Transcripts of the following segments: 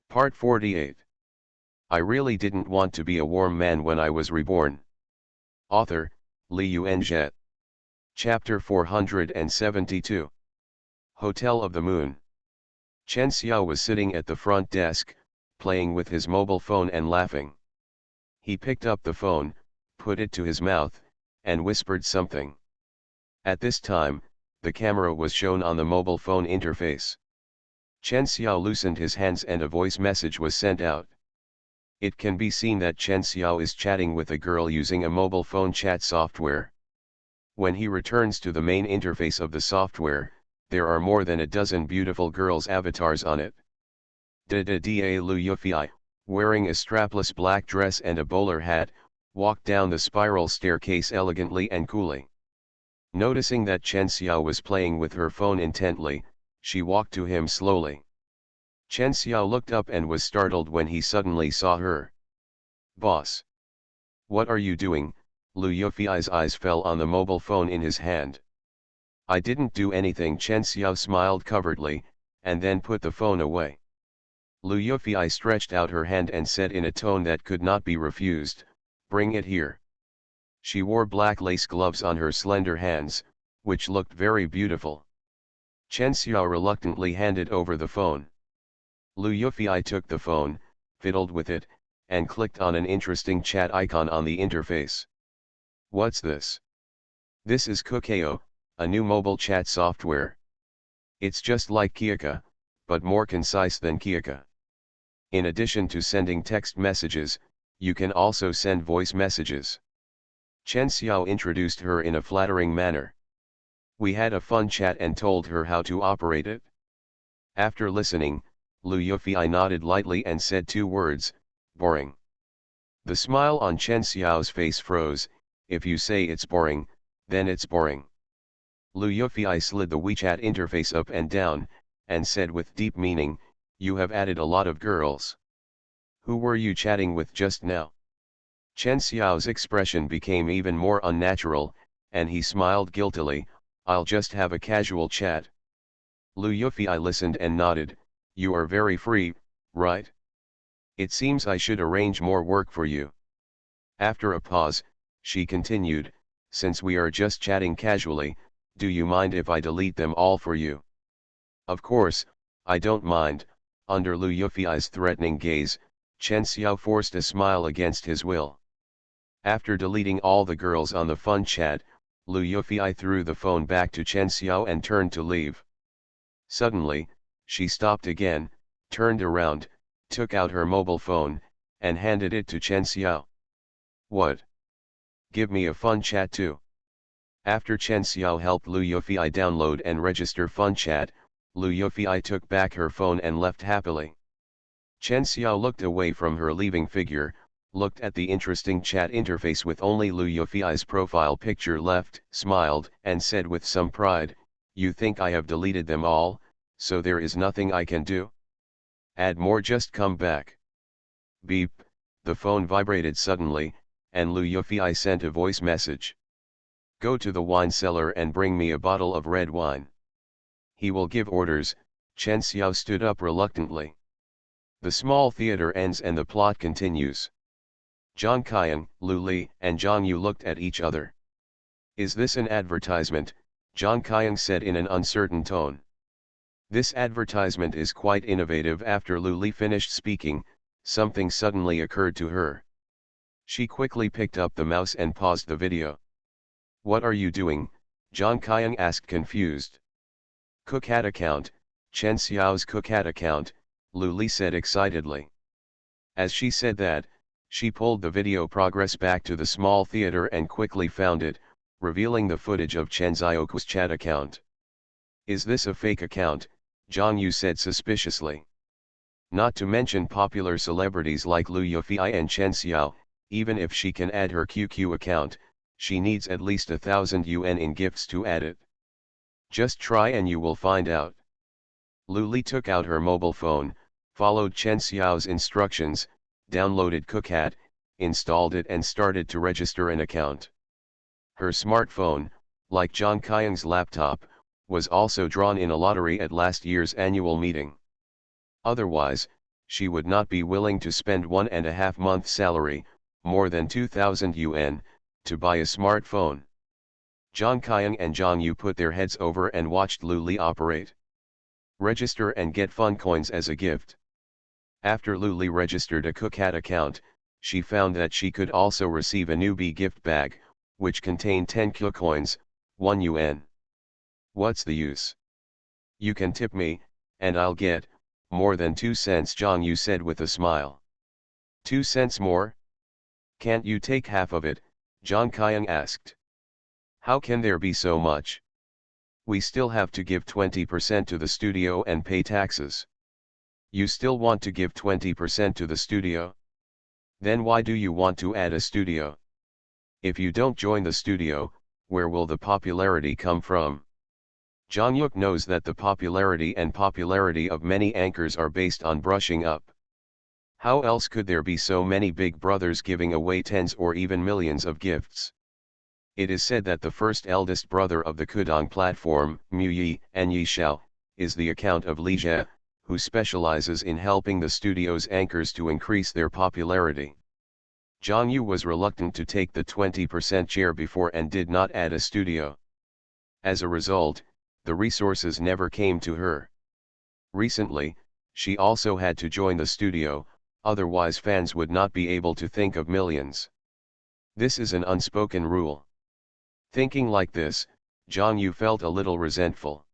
Part 48. I really didn't want to be a warm man when I was reborn. Author, Li Yuanzhe. Chapter 472. Hotel of the Moon. Chen Xiao was sitting at the front desk, playing with his mobile phone and laughing. He picked up the phone, put it to his mouth, and whispered something. At this time, the camera was shown on the mobile phone interface. Chen Xiao loosened his hands and a voice message was sent out. It can be seen that Chen Xiao is chatting with a girl using a mobile phone chat software. When he returns to the main interface of the software, there are more than a dozen beautiful girls' avatars on it. Da Lu Yufei, wearing a strapless black dress and a bowler hat, walked down the spiral staircase elegantly and coolly. Noticing that Chen Xiao was playing with her phone intently, she walked to him slowly. Chen Xiao looked up and was startled when he suddenly saw her. "Boss! What are you doing?" Lu Yufei's eyes fell on the mobile phone in his hand. "I didn't do anything." Chen Xiao smiled covertly, and then put the phone away. Lu Yufei stretched out her hand and said in a tone that could not be refused, "Bring it here." She wore black lace gloves on her slender hands, which looked very beautiful. Chen Xiao reluctantly handed over the phone. Lu Yufei took the phone, fiddled with it, and clicked on an interesting chat icon on the interface. "What's this?" "This is Kakao, a new mobile chat software. It's just like Kakao, but more concise than Kakao. In addition to sending text messages, you can also send voice messages." Chen Xiao introduced her in a flattering manner. We had a fun chat and told her how to operate it. After listening, Lu Yufei nodded lightly and said two words, "Boring." The smile on Chen Xiao's face froze. "If you say it's boring, then it's boring." Lu Yufei slid the WeChat interface up and down, and said with deep meaning, "You have added a lot of girls. Who were you chatting with just now?" Chen Xiao's expression became even more unnatural, and he smiled guiltily, "I'll just have a casual chat." Lu Yufei listened and nodded, "You are very free, right? It seems I should arrange more work for you." After a pause, she continued, "Since we are just chatting casually, do you mind if I delete them all for you?" "Of course, I don't mind." Under Lu Yufei's threatening gaze, Chen Xiao forced a smile against his will. After deleting all the girls on the fun chat, Lu Yufei threw the phone back to Chen Xiao and turned to leave. Suddenly, she stopped again, turned around, took out her mobile phone, and handed it to Chen Xiao. "What? Give me a fun chat too." After Chen Xiao helped Lu Yufei download and register fun chat, Lu Yufei took back her phone and left happily. Chen Xiao looked away from her leaving figure, looked at the interesting chat interface with only Lu Yufei's profile picture left, smiled, and said with some pride, "You think I have deleted them all, so there is nothing I can do? Add more, just come back." Beep, the phone vibrated suddenly, and Lu Yufei sent a voice message. "Go to the wine cellar and bring me a bottle of red wine." "He will give orders." Chen Xiao stood up reluctantly. The small theater ends and the plot continues. Zhang Qiang, Lu Li, and Zhang Yu looked at each other. "Is this an advertisement?" Zhang Qiang said in an uncertain tone. "This advertisement is quite innovative." After Lu Li finished speaking, something suddenly occurred to her. She quickly picked up the mouse and paused the video. "What are you doing?" Zhang Qiang asked, confused. "Kakao account, Chen Xiao's Kakao account," Lu Li said excitedly. As she said that, she pulled the video progress back to the small theater and quickly found it, revealing the footage of Chen Xiao's chat account. "Is this a fake account?" Zhang Yu said suspiciously. Not to mention popular celebrities like Lu Yufei and Chen Xiao, even if she can add her QQ account, she needs at least 1,000 yuan in gifts to add it. "Just try and you will find out." Lu Li took out her mobile phone, followed Chen Xiao's instructions, downloaded Kakao, installed it and started to register an account. Her smartphone, like Zhang Qiang's laptop, was also drawn in a lottery at last year's annual meeting. Otherwise, she would not be willing to spend 1.5 months' salary, more than 2,000 yuan, to buy a smartphone. Zhang Qiang and Zhang Yu put their heads over and watched Lu Li operate. Register and get fun coins as a gift. After Lu Li registered a Cookhat account, she found that she could also receive a newbie gift bag, which contained 10 Q coins, 1 yuan. What's the use? You can tip me, and I'll get more than 2 cents, Zhang Yu said with a smile. 2 cents more? Can't you take half of it? Zhang Qiang asked. How can there be so much? We still have to give 20% to the studio and pay taxes. You still want to give 20% to the studio? Then why do you want to add a studio? If you don't join the studio, where will the popularity come from? Zhang Yuk knows that the popularity of many anchors are based on brushing up. How else could there be so many big brothers giving away tens or even millions of gifts? It is said that the first eldest brother of the Kudong platform, Mu Yi and Yi Xiao, is the account of Li Jie, who specializes in helping the studio's anchors to increase their popularity. Zhang Yu was reluctant to take the 20% share before and did not add a studio. As a result, the resources never came to her. Recently, she also had to join the studio, otherwise fans would not be able to think of millions. This is an unspoken rule. Thinking like this, Zhang Yu felt a little resentful.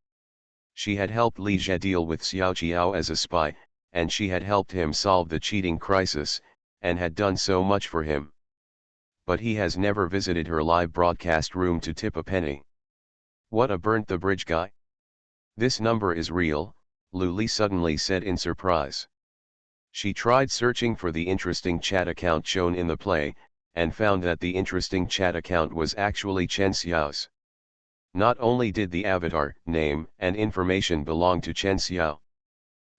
She had helped Li Jie deal with Xiao Qiao as a spy, and she had helped him solve the cheating crisis, and had done so much for him. But he has never visited her live broadcast room to tip a penny. What a burnt the bridge guy. This number is real, Lu Li suddenly said in surprise. She tried searching for the interesting chat account shown in the play, and found that the interesting chat account was actually Chen Xiao's. Not only did the avatar, name, and information belong to Chen Xiao.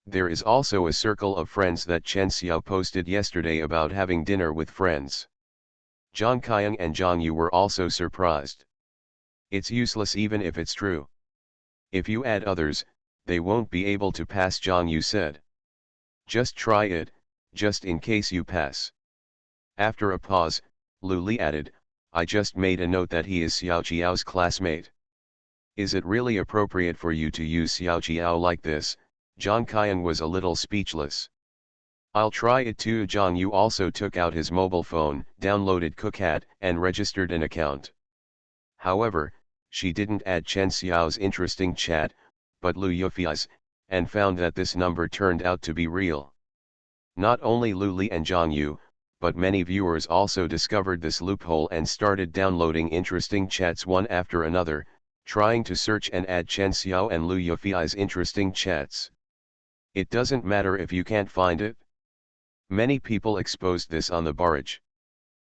There is also a circle of friends that Chen Xiao posted yesterday about having dinner with friends. Zhang Qiang and Zhang Yu were also surprised. It's useless even if it's true. If you add others, they won't be able to pass, Zhang Yu said. Just try it, just in case you pass. After a pause, Lu Li added, I just made a note that he is Xiao Qiao's classmate. Is it really appropriate for you to use Xiao Qiao like this? Zhang Qiang was a little speechless. I'll try it too. Zhang Yu also took out his mobile phone, downloaded Cookhat, and registered an account. However, she didn't add Chen Xiao's interesting chat, but Lu Yufi's, and found that this number turned out to be real. Not only Lu Li and Zhang Yu, but many viewers also discovered this loophole and started downloading interesting chats one after another, trying to search and add Chen Xiao and Lu Yufi's interesting chats. It doesn't matter if you can't find it. Many people exposed this on the barrage.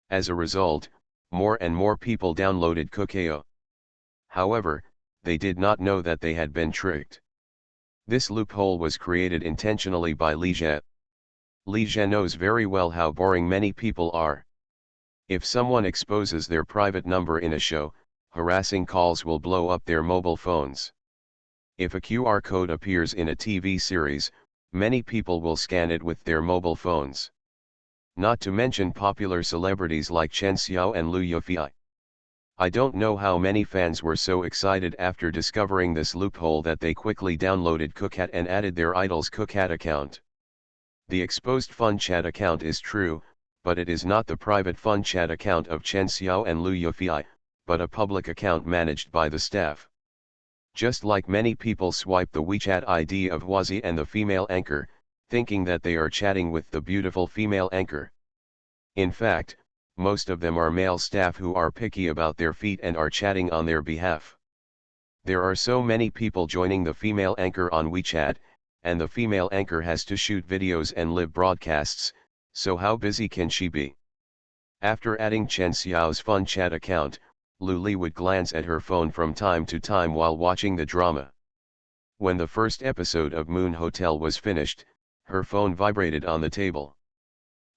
As a result, more and more people downloaded Cookao. However, they did not know that they had been tricked. This loophole was created intentionally by Li Jie. Li Jie knows very well how boring many people are. If someone exposes their private number in a show, harassing calls will blow up their mobile phones. If a QR code appears in a TV series, many people will scan it with their mobile phones. Not to mention popular celebrities like Chen Xiao and Lu Yufei. I don't know how many fans were so excited after discovering this loophole that they quickly downloaded Cookhat and added their idol's Cookhat account. The exposed Fun Chat account is true, but it is not the private Fun Chat account of Chen Xiao and Lu Yufei, but a public account managed by the staff. Just like many people swipe the WeChat ID of Huazi and the female anchor, thinking that they are chatting with the beautiful female anchor. In fact, most of them are male staff who are picky about their feet and are chatting on their behalf. There are so many people joining the female anchor on WeChat, and the female anchor has to shoot videos and live broadcasts, so how busy can she be? After adding Chen Xiao's Fun Chat account, Lu Li would glance at her phone from time to time while watching the drama. When the first episode of Moon Hotel was finished, her phone vibrated on the table.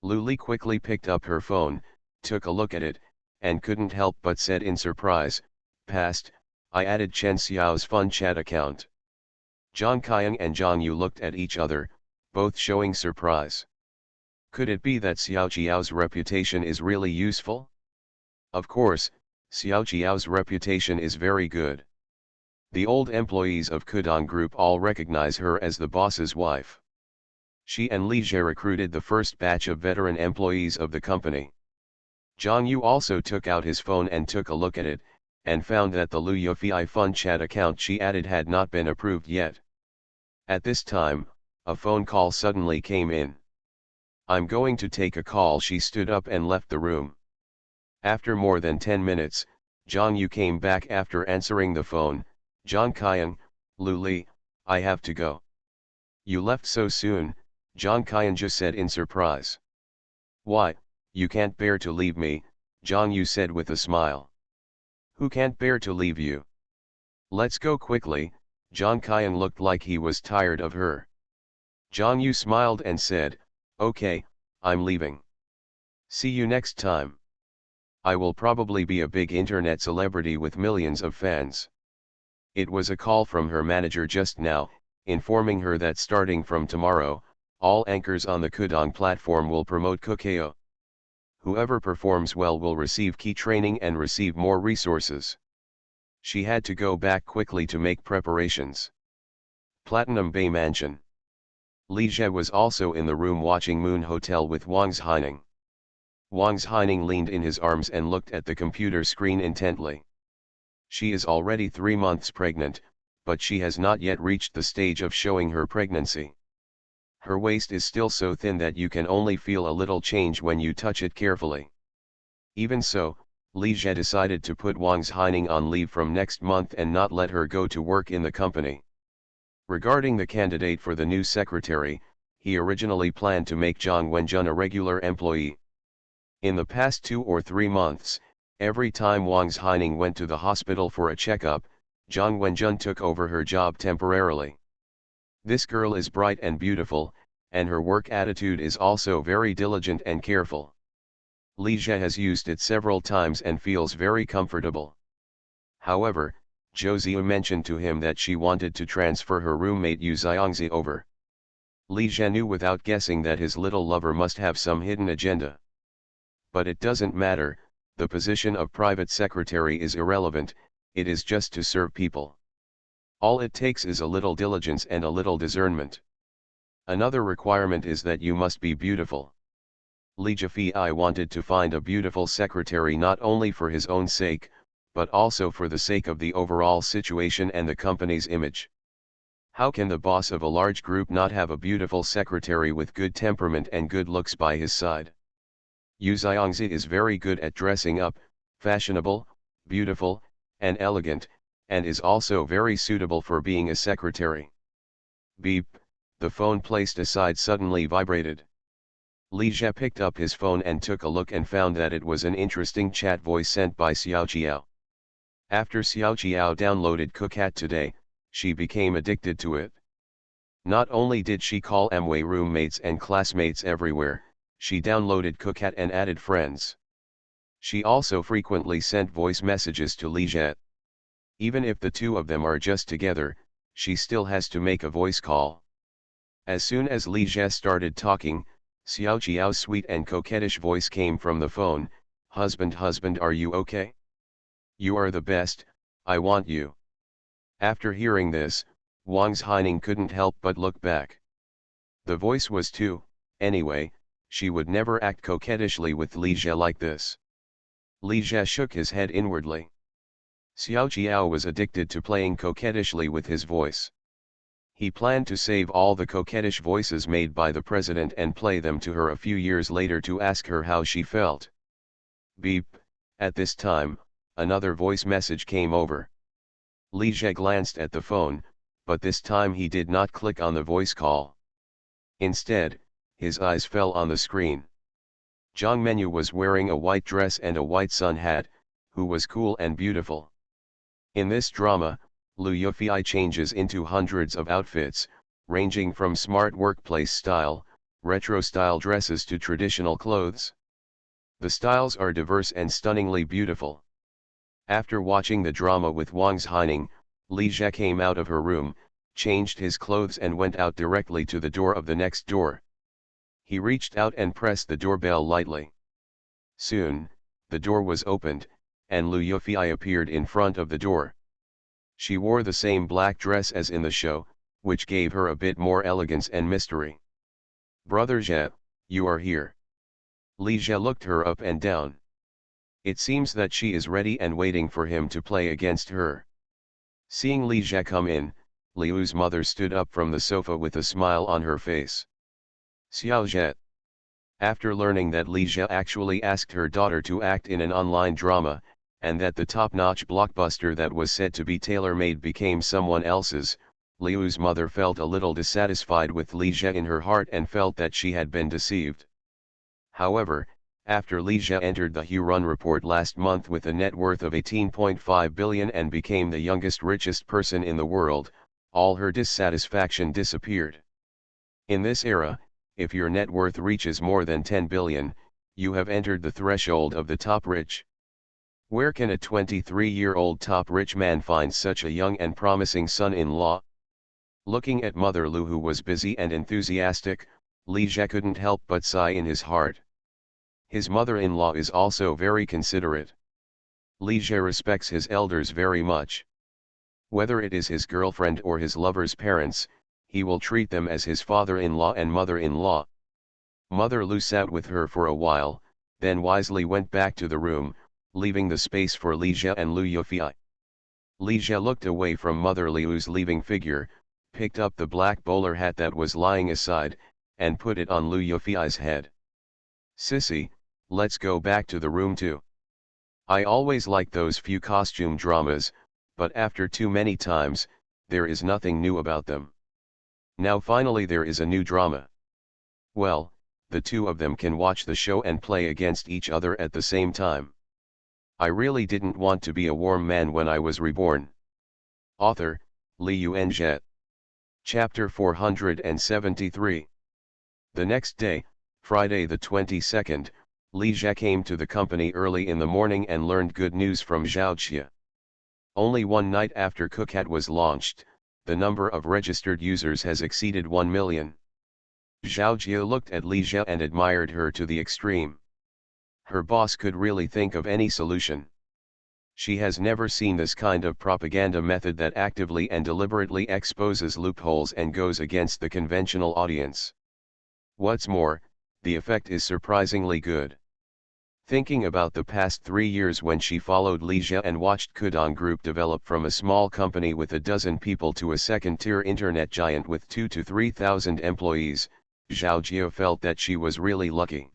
Lu Li quickly picked up her phone, took a look at it, and couldn't help but said in surprise, "Passed, I added Chen Xiao's Fun Chat account." Zhang Qiang and Zhang Yu looked at each other, both showing surprise. Could it be that Xiao Jiao's reputation is really useful? Of course, Xiao Jiao's reputation is very good. The old employees of Kudong Group all recognize her as the boss's wife. She and Li Jie recruited the first batch of veteran employees of the company. Zhang Yu also took out his phone and took a look at it, and found that the Lu Yufei Fun chat account she added had not been approved yet. At this time, a phone call suddenly came in. "I'm going to take a call." She stood up and left the room. After more than 10 minutes, Zhang Yu came back after answering the phone. "Zhang Qian, Lu Li, I have to go." "You left so soon," Zhang Qian said in surprise. "Why, you can't bear to leave me," Zhang Yu said with a smile. "Who can't bear to leave you? Let's go quickly." Zhang Qian looked like he was tired of her. Zhang Yu smiled and said, "Okay, I'm leaving. See you next time. I will probably be a big internet celebrity with millions of fans." It was a call from her manager just now, informing her that starting from tomorrow, all anchors on the Kudong platform will promote Kukeo. Whoever performs well will receive key training and receive more resources. She had to go back quickly to make preparations. Platinum Bay Mansion. Li Jie was also in the room watching Moon Hotel with Wang Zhaining. Wang Zhaining leaned in his arms and looked at the computer screen intently. She is already 3 months pregnant, but she has not yet reached the stage of showing her pregnancy. Her waist is still so thin that you can only feel a little change when you touch it carefully. Even so, Li Jie decided to put Wang Zhaining on leave from next month and not let her go to work in the company. Regarding the candidate for the new secretary, he originally planned to make Zhang Wenjun a regular employee. In the past 2 or 3 months, every time Wang Zhaining went to the hospital for a checkup, Zhang Wenjun took over her job temporarily. This girl is bright and beautiful, and her work attitude is also very diligent and careful. Li Jie has used it several times and feels very comfortable. However, Zhou Ziyu mentioned to him that she wanted to transfer her roommate Yu Xiangzi over. Li Jie knew without guessing that his little lover must have some hidden agenda. But it doesn't matter, the position of private secretary is irrelevant, it is just to serve people. All it takes is a little diligence and a little discernment. Another requirement is that you must be beautiful. Li Jie wanted to find a beautiful secretary not only for his own sake, but also for the sake of the overall situation and the company's image. How can the boss of a large group not have a beautiful secretary with good temperament and good looks by his side? Yu Xiangzi is very good at dressing up, fashionable, beautiful, and elegant, and is also very suitable for being a secretary. Beep, the phone placed aside suddenly vibrated. Li Jie picked up his phone and took a look and found that it was an interesting chat voice sent by Xiao Jiao. After Xiao Jiao downloaded Kukat today, she became addicted to it. Not only did she call Amway roommates and classmates everywhere, she downloaded Kukat and added friends. She also frequently sent voice messages to Li Jie. Even if the two of them are just together, she still has to make a voice call. As soon as Li Jie started talking, Xiao Jiao's sweet and coquettish voice came from the phone. Husband, are you okay? You are the best, I want you." After hearing this, Wang Zhaining couldn't help but look back. The voice was too, anyway, she would never act coquettishly with Li Jie like this. Li Jie shook his head inwardly. Xiao Jiao was addicted to playing coquettishly with his voice. He planned to save all the coquettish voices made by the president and play them to her a few years later to ask her how she felt. Beep, at this time, another voice message came over. Li Jie glanced at the phone, but this time he did not click on the voice call. Instead, his eyes fell on the screen. Zhang Menyu was wearing a white dress and a white sun hat, who was cool and beautiful. In this drama, Lu Yufei changes into hundreds of outfits, ranging from smart workplace style, retro-style dresses to traditional clothes. The styles are diverse and stunningly beautiful. After watching the drama with Wang Zhaining, Li Jie came out of her room, changed his clothes and went out directly to the door of the next door. He reached out and pressed the doorbell lightly. Soon, the door was opened, and Liu Yufei appeared in front of the door. She wore the same black dress as in the show, which gave her a bit more elegance and mystery. "Brother Jie, you are here." Li Jie looked her up and down. It seems that she is ready and waiting for him to play against her. Seeing Li Jie come in, Liu's mother stood up from the sofa with a smile on her face. "Xiao Jie." After learning that Li Jie actually asked her daughter to act in an online drama, and that the top-notch blockbuster that was said to be tailor-made became someone else's, Liu's mother felt a little dissatisfied with Li Jie in her heart and felt that she had been deceived. However, after Li Jie entered the Huron report last month with a net worth of 18.5 billion and became the youngest richest person in the world, all her dissatisfaction disappeared. In this era, if your net worth reaches more than 10 billion, you have entered the threshold of the top rich. Where can a 23-year-old top rich man find such a young and promising son-in-law? Looking at Mother Lu, who was busy and enthusiastic, Li Jie couldn't help but sigh in his heart. His mother-in-law is also very considerate. Li Jie respects his elders very much. Whether it is his girlfriend or his lover's parents, he will treat them as his father-in-law and mother-in-law. Mother Lu sat with her for a while, then wisely went back to the room, leaving the space for Li Jie and Liu Yufei. Li Jie looked away from Mother Liu's leaving figure, picked up the black bowler hat that was lying aside, and put it on Liu Yufei's head. "Sissy, let's go back to the room too. I always like those few costume dramas, but after too many times, there is nothing new about them. Now finally there is a new drama. Well, the two of them can watch the show and play against each other at the same time. I really didn't want to be a warm man when I was reborn." Author, Li Yuanjie. Chapter 473. The next day, Friday the 22nd, Li Jie came to the company early in the morning and learned good news from Zhao Jie. Only one night after Cookhat was launched, the number of registered users has exceeded 1 million. Zhao Jie looked at Li Jie and admired her to the extreme. Her boss could really think of any solution. She has never seen this kind of propaganda method that actively and deliberately exposes loopholes and goes against the conventional audience. What's more, the effect is surprisingly good. Thinking about the past 3 years when she followed Li Jie and watched Kudong Group develop from a small company with a dozen people to a second-tier internet giant with 2,000 to 3,000 employees, Zhao Jie felt that she was really lucky.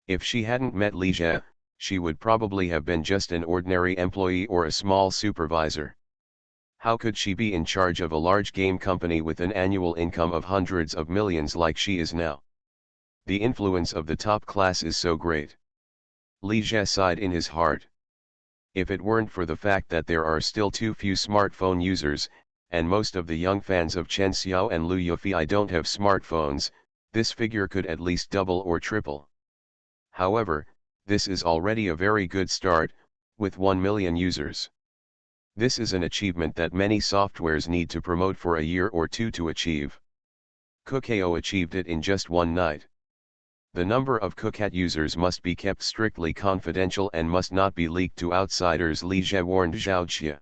If she hadn't met Li Jie, she would probably have been just an ordinary employee or a small supervisor. How could she be in charge of a large game company with an annual income of hundreds of millions like she is now? The influence of the top class is so great. Li Jie sighed in his heart. If it weren't for the fact that there are still too few smartphone users, and most of the young fans of Chen Xiao and Liu Yufei don't have smartphones, this figure could at least double or triple. However, this is already a very good start, with 1 million users. This is an achievement that many softwares need to promote for a year or two to achieve. Cookao achieved it in just one night. The number of Cookhat users must be kept strictly confidential and must not be leaked to outsiders, Li Jie warned Zhao Jie.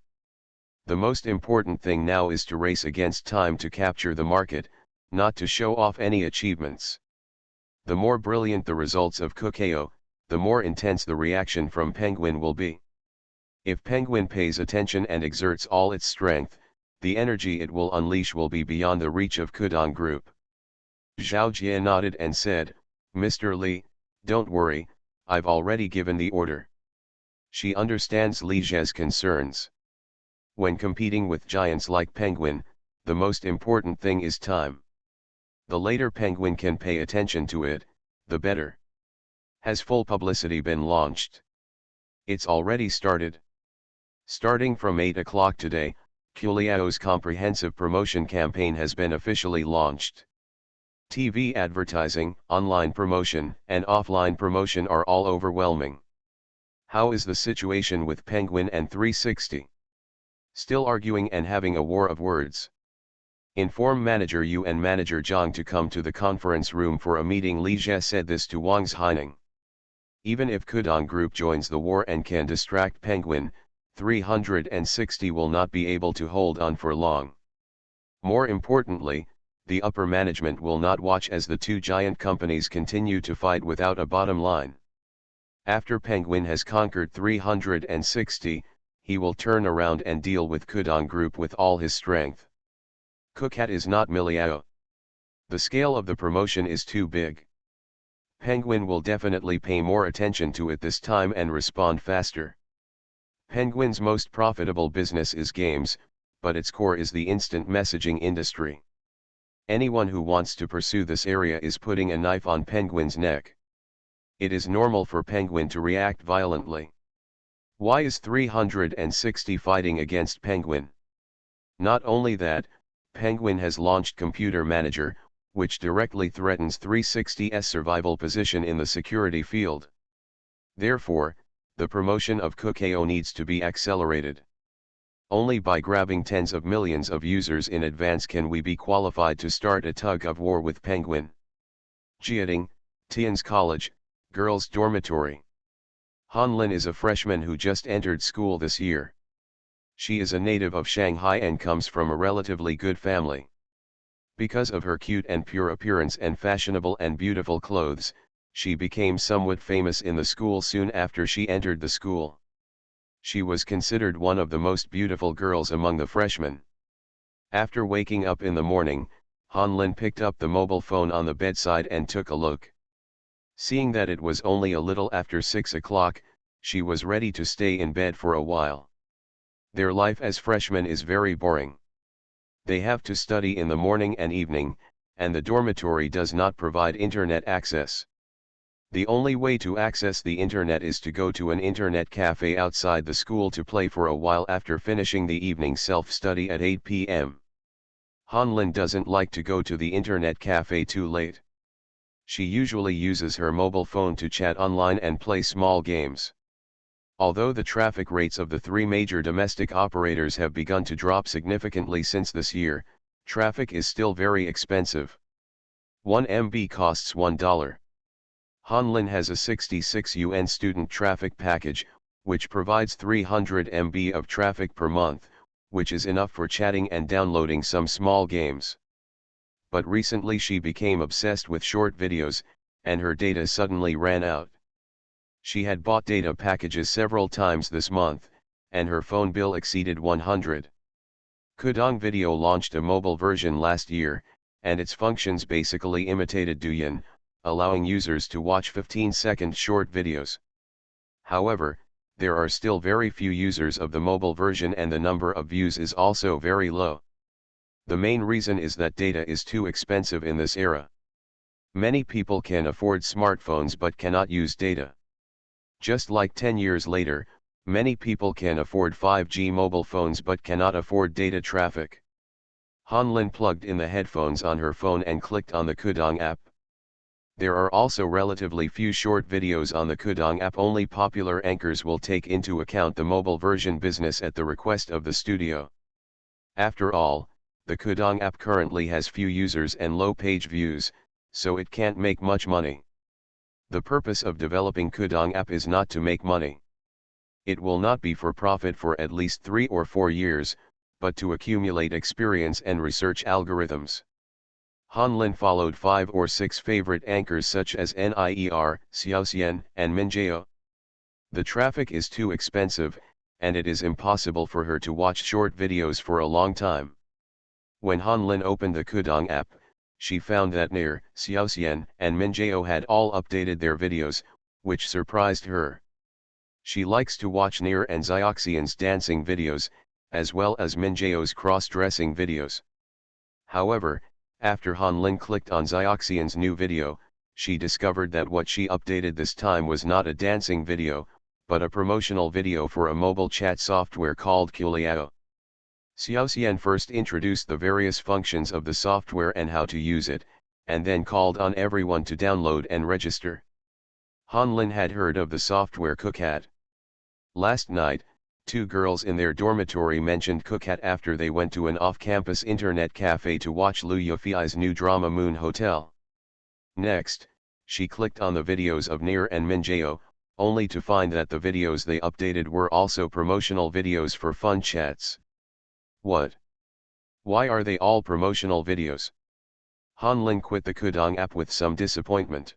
The most important thing now is to race against time to capture the market, not to show off any achievements. The more brilliant the results of Cookao, the more intense the reaction from Penguin will be. If Penguin pays attention and exerts all its strength, the energy it will unleash will be beyond the reach of Kudong Group. Zhao Jie nodded and said, "Mr. Li, don't worry, I've already given the order." She understands Li Jie's concerns. When competing with giants like Penguin, the most important thing is time. The later Penguin can pay attention to it, the better. Has full publicity been launched? It's already started. Starting from 8 o'clock today, Kuliao's comprehensive promotion campaign has been officially launched. TV advertising, online promotion, and offline promotion are all overwhelming. How is the situation with Penguin and 360? Still arguing and having a war of words. Inform Manager Yu and Manager Zhang to come to the conference room for a meeting. Li Jie said this to Wang's Haining. Even if Kudong Group joins the war and can distract Penguin, 360 will not be able to hold on for long. More importantly, the upper management will not watch as the two giant companies continue to fight without a bottom line. After Penguin has conquered 360, he will turn around and deal with Kudong Group with all his strength. Kukat is not Miliao. The scale of the promotion is too big. Penguin will definitely pay more attention to it this time and respond faster. Penguin's most profitable business is games, but its core is the instant messaging industry. Anyone who wants to pursue this area is putting a knife on Penguin's neck. It is normal for Penguin to react violently. Why is 360 fighting against Penguin? Not only that, Penguin has launched Computer Manager, which directly threatens 360's survival position in the security field. Therefore, the promotion of Kukao needs to be accelerated. Only by grabbing tens of millions of users in advance can we be qualified to start a tug of war with Penguin. Jiating, Tian's College, Girls' Dormitory. Hanlin is a freshman who just entered school this year. She is a native of Shanghai and comes from a relatively good family. Because of her cute and pure appearance and fashionable and beautiful clothes, she became somewhat famous in the school soon after she entered the school. She was considered one of the most beautiful girls among the freshmen. After waking up in the morning, Hanlin picked up the mobile phone on the bedside and took a look. Seeing that it was only a little after 6 o'clock, she was ready to stay in bed for a while. Their life as freshmen is very boring. They have to study in the morning and evening, and the dormitory does not provide internet access. The only way to access the internet is to go to an internet cafe outside the school to play for a while after finishing the evening self-study at 8 p.m. Hanlin doesn't like to go to the internet cafe too late. She usually uses her mobile phone to chat online and play small games. Although the traffic rates of the three major domestic operators have begun to drop significantly since this year, traffic is still very expensive. 1 MB costs $1. Hanlin has a 66 yuan student traffic package, which provides 300 MB of traffic per month, which is enough for chatting and downloading some small games. But recently she became obsessed with short videos, and her data suddenly ran out. She had bought data packages several times this month, and her phone bill exceeded 100. Kudong Video launched a mobile version last year, and its functions basically imitated Douyin, allowing users to watch 15-second short videos. However, there are still very few users of the mobile version and the number of views is also very low. The main reason is that data is too expensive in this era. Many people can afford smartphones but cannot use data. Just like 10 years later, many people can afford 5G mobile phones but cannot afford data traffic. Hanlin plugged in the headphones on her phone and clicked on the Kudong app. There are also relatively few short videos on the Kudong app. Only popular anchors will take into account the mobile version business at the request of the studio. After all, the Kudong app currently has few users and low page views, so it can't make much money. The purpose of developing Kudong app is not to make money. It will not be for profit for at least 3 or 4 years, but to accumulate experience and research algorithms. Hanlin followed 5 or 6 favorite anchors such as NIER, Xiaoxian, and Minjao. The traffic is too expensive, and it is impossible for her to watch short videos for a long time. When Hanlin opened the Kudong app, she found that NIER, Xiaoxian, and Minjao had all updated their videos, which surprised her. She likes to watch NIER and Xiaoxian's dancing videos, as well as Minjao's cross-dressing videos. However, after Hanlin clicked on Xiaoxian's new video, she discovered that what she updated this time was not a dancing video, but a promotional video for a mobile chat software called Kuliao. Xiaoxian first introduced the various functions of the software and how to use it, and then called on everyone to download and register. Hanlin had heard of the software Kukat. Last night, Two girls in their dormitory mentioned Cookhat after they went to an off-campus internet cafe to watch Liu Yafei's new drama Moon Hotel. Next, she clicked on the videos of Nair and Minjao, only to find that the videos they updated were also promotional videos for fun chats. What? Why are they all promotional videos? Hanlin quit the Kudong app with some disappointment.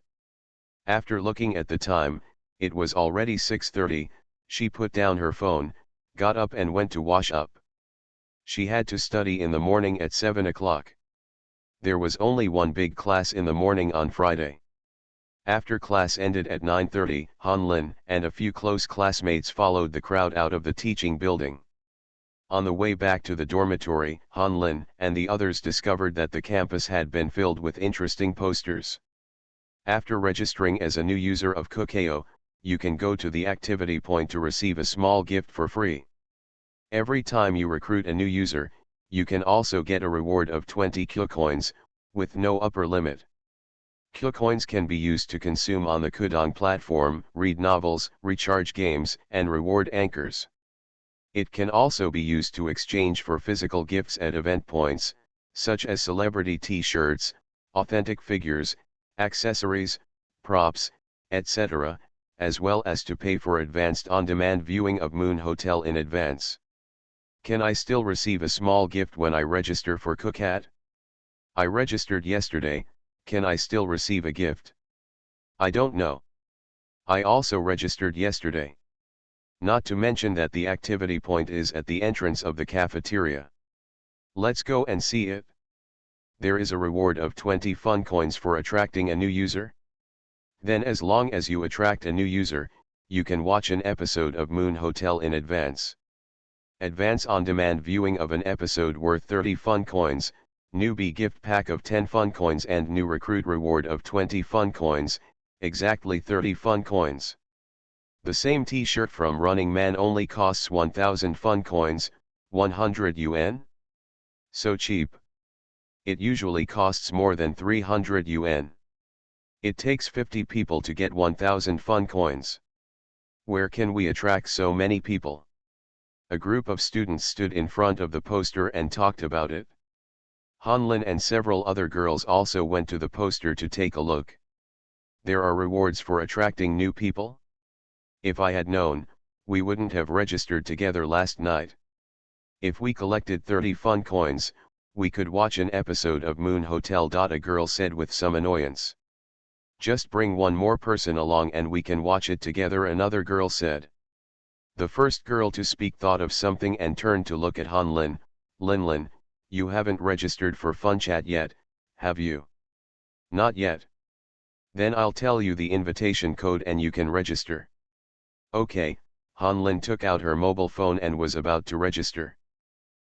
After looking at the time, it was already 6:30, she put down her phone, got up and went to wash up. She had to study in the morning at 7 o'clock. There was only one big class in the morning on Friday. After class ended at 9:30, Hanlin and a few close classmates followed the crowd out of the teaching building. On the way back to the dormitory, Hanlin and the others discovered that the campus had been filled with interesting posters. After registering as a new user of Cookao, you can go to the activity point to receive a small gift for free. Every time you recruit a new user, you can also get a reward of 20 Qcoins, with no upper limit. Qcoins can be used to consume on the Kudong platform, read novels, recharge games, and reward anchors. It can also be used to exchange for physical gifts at event points, such as celebrity t-shirts, authentic figures, accessories, props, etc., as well as to pay for advanced on-demand viewing of Moon Hotel in advance. Can I still receive a small gift when I register for Cookhat? I registered yesterday, can I still receive a gift? I don't know. I also registered yesterday. Not to mention that the activity point is at the entrance of the cafeteria. Let's go and see it. There is a reward of 20 fun coins for attracting a new user. Then as long as you attract a new user, you can watch an episode of Moon Hotel in advance. Advance on-demand viewing of an episode worth 30 fun coins, newbie gift pack of 10 fun coins and new recruit reward of 20 fun coins, exactly 30 fun coins. The same t-shirt from Running Man only costs 1000 fun coins, 100 yuan? So cheap. It usually costs more than 300 yuan. It takes 50 people to get 1000 fun coins. Where can we attract so many people? A group of students stood in front of the poster and talked about it. Hanlin and several other girls also went to the poster to take a look. There are rewards for attracting new people? If I had known, we wouldn't have registered together last night. If we collected 30 fun coins, we could watch an episode of Moon Hotel. A girl said with some annoyance. Just bring one more person along and we can watch it together, another girl said. The first girl to speak thought of something and turned to look at Hanlin. Linlin, you haven't registered for FunChat yet, have you? Not yet. Then I'll tell you the invitation code and you can register. Okay, Hanlin took out her mobile phone and was about to register.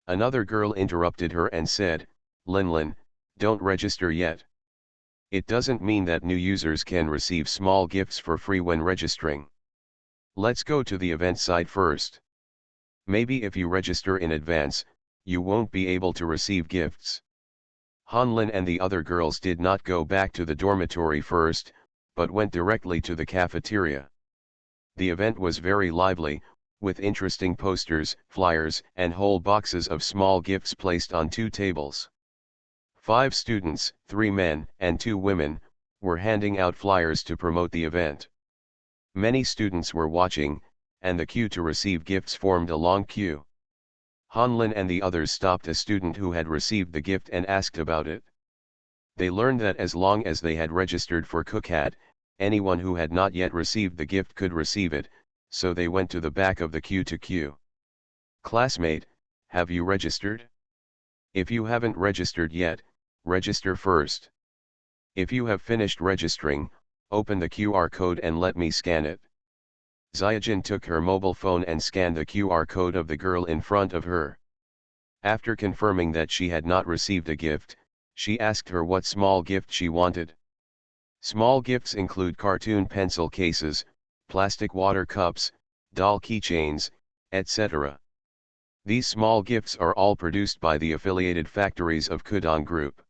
Another girl interrupted her and said, Linlin, don't register yet. It doesn't mean that new users can receive small gifts for free when registering. Let's go to the event site first. Maybe if you register in advance, you won't be able to receive gifts. Hanlin and the other girls did not go back to the dormitory first, but went directly to the cafeteria. The event was very lively, with interesting posters, flyers, and whole boxes of small gifts placed on 2 tables. 5 students, 3 men and 2 women, were handing out flyers to promote the event. Many students were watching, and the queue to receive gifts formed a long queue. Hanlin and the others stopped a student who had received the gift and asked about it. They learned that as long as they had registered for Cookhat, anyone who had not yet received the gift could receive it, so they went to the back of the queue to queue. Classmate, have you registered? If you haven't registered yet, register first. If you have finished registering, open the QR code and let me scan it. Xiaojin took her mobile phone and scanned the QR code of the girl in front of her. After confirming that she had not received a gift, she asked her what small gift she wanted. Small gifts include cartoon pencil cases, plastic water cups, doll keychains, etc. These small gifts are all produced by the affiliated factories of Kudong Group.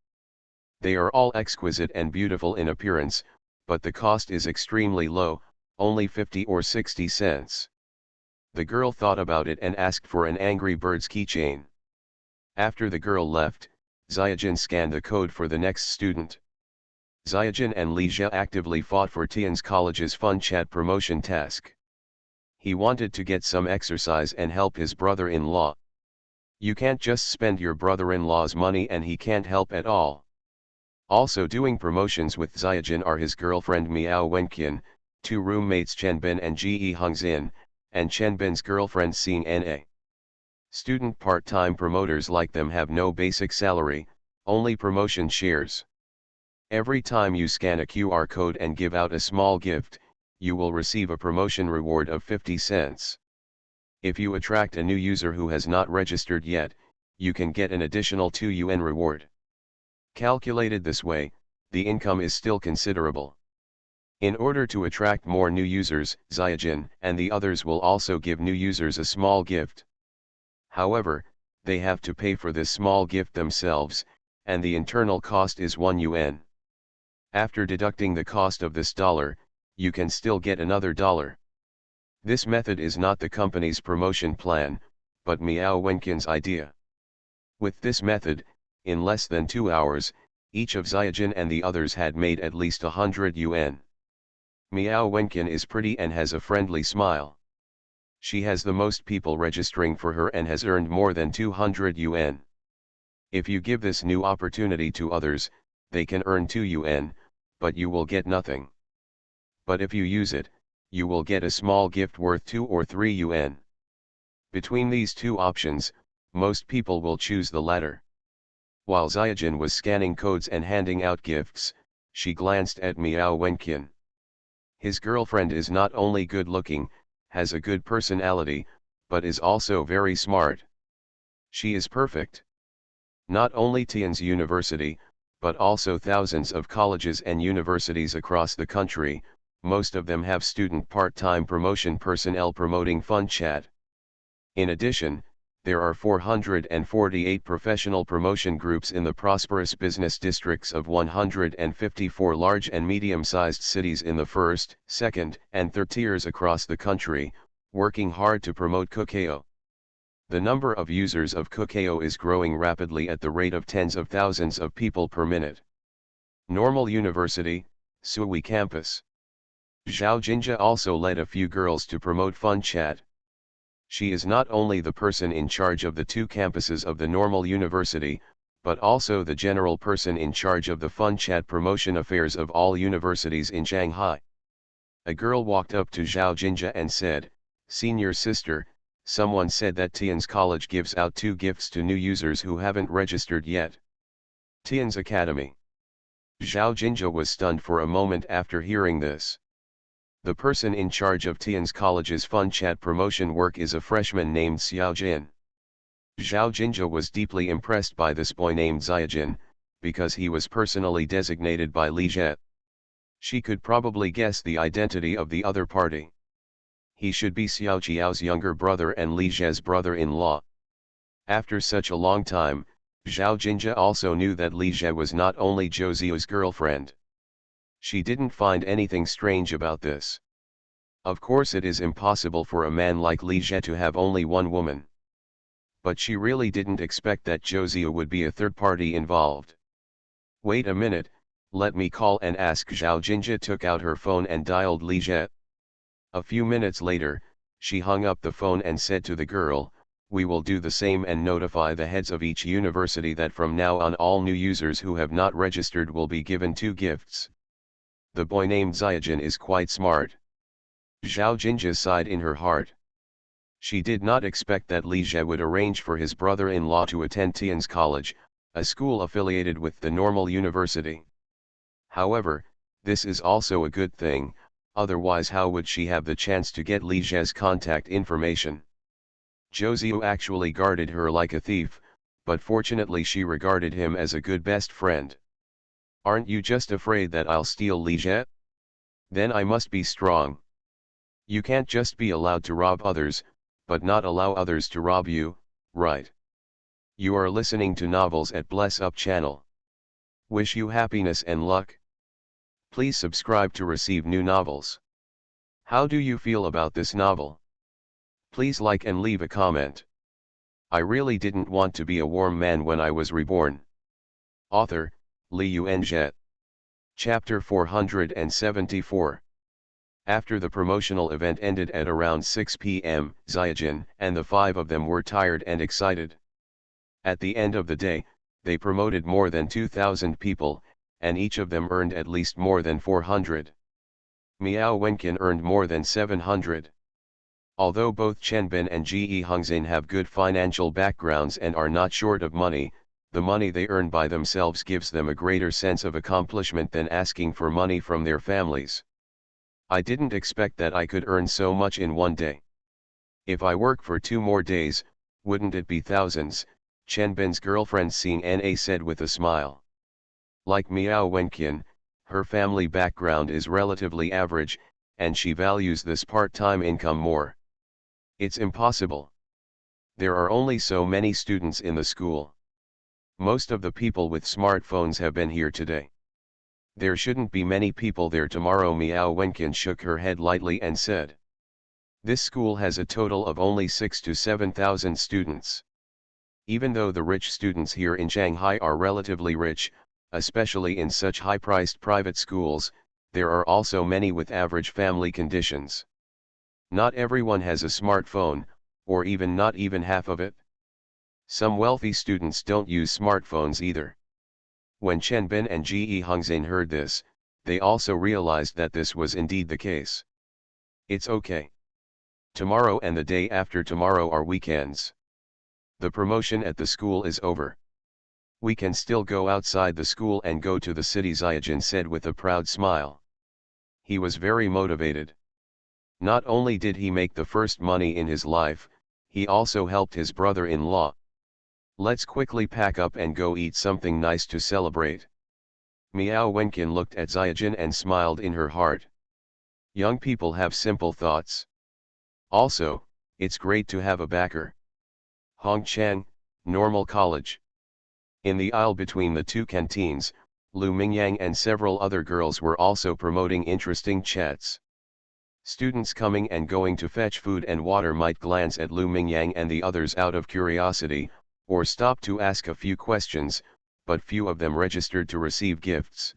They are all exquisite and beautiful in appearance, but the cost is extremely low, only 50 or 60 cents. The girl thought about it and asked for an Angry Birds keychain. After the girl left, Xiaojin scanned the code for the next student. Xiaojin and Li Jie actively fought for Tian's college's fun chat promotion task. He wanted to get some exercise and help his brother-in-law. You can't just spend your brother-in-law's money and he can't help at all. Also doing promotions with Xiaojin are his girlfriend Miao Wenqian, two roommates Chenbin and Ji Hongxin, and Chenbin's girlfriend Xing Na. Student part-time promoters like them have no basic salary, only promotion shares. Every time you scan a QR code and give out a small gift, you will receive a promotion reward of 50 cents. If you attract a new user who has not registered yet, you can get an additional 2 yuan reward. Calculated this way, the income is still considerable. In order to attract more new users, Xiaojin and the others will also give new users a small gift. However, they have to pay for this small gift themselves, and the internal cost is 1 yuan. After deducting the cost of this dollar, you can still get another dollar. This method is not the company's promotion plan, but Miao Wenqian's idea. With this method, in less than 2 hours, each of Xiaojin and the others had made at least 100 yuan. Miao Wenqian is pretty and has a friendly smile. She has the most people registering for her and has earned more than 200 yuan. If you give this new opportunity to others, they can earn 2 yuan, but you will get nothing. But if you use it, you will get a small gift worth 2 or 3 yuan. Between these two options, most people will choose the latter. While Xiaojin was scanning codes and handing out gifts, she glanced at Miao Wenqian. His girlfriend is not only good-looking, has a good personality, but is also very smart. She is perfect. Not only Tian's University, but also thousands of colleges and universities across the country, most of them have student part-time promotion personnel promoting fun chat. In addition, there are 448 professional promotion groups in the prosperous business districts of 154 large and medium-sized cities in the first, second, and third tiers across the country, working hard to promote Kakao. The number of users of Kakao is growing rapidly at the rate of tens of thousands of people per minute. Normal University, Suhui Campus. Zhao Jinjia also led a few girls to promote fun chat. She is not only the person in charge of the 2 campuses of the Normal University, but also the general person in charge of the fun chat promotion affairs of all universities in Shanghai. A girl walked up to Zhao Jinjia and said, "Senior sister, someone said that Tian's college gives out 2 gifts to new users who haven't registered yet." Tian's Academy. Zhao Jinjia was stunned for a moment after hearing this. The person in charge of Tian's college's fun chat promotion work is a freshman named Xiao Jin. Zhao Jinjia was deeply impressed by this boy named Xiaojin, because he was personally designated by Li Jie. She could probably guess the identity of the other party. He should be Xiao Jiao's younger brother and Li Jie's brother-in-law. After such a long time, Zhao Jinjia also knew that Li Jie was not only Zhou Ziu's girlfriend. She didn't find anything strange about this. Of course it is impossible for a man like Li Jie to have only one woman. But she really didn't expect that Zhou Ziu would be a third party involved. "Wait a minute, let me call and ask." Zhao Jinjia took out her phone and dialed Li Jie. A few minutes later, she hung up the phone and said to the girl, "We will do the same and notify the heads of each university that from now on all new users who have not registered will be given 2 gifts. The boy named Xiaojin is quite smart." Zhao Jinjia sighed in her heart. She did not expect that Li Jie would arrange for his brother-in-law to attend Tian's college, a school affiliated with the Normal University. However, this is also a good thing, otherwise how would she have the chance to get Li Jie's contact information? Zhou Ziu actually guarded her like a thief, but fortunately she regarded him as a good best friend. "Aren't you just afraid that I'll steal Li Jie? Then I must be strong. You can't just be allowed to rob others, but not allow others to rob you, right?" You are listening to Novels at Bless Up channel. Wish you happiness and luck. Please subscribe to receive new novels. How do you feel about this novel? Please like and leave a comment. I really didn't want to be a warm man when I was reborn. Author, Li Yuanzhe. Chapter 474. After the promotional event ended at around 6 p.m., Xiaojin and the five of them were tired and excited. At the end of the day, they promoted more than 2,000 people, and each of them earned at least more than 400. Miao Wenqin earned more than 700. Although both Chenbin and Ge Hongzhen have good financial backgrounds and are not short of money, the money they earn by themselves gives them a greater sense of accomplishment than asking for money from their families. I didn't expect that I could earn so much in one day. If I work for 2 more days, wouldn't it be thousands? Chenbin's girlfriend Xing Na said with a smile. Like Miao Wenqin, her family background is relatively average, and she values this part-time income more. It's impossible. There are only so many students in the school. Most of the people with smartphones have been here today. There shouldn't be many people there tomorrow. Miao Wenqin shook her head lightly and said. This school has a total of only 6,000 to 7,000 students. Even though the rich students here in Shanghai are relatively rich, especially in such high-priced private schools, there are also many with average family conditions. Not everyone has a smartphone, or not even half of it. Some wealthy students don't use smartphones either. When Chenbin and Ge Hongzhen heard this, they also realized that this was indeed the case. It's okay. Tomorrow and the day after tomorrow are weekends. The promotion at the school is over. We can still go outside the school and go to the city, Xiaojin said with a proud smile. He was very motivated. Not only did he make the first money in his life, he also helped his brother-in-law. Let's quickly pack up and go eat something nice to celebrate. Miao Wenqin looked at Xiaojin and smiled in her heart. Young people have simple thoughts. Also, it's great to have a backer. Hongchang, Normal College. In the aisle between the two canteens, Lu Mingyang and several other girls were also promoting interesting chats. Students coming and going to fetch food and water might glance at Lu Mingyang and the others out of curiosity, or stop to ask a few questions, but few of them registered to receive gifts.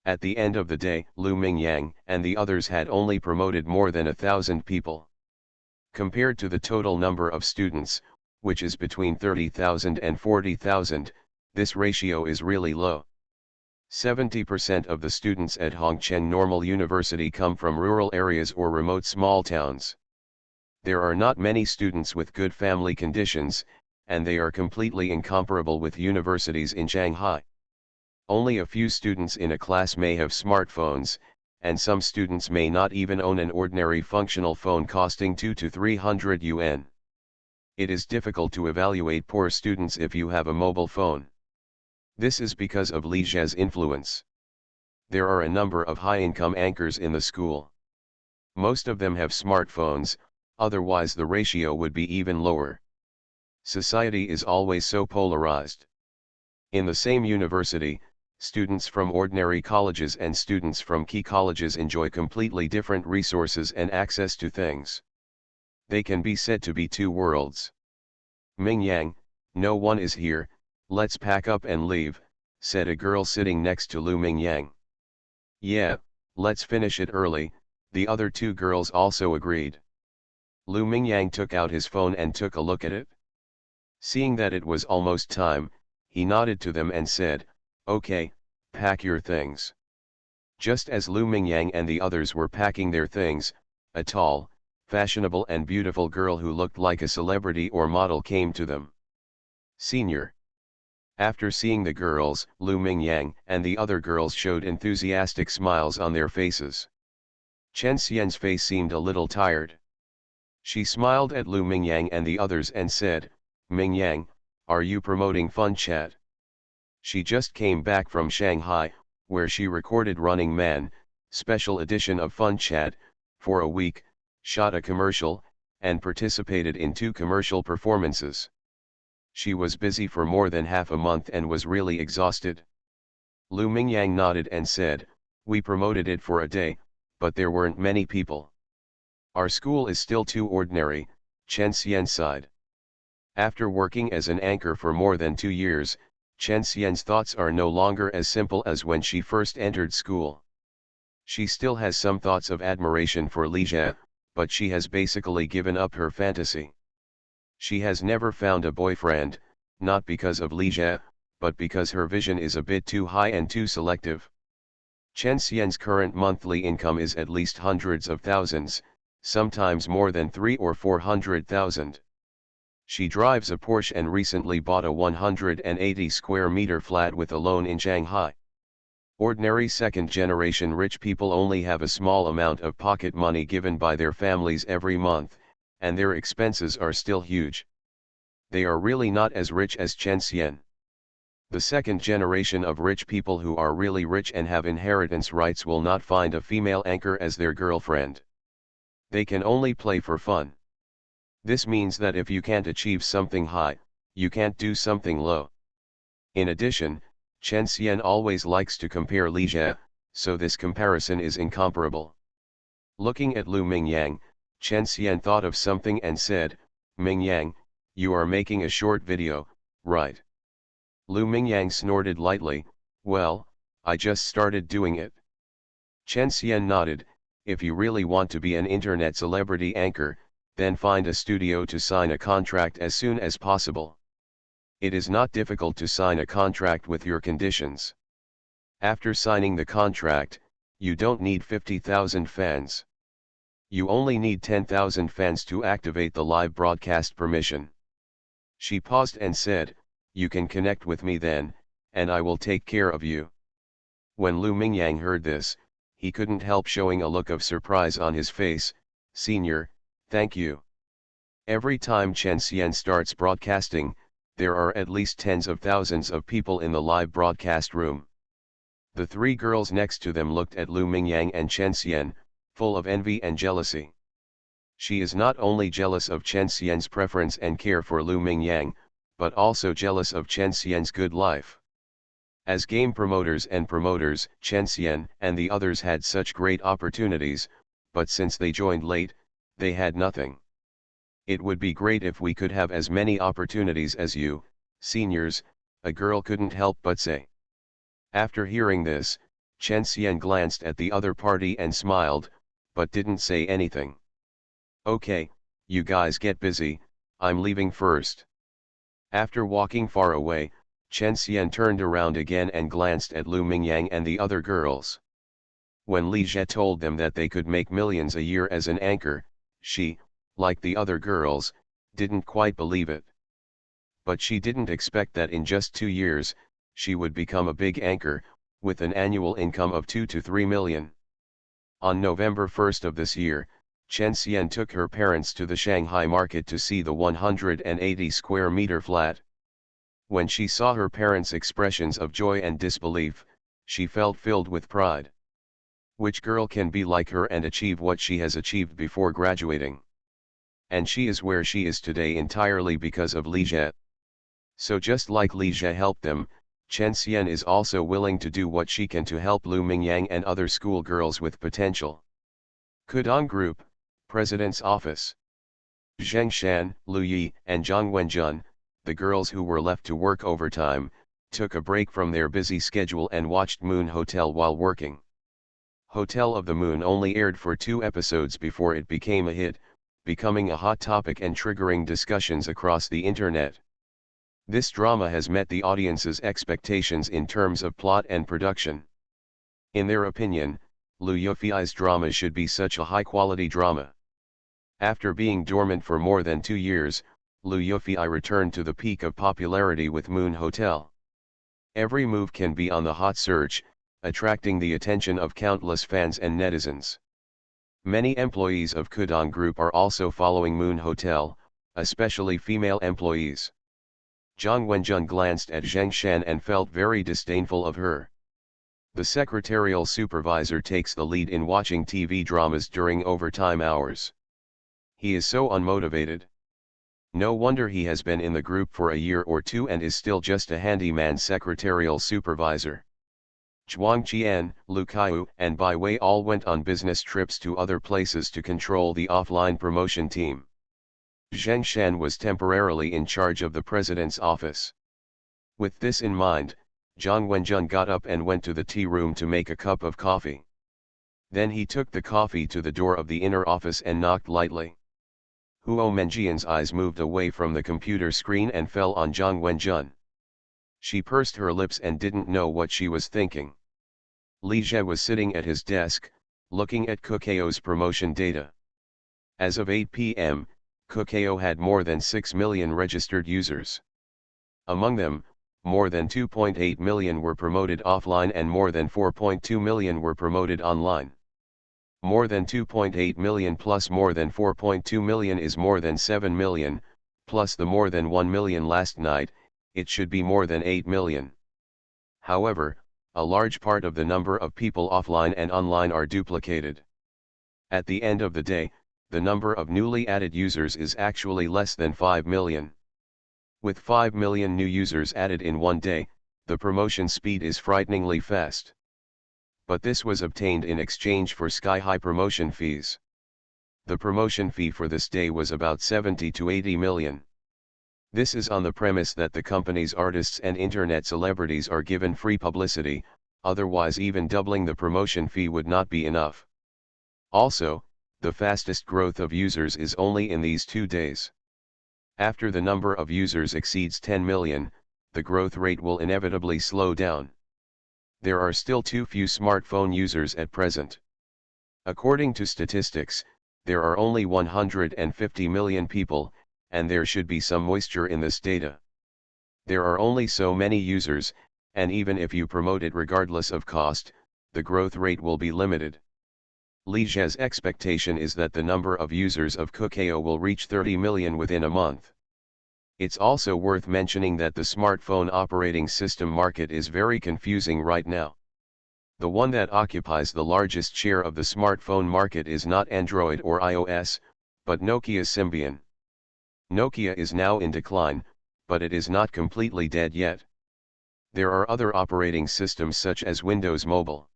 At the end of the day, Lu Mingyang and the others had only promoted more than 1,000 people. Compared to the total number of students, which is between 30,000 and 40,000, this ratio is really low. 70% of the students at Hongcheng Normal University come from rural areas or remote small towns. There are not many students with good family conditions, and they are completely incomparable with universities in Shanghai. Only a few students in a class may have smartphones, and some students may not even own an ordinary functional phone costing 200 to 300 yuan. It is difficult to evaluate poor students if you have a mobile phone. This is because of Li Zhe's influence. There are a number of high-income anchors in the school. Most of them have smartphones, otherwise the ratio would be even lower. Society is always so polarized. In the same university, students from ordinary colleges and students from key colleges enjoy completely different resources and access to things. They can be said to be two worlds. Ming Yang, no one is here, let's pack up and leave, said a girl sitting next to Lu Mingyang. Yeah, let's finish it early, the other two girls also agreed. Lu Mingyang took out his phone and took a look at it. Seeing that it was almost time, he nodded to them and said, okay, pack your things. Just as Lu Mingyang and the others were packing their things, a tall, fashionable and beautiful girl who looked like a celebrity or model came to them. Senior. After seeing the girls, Lu Mingyang and the other girls showed enthusiastic smiles on their faces. Chen Xian's face seemed a little tired. She smiled at Lu Mingyang and the others and said, Mingyang, are you promoting Fun Chat? She just came back from Shanghai, where she recorded Running Man, special edition of Fun Chat, for a week, shot a commercial, and participated in 2 commercial performances. She was busy for more than half a month and was really exhausted. Lu Mingyang nodded and said, we promoted it for a day, but there weren't many people. Our school is still too ordinary, Chen Xian sighed. After working as an anchor for more than 2 years, Chen Xian's thoughts are no longer as simple as when she first entered school. She still has some thoughts of admiration for Li Jie, but she has basically given up her fantasy. She has never found a boyfriend, not because of Li Jie, but because her vision is a bit too high and too selective. Chen Xian's current monthly income is at least hundreds of thousands, sometimes more than 300,000 or 400,000. She drives a Porsche and recently bought a 180 square meter flat with a loan in Shanghai. Ordinary second-generation rich people only have a small amount of pocket money given by their families every month, and their expenses are still huge. They are really not as rich as Chen Xian. The second generation of rich people who are really rich and have inheritance rights will not find a female anchor as their girlfriend. They can only play for fun. This means that if you can't achieve something high, you can't do something low. In addition, Chen Xian always likes to compare Li Jie, so this comparison is incomparable. Looking at Lu Mingyang, Chen Xian thought of something and said, "Mingyang, you are making a short video, right?" Lu Mingyang snorted lightly, "Well, I just started doing it." Chen Xian nodded, "If you really want to be an internet celebrity anchor, then find a studio to sign a contract as soon as possible. It is not difficult to sign a contract with your conditions. After signing the contract, you don't need 50,000 fans. You only need 10,000 fans to activate the live broadcast permission." She paused and said, "You can connect with me then, and I will take care of you." When Lu Mingyang heard this, he couldn't help showing a look of surprise on his face. "Senior, thank you." Every time Chen Xian starts broadcasting, there are at least tens of thousands of people in the live broadcast room. The three girls next to them looked at Lu Mingyang and Chen Xian, full of envy and jealousy. She is not only jealous of Chen Xian's preference and care for Lu Mingyang, but also jealous of Chen Xian's good life. As game promoters and promoters, Chen Xian and the others had such great opportunities, but since they joined late, they had nothing. "It would be great if we could have as many opportunities as you, seniors," a girl couldn't help but say. After hearing this, Chen Xian glanced at the other party and smiled, but didn't say anything. "Okay, you guys get busy, I'm leaving first." After walking far away, Chen Xian turned around again and glanced at Lu Mingyang and the other girls. When Li Jie told them that they could make millions a year as an anchor, she, like the other girls, didn't quite believe it. But she didn't expect that in just 2 years, she would become a big anchor, with an annual income of 2 to 3 million. On November 1st of this year, Chen Xian took her parents to the Shanghai market to see the 180 square meter flat. When she saw her parents' expressions of joy and disbelief, she felt filled with pride. Which girl can be like her and achieve what she has achieved before graduating? And she is where she is today entirely because of Li Jie. So just like Li Jie helped them, Chen Xian is also willing to do what she can to help Lu Mingyang and other schoolgirls with potential. Kudong Group, President's Office. Zheng Shan, Lu Yi, and Zhang Wenjun, the girls who were left to work overtime, took a break from their busy schedule and watched Moon Hotel while working. Hotel of the Moon only aired for 2 episodes before it became a hit, becoming a hot topic and triggering discussions across the internet. This drama has met the audience's expectations in terms of plot and production. In their opinion, Lu Yufi's drama should be such a high-quality drama. After being dormant for more than 2 years, Lu Yufi returned to the peak of popularity with Moon Hotel. Every move can be on the hot search, attracting the attention of countless fans and netizens. Many employees of Kudong Group are also following Moon Hotel, especially female employees. Zhang Wenjun glanced at Zheng Shan and felt very disdainful of her. The secretarial supervisor takes the lead in watching TV dramas during overtime hours. He is so unmotivated. No wonder he has been in the group for a year or 2 and is still just a handyman secretarial supervisor. Zhuang Qian, Lu Kaiyu, and Bai Wei all went on business trips to other places to control the offline promotion team. Zheng Shan was temporarily in charge of the president's office. With this in mind, Jiang Wenjun got up and went to the tea room to make a cup of coffee. Then he took the coffee to the door of the inner office and knocked lightly. Huo Menjian's eyes moved away from the computer screen and fell on Jiang Wenjun. She pursed her lips and didn't know what she was thinking. Li Jie was sitting at his desk, looking at Kukao's promotion data. As of 8 p.m., Kukao had more than 6 million registered users. Among them, more than 2.8 million were promoted offline and more than 4.2 million were promoted online. More than 2.8 million plus more than 4.2 million is more than 7 million, plus the more than 1 million last night, it should be more than 8 million. However, a large part of the number of people offline and online are duplicated. At the end of the day, the number of newly added users is actually less than 5 million. With 5 million new users added in one day, the promotion speed is frighteningly fast. But this was obtained in exchange for sky-high promotion fees. The promotion fee for this day was about 70 to 80 million. This is on the premise that the company's artists and internet celebrities are given free publicity, otherwise even doubling the promotion fee would not be enough. Also, the fastest growth of users is only in these 2 days. After the number of users exceeds 10 million, the growth rate will inevitably slow down. There are still too few smartphone users at present. According to statistics, there are only 150 million people, and there should be some moisture in this data. There are only so many users, and even if you promote it regardless of cost, the growth rate will be limited. Li Jie's expectation is that the number of users of Kukao will reach 30 million within a month. It's also worth mentioning that the smartphone operating system market is very confusing right now. The one that occupies the largest share of the smartphone market is not Android or iOS, but Nokia's Symbian. Nokia is now in decline, but it is not completely dead yet. There are other operating systems such as Windows Mobile.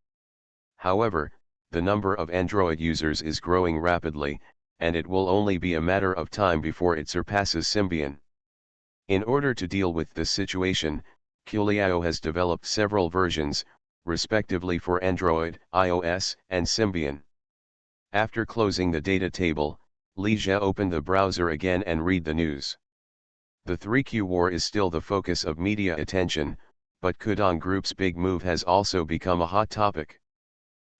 However, the number of Android users is growing rapidly, and it will only be a matter of time before it surpasses Symbian. In order to deal with this situation, Kukao has developed several versions, respectively for Android, iOS, and Symbian. After closing the data table, Li Jie opened the browser again and read the news. The 3Q war is still the focus of media attention, but Kudong Group's big move has also become a hot topic.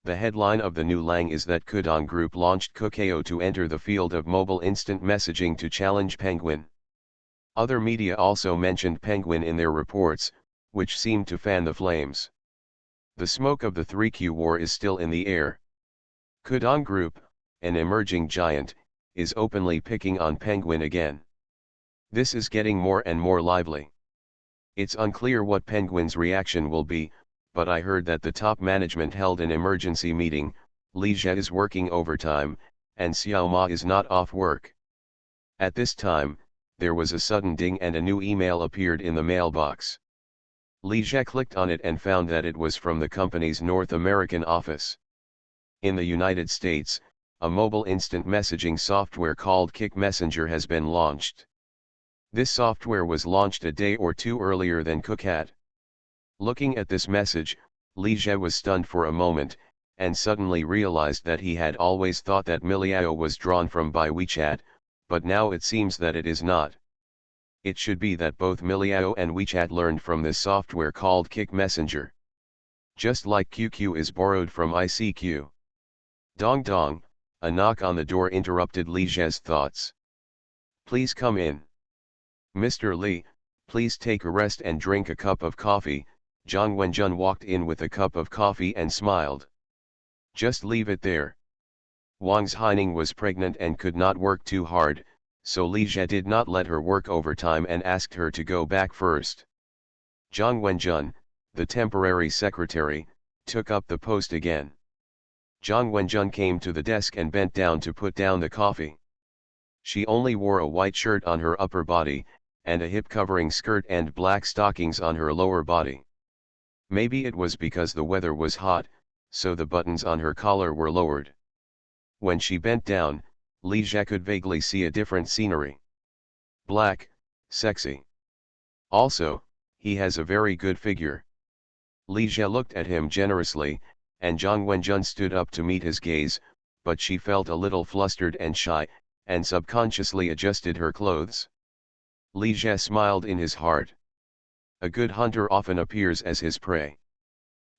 The headline of the new Lang is that Kudong Group launched Kukao to enter the field of mobile instant messaging to challenge Penguin. Other media also mentioned Penguin in their reports, which seemed to fan the flames. The smoke of the 3Q war is still in the air. Kudong Group, an emerging giant, is openly picking on Penguin again. This is getting more and more lively. It's unclear what Penguin's reaction will be, but I heard that the top management held an emergency meeting. Li Jie is working overtime, and Xiao Ma is not off work. At this time, there was a sudden ding and a new email appeared in the mailbox. Li Jie clicked on it and found that it was from the company's North American office. In the United States, a mobile instant messaging software called Kick Messenger has been launched. This software was launched a day or two earlier than Kukat. Looking at this message, Li Jie was stunned for a moment, and suddenly realized that he had always thought that Miliao was drawn from by WeChat, but now it seems that it is not. It should be that both Miliao and WeChat learned from this software called Kick Messenger. Just like QQ is borrowed from ICQ. Dong dong, a knock on the door interrupted Li Jie's thoughts. Please come in. Mr. Li, please take a rest and drink a cup of coffee. Jiang Wenjun walked in with a cup of coffee and smiled. Just leave it there. Wang's Haining was pregnant and could not work too hard, so Li Jie did not let her work overtime and asked her to go back first. Jiang Wenjun, the temporary secretary, took up the post again. Jiang Wenjun came to the desk and bent down to put down the coffee. She only wore a white shirt on her upper body, and a hip-covering skirt and black stockings on her lower body. Maybe it was because the weather was hot, so the buttons on her collar were lowered. When she bent down, Li Jie could vaguely see a different scenery. Black, sexy. Also, he has a very good figure. Li Jie looked at him generously, and Zhang Wenjun stood up to meet his gaze, but she felt a little flustered and shy, and subconsciously adjusted her clothes. Li Jie smiled in his heart. A good hunter often appears as his prey.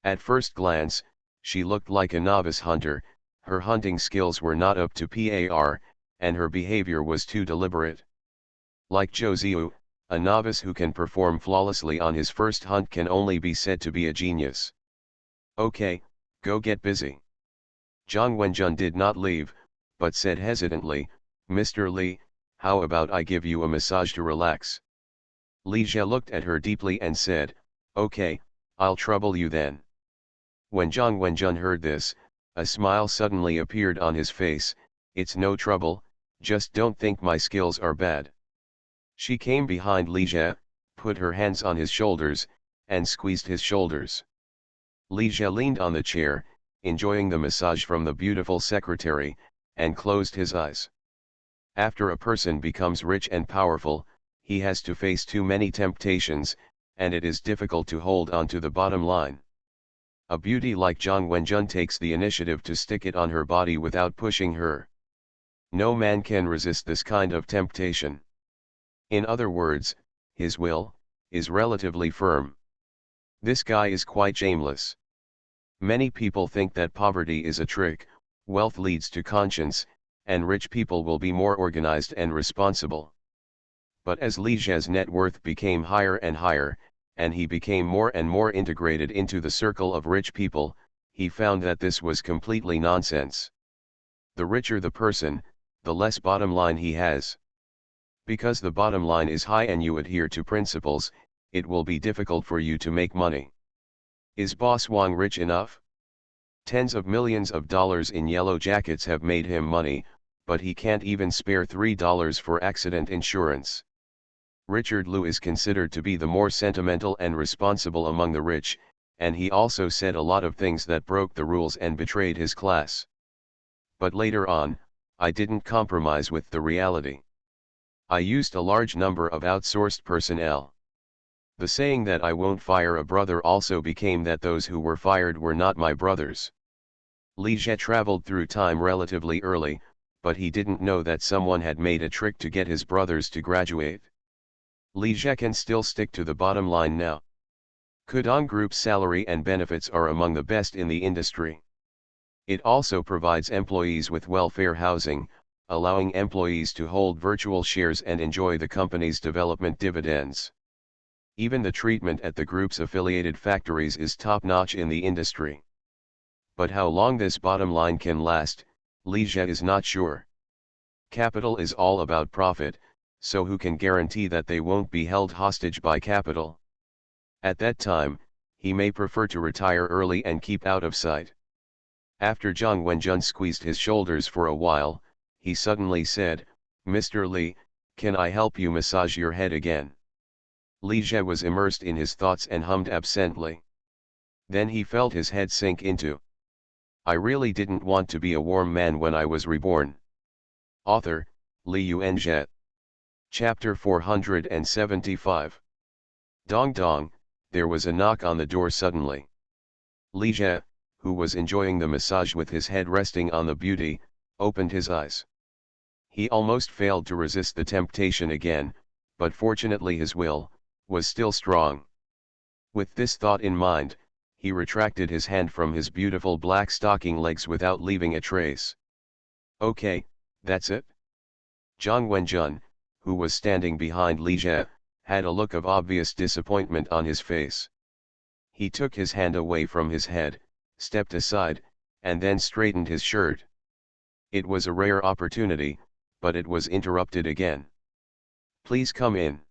At first glance, she looked like a novice hunter, her hunting skills were not up to par, and her behavior was too deliberate. Like Zhou Ziyu, a novice who can perform flawlessly on his first hunt can only be said to be a genius. Okay, go get busy. Zhang Wenjun did not leave, but said hesitantly, Mr. Li, how about I give you a massage to relax? Li Jie looked at her deeply and said, okay, I'll trouble you then. When Zhang Wenjun heard this, a smile suddenly appeared on his face, it's no trouble, just don't think my skills are bad. She came behind Li Jie, put her hands on his shoulders, and squeezed his shoulders. Li Jie leaned on the chair, enjoying the massage from the beautiful secretary, and closed his eyes. After a person becomes rich and powerful, he has to face too many temptations, and it is difficult to hold on to the bottom line. A beauty like Zhang Wenjun takes the initiative to stick it on her body without pushing her. No man can resist this kind of temptation. In other words, his will is relatively firm. This guy is quite shameless. Many people think that poverty is a trick, wealth leads to conscience, and rich people will be more organized and responsible. But as Li Jie's net worth became higher and higher, and he became more and more integrated into the circle of rich people, he found that this was completely nonsense. The richer the person, the less bottom line he has. Because the bottom line is high and you adhere to principles, it will be difficult for you to make money. Is Boss Wang rich enough? Tens of millions of dollars in yellow jackets have made him money, but he can't even spare $3 for accident insurance. Richard Liu is considered to be the more sentimental and responsible among the rich, and he also said a lot of things that broke the rules and betrayed his class. But later on, I didn't compromise with the reality. I used a large number of outsourced personnel. The saying that I won't fire a brother also became that those who were fired were not my brothers. Li Jie traveled through time relatively early, but he didn't know that someone had made a trick to get his brothers to graduate. Li Jie can still stick to the bottom line now. Kudong Group's salary and benefits are among the best in the industry. It also provides employees with welfare housing, allowing employees to hold virtual shares and enjoy the company's development dividends. Even the treatment at the group's affiliated factories is top-notch in the industry. But how long this bottom line can last, Li Jie is not sure. Capital is all about profit, so who can guarantee that they won't be held hostage by capital? At that time, he may prefer to retire early and keep out of sight. After Zhang Wenjun squeezed his shoulders for a while, he suddenly said, Mr. Li, can I help you massage your head again? Li Jie was immersed in his thoughts and hummed absently. Then he felt his head sink into. I really didn't want to be a warm man when I was reborn. Author, Li Yuanjie. Chapter 475. Dong dong, there was a knock on the door suddenly. Li Jie, who was enjoying the massage with his head resting on the beauty, opened his eyes. He almost failed to resist the temptation again, but fortunately his will was still strong. With this thought in mind, he retracted his hand from his beautiful black stocking legs without leaving a trace. Okay, that's it. Zhang Wenjun, who was standing behind Li Jie, had a look of obvious disappointment on his face. He took his hand away from his head, stepped aside, and then straightened his shirt. It was a rare opportunity, but it was interrupted again. Please come in.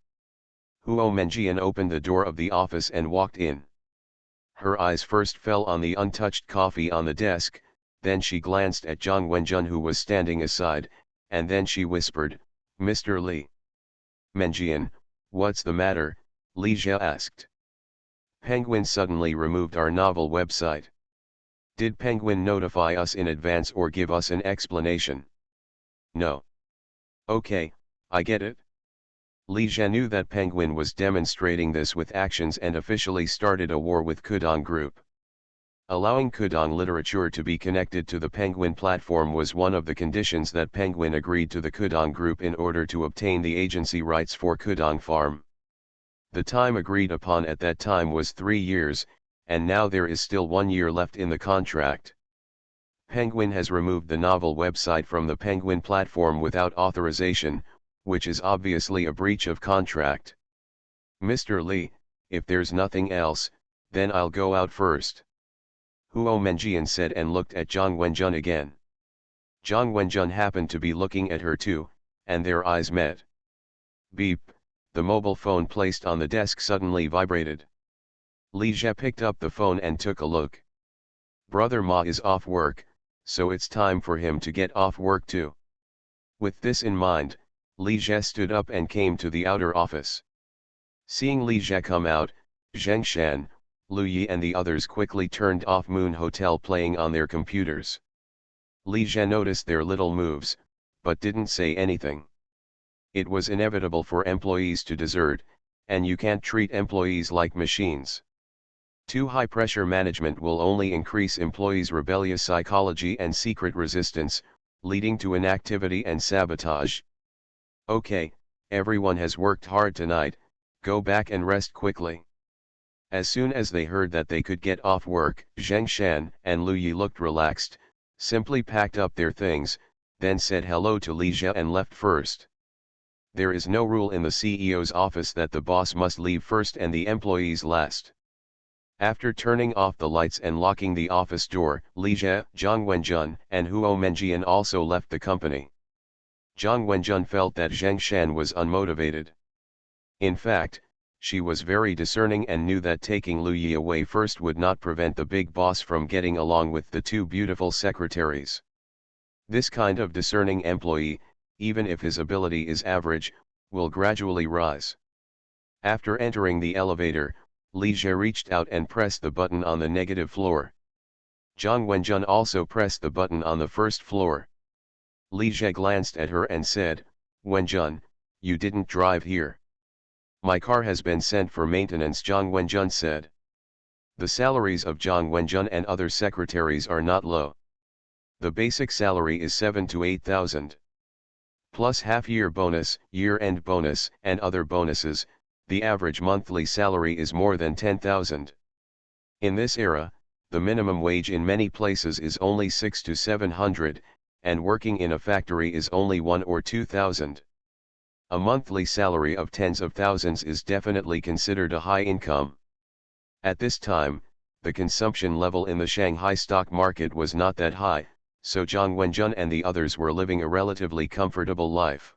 Huo Menjian opened the door of the office and walked in. Her eyes first fell on the untouched coffee on the desk, then she glanced at Zhang Wenjun who was standing aside, and then she whispered, Mr. Li. Menjian, what's the matter? Li Jie asked. Penguin suddenly removed our novel website. Did Penguin notify us in advance or give us an explanation? No. Okay, I get it. Li Jie knew that Penguin was demonstrating this with actions and officially started a war with Kudong Group. Allowing Kudong literature to be connected to the Penguin platform was one of the conditions that Penguin agreed to the Kudong Group in order to obtain the agency rights for Kudong Farm. The time agreed upon at that time was 3 years, and now there is still 1 year left in the contract. Penguin has removed the novel website from the Penguin platform without authorization, which is obviously a breach of contract. Mr. Li, if there's nothing else, then I'll go out first. Huo Menjian said and looked at Zhang Wenjun again. Zhang Wenjun happened to be looking at her too, and their eyes met. Beep, the mobile phone placed on the desk suddenly vibrated. Li Jie picked up the phone and took a look. Brother Ma is off work, so it's time for him to get off work too. With this in mind, Li Jie stood up and came to the outer office. Seeing Li Jie come out, Zheng Shan, Lu Yi and the others quickly turned off Moon Hotel playing on their computers. Li Jie noticed their little moves, but didn't say anything. It was inevitable for employees to desert, and you can't treat employees like machines. Too high pressure management will only increase employees' rebellious psychology and secret resistance, leading to inactivity and sabotage. Okay, everyone has worked hard tonight, go back and rest quickly. As soon as they heard that they could get off work, Zheng Shan and Lu Yi looked relaxed, simply packed up their things, then said hello to Li Jie and left first. There is no rule in the CEO's office that the boss must leave first and the employees last. After turning off the lights and locking the office door, Li Jie, Zhang Wenjun, and Huo Menjian also left the company. Zhang Wenjun felt that Zheng Shan was unmotivated. In fact, she was very discerning and knew that taking Lu Yi away first would not prevent the big boss from getting along with the two beautiful secretaries. This kind of discerning employee, even if his ability is average, will gradually rise. After entering the elevator, Li Jie reached out and pressed the button on the negative floor. Zhang Wenjun also pressed the button on the first floor. Li Jie glanced at her and said, "Wenjun, you didn't drive here." "My car has been sent for maintenance," Zhang Wenjun said. The salaries of Zhang Wenjun and other secretaries are not low. The basic salary is 7 to 8,000. Plus half-year bonus, year-end bonus, and other bonuses, the average monthly salary is more than 10,000. In this era, the minimum wage in many places is only 6 to 700, and working in a factory is only 1 or 2,000. A monthly salary of tens of thousands is definitely considered a high income. At this time, the consumption level in the Shanghai stock market was not that high, so Zhang Wenjun and the others were living a relatively comfortable life.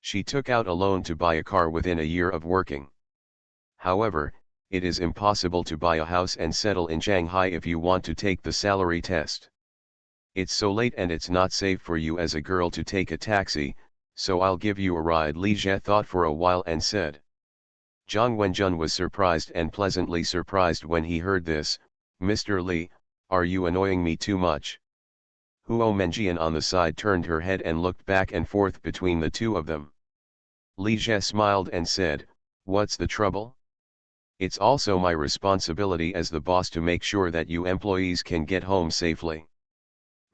She took out a loan to buy a car within a year of working. However, it is impossible to buy a house and settle in Shanghai if you want to take the salary test. It's so late and it's not safe for you as a girl to take a taxi, so I'll give you a ride. Li Jie thought for a while and said. Zhang Wenjun was surprised and pleasantly surprised when he heard this. "Mr. Li, are you annoying me too much?" Huo Menjian on the side turned her head and looked back and forth between the two of them. Li Jie smiled and said, "What's the trouble? It's also my responsibility as the boss to make sure that you employees can get home safely.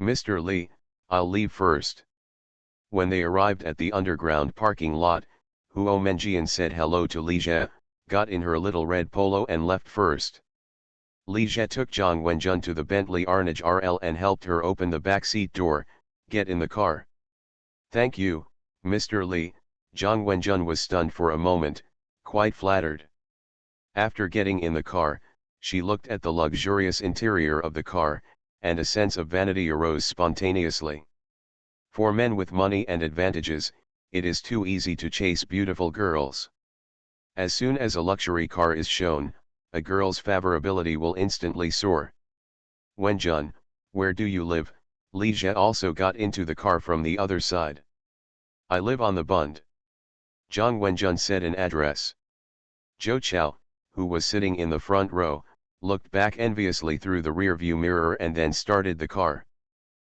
Mr. Li, I'll leave first." When they arrived at the underground parking lot, Huo Menjian said hello to Li Jie, got in her little red polo and left first. Li Jie took Zhang Wenjun to the Bentley Arnage RL and helped her open the back seat door. "Get in the car." "Thank you, Mr. Li." Zhang Wenjun was stunned for a moment, quite flattered. After getting in the car, she looked at the luxurious interior of the car, and a sense of vanity arose spontaneously. For men with money and advantages, it is too easy to chase beautiful girls. As soon as a luxury car is shown, a girl's favorability will instantly soar. "Wenjun, where do you live?" Li Jie also got into the car from the other side. "I live on the Bund." Zhang Wenjun said an address. Zhou Chao, who was sitting in the front row, looked back enviously through the rearview mirror and then started the car.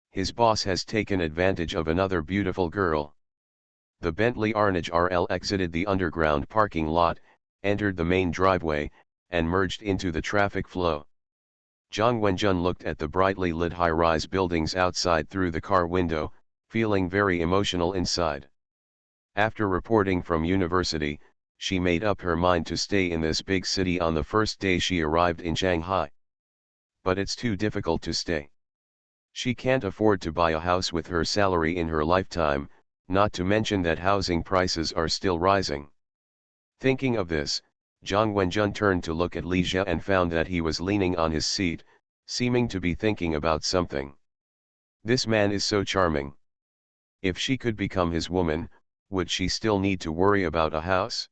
His boss has taken advantage of another beautiful girl. The Bentley Arnage RL exited the underground parking lot, entered the main driveway, and merged into the traffic flow. Zhang Wenjun looked at the brightly lit high-rise buildings outside through the car window, feeling very emotional inside. After reporting from university, she made up her mind to stay in this big city on the first day she arrived in Shanghai. But it's too difficult to stay. She can't afford to buy a house with her salary in her lifetime, not to mention that housing prices are still rising. Thinking of this, Zhang Wenjun turned to look at Li Jie and found that he was leaning on his seat, seeming to be thinking about something. This man is so charming. If she could become his woman, would she still need to worry about a house?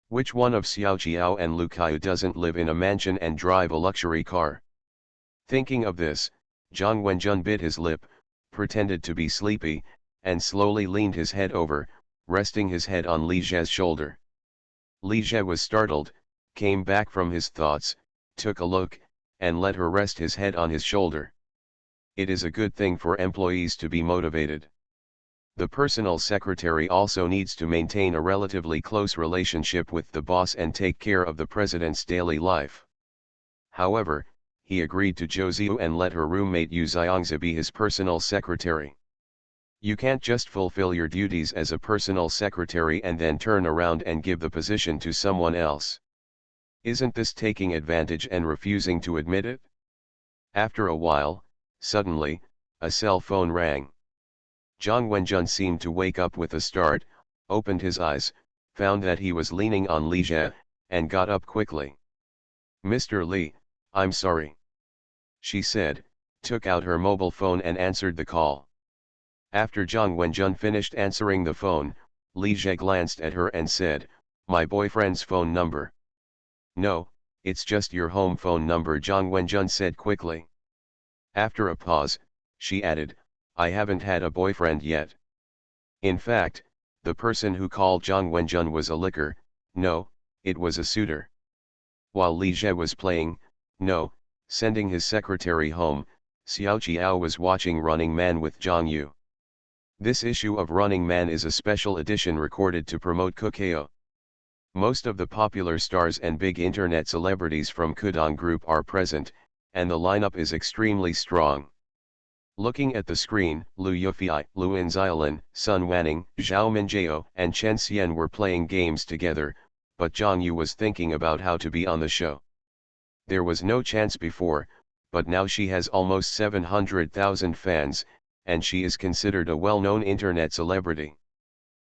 Which one of Xiao Jiao and Lu Kaiyu doesn't live in a mansion and drive a luxury car? Thinking of this, Zhang Wenjun bit his lip, pretended to be sleepy, and slowly leaned his head over, resting his head on Li Jie's shoulder. Li Jie was startled, came back from his thoughts, took a look, and let her rest his head on his shoulder. It is a good thing for employees to be motivated. The personal secretary also needs to maintain a relatively close relationship with the boss and take care of the president's daily life. However, he agreed to Zhou Ziyu and let her roommate Yu Xiangzi be his personal secretary. You can't just fulfill your duties as a personal secretary and then turn around and give the position to someone else. Isn't this taking advantage and refusing to admit it? After a while, suddenly, a cell phone rang. Zhang Wenjun seemed to wake up with a start, opened his eyes, found that he was leaning on Li Jie, and got up quickly. "Mr. Li, I'm sorry," she said, took out her mobile phone and answered the call. After Zhang Wenjun finished answering the phone, Li Jie glanced at her and said, "My boyfriend's phone number." "No, it's just your home phone number," Zhang Wenjun said quickly. After a pause, she added, "I haven't had a boyfriend yet." In fact, the person who called Zhang Wenjun was a licker, no, it was a suitor. While Li Jie was playing, no, sending his secretary home, Xiao Jiao was watching Running Man with Zhang Yu. This issue of Running Man is a special edition recorded to promote Kukeo. Most of the popular stars and big internet celebrities from Kudong Group are present, and the lineup is extremely strong. Looking at the screen, Lu Yufei, Luan Xiaolin, Sun Wanning, Zhao Minjiao, and Chen Xian were playing games together, but Zhang Yu was thinking about how to be on the show. There was no chance before, but now she has almost 700,000 fans, and she is considered a well-known internet celebrity.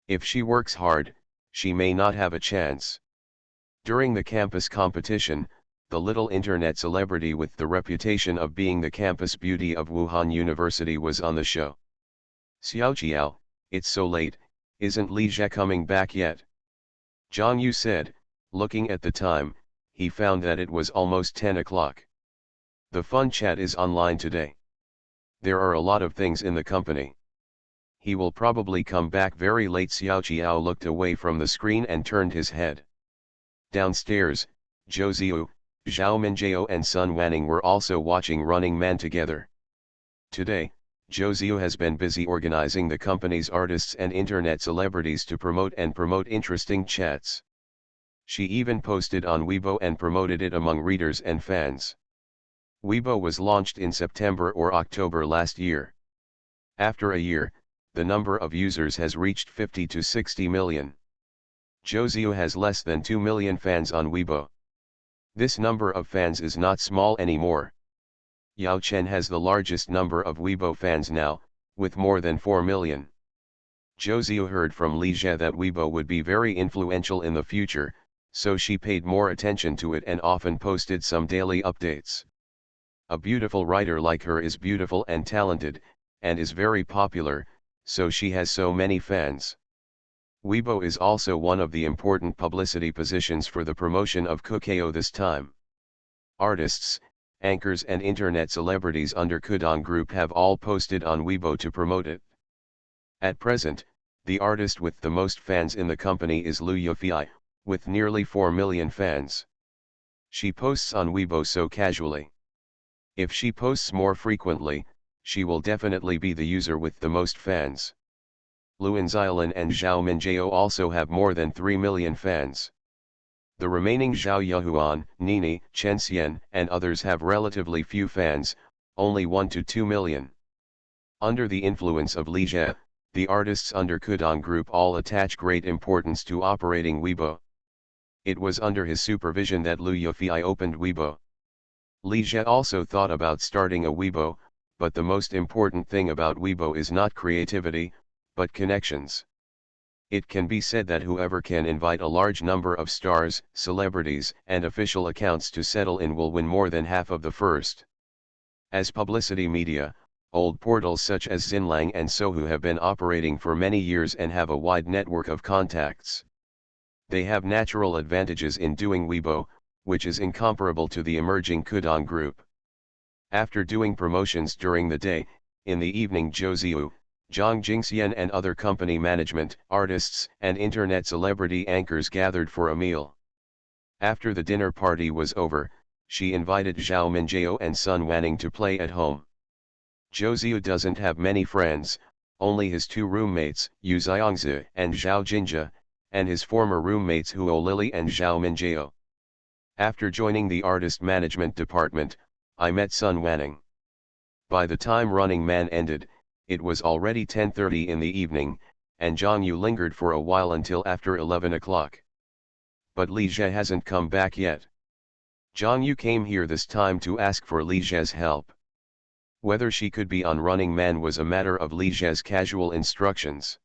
If she works hard, she may not have a chance. During the campus competition, the little internet celebrity with the reputation of being the campus beauty of Wuhan University was on the show. "Xiao Jiao, it's so late, isn't Li Jie coming back yet?" Zhang Yu said, looking at the time, he found that it was almost 10 o'clock. "The fun chat is online today. There are a lot of things in the company. He will probably come back very late." Xiao Jiao looked away from the screen and turned his head. Downstairs, Zhou Ziyu, Zhao Minjiao and Sun Wanning were also watching Running Man together. Today, Zhou Ziyu has been busy organizing the company's artists and internet celebrities to promote interesting chats. She even posted on Weibo and promoted it among readers and fans. Weibo was launched in September or October last year. After a year, the number of users has reached 50 to 60 million. Zhou Ziyu has less than 2 million fans on Weibo. This number of fans is not small anymore. Yao Chen has the largest number of Weibo fans now, with more than 4 million. Zhou Ziyu heard from Li Jie that Weibo would be very influential in the future, so she paid more attention to it and often posted some daily updates. A beautiful writer like her is beautiful and talented, and is very popular, so she has so many fans. Weibo is also one of the important publicity positions for the promotion of Kukeo this time. Artists, anchors and internet celebrities under Kudong Group have all posted on Weibo to promote it. At present, the artist with the most fans in the company is Lu Yufei, with nearly 4 million fans. She posts on Weibo so casually. If she posts more frequently, she will definitely be the user with the most fans. Luan Xiaolin and Zhao Minjiao also have more than 3 million fans. The remaining Zhao Yahuan, Nini, Chen Xian, and others have relatively few fans, only 1 to 2 million. Under the influence of Li Jie, the artists under Kudong Group all attach great importance to operating Weibo. It was under his supervision that Liu Yufei opened Weibo. Li Jie also thought about starting a Weibo, but the most important thing about Weibo is not creativity, but connections. It can be said that whoever can invite a large number of stars, celebrities, and official accounts to settle in will win more than half of the first. As publicity media, old portals such as Xinlang and Sohu have been operating for many years and have a wide network of contacts. They have natural advantages in doing Weibo, which is incomparable to the emerging Kudong Group. After doing promotions during the day, in the evening Zhou Ziyu, Zhang Jingxian and other company management, artists, and internet celebrity anchors gathered for a meal. After the dinner party was over, she invited Zhao Minjiao and Sun Wanning to play at home. Zhou Ziyu doesn't have many friends, only his two roommates, Yu Xiangzi and Zhao Jinjia, and his former roommates Huo Lili and Zhao Minjiao. After joining the artist management department, I met Sun Wanning. By the time Running Man ended, it was already 10:30 in the evening, and Zhang Yu lingered for a while until after 11 o'clock. But Li Jie hasn't come back yet. Zhang Yu came here this time to ask for Li Jie's help. Whether she could be on Running Man was a matter of Li Jie's casual instructions.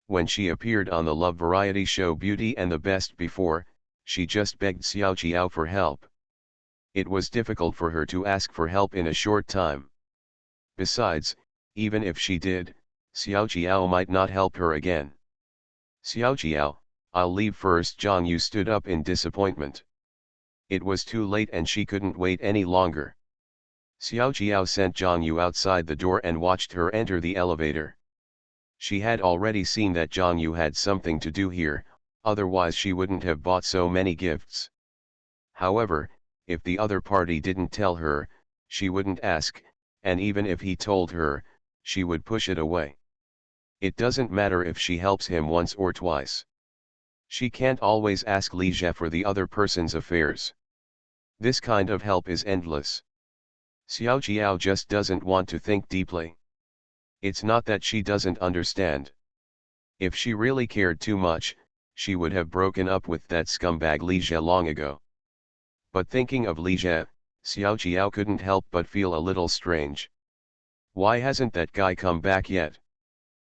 When she appeared on the love variety show Beauty and the Best before, she just begged Xiao Qiao for help. It was difficult for her to ask for help in a short time. Besides, even if she did, Xiao Qiao might not help her again. Xiao Qiao, I'll leave first. Zhang Yu stood up in disappointment. It was too late and she couldn't wait any longer. Xiao Qiao sent Zhang Yu outside the door and watched her enter the elevator. She had already seen that Zhang Yu had something to do here, otherwise she wouldn't have bought so many gifts. However, if the other party didn't tell her, she wouldn't ask, and even if he told her, she would push it away. It doesn't matter if she helps him once or twice. She can't always ask Li Jie for the other person's affairs. This kind of help is endless. Xiao Qiao just doesn't want to think deeply. It's not that she doesn't understand. If she really cared too much, she would have broken up with that scumbag Li Jie long ago. But thinking of Li Jie, Xiao Qiao couldn't help but feel a little strange. Why hasn't that guy come back yet?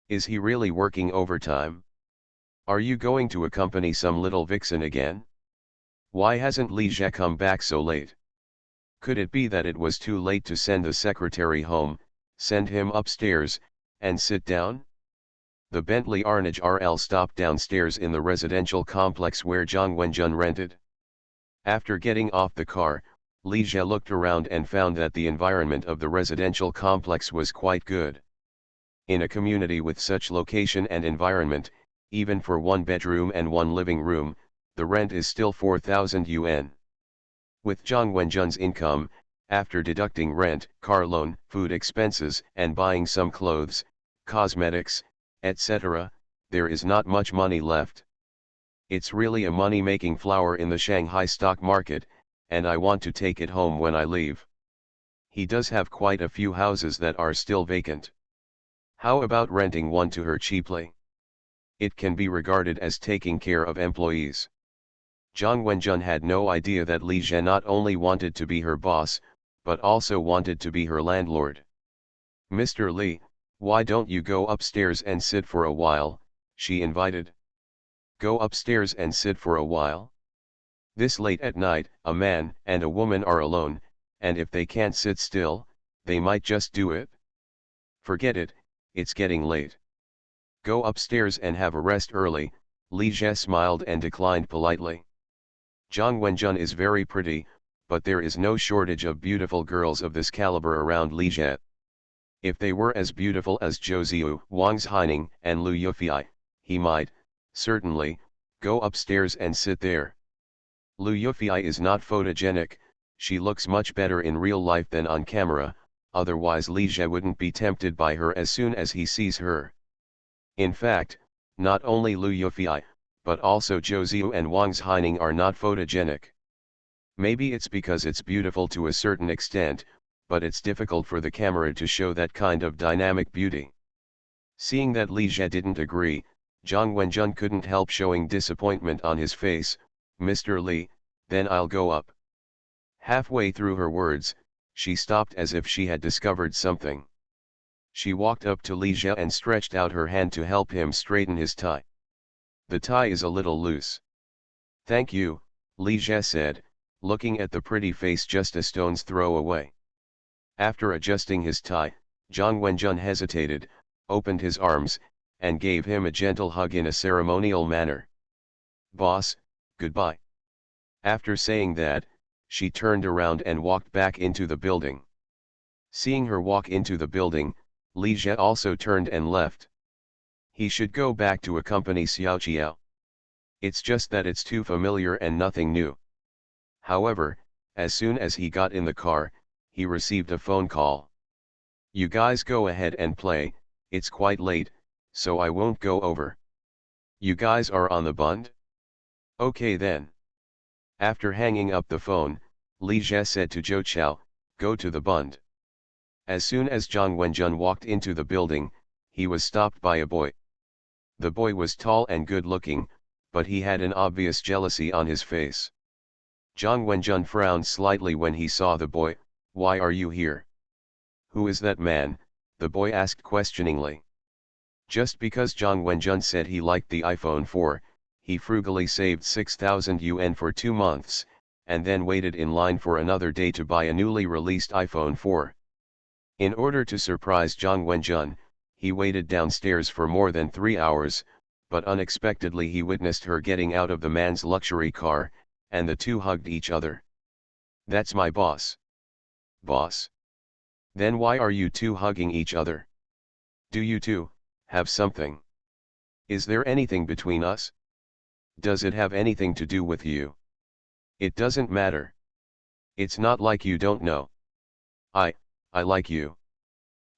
Is he really working overtime? Are you going to accompany some little vixen again? Why hasn't Li Jie come back so late? Could it be that it was too late to send the secretary home, send him upstairs, and sit down? The Bentley Arnage RL stopped downstairs in the residential complex where Zhang Wenjun rented. After getting off the car, Li Jie looked around and found that the environment of the residential complex was quite good. In a community with such location and environment, even for one bedroom and one living room, the rent is still 4,000 yuan. With Zhang Wenjun's income, after deducting rent, car loan, food expenses, and buying some clothes, cosmetics, etc., there is not much money left. It's really a money-making flower in the Shanghai stock market, and I want to take it home when I leave. He does have quite a few houses that are still vacant. How about renting one to her cheaply? It can be regarded as taking care of employees. Zhang Wenjun had no idea that Li Jie not only wanted to be her boss, but also wanted to be her landlord. Mr. Li, why don't you go upstairs and sit for a while, she invited. Go upstairs and sit for a while? This late at night, a man and a woman are alone, and if they can't sit still, they might just do it. Forget it, it's getting late. Go upstairs and have a rest early. Li Jie smiled and declined politely. Zhang Wenjun is very pretty, but there is no shortage of beautiful girls of this caliber around Li Jie. If they were as beautiful as Zhou Ziyu, Wang Zhaining, and Liu Yufei, he might, certainly, go upstairs and sit there. Liu Yufei is not photogenic, she looks much better in real life than on camera, otherwise Li Jie wouldn't be tempted by her as soon as he sees her. In fact, not only Liu Yufei, but also Zhou Ziyu and Wang Haining are not photogenic. Maybe it's because it's beautiful to a certain extent, but it's difficult for the camera to show that kind of dynamic beauty. Seeing that Li Jie didn't agree, Zhang Wenjun couldn't help showing disappointment on his face. "Mr. Li, then I'll go up." Halfway through her words, she stopped as if she had discovered something. She walked up to Li Jie and stretched out her hand to help him straighten his tie. "The tie is a little loose." "Thank you," Li Jie said, looking at the pretty face just a stone's throw away. After adjusting his tie, Zhang Wenjun hesitated, opened his arms, and gave him a gentle hug in a ceremonial manner. "Boss, goodbye." After saying that, she turned around and walked back into the building. Seeing her walk into the building, Li Jie also turned and left. He should go back to accompany Xiao Qiao. It's just that it's too familiar and nothing new. However, as soon as he got in the car, he received a phone call. "You guys go ahead and play, it's quite late, so I won't go over." "You guys are on the bund? Okay then." After hanging up the phone, Li Jie said to Zhou Chao, "Go to the bund." As soon as Zhang Wenjun walked into the building, he was stopped by a boy. The boy was tall and good-looking, but he had an obvious jealousy on his face. Zhang Wenjun frowned slightly when he saw the boy. "Why are you here?" "Who is that man?" the boy asked questioningly. Just because Zhang Wenjun said he liked the iPhone 4, he frugally saved 6,000 yuan for 2 months, and then waited in line for another day to buy a newly released iPhone 4. In order to surprise Zhang Wenjun, he waited downstairs for more than 3 hours, but unexpectedly he witnessed her getting out of the man's luxury car, and the two hugged each other. "That's my boss." "Boss? Then why are you two hugging each other? Do you two have something? Is there anything between us? Does it have anything to do with you?" "It doesn't matter. It's not like you don't know. I like you.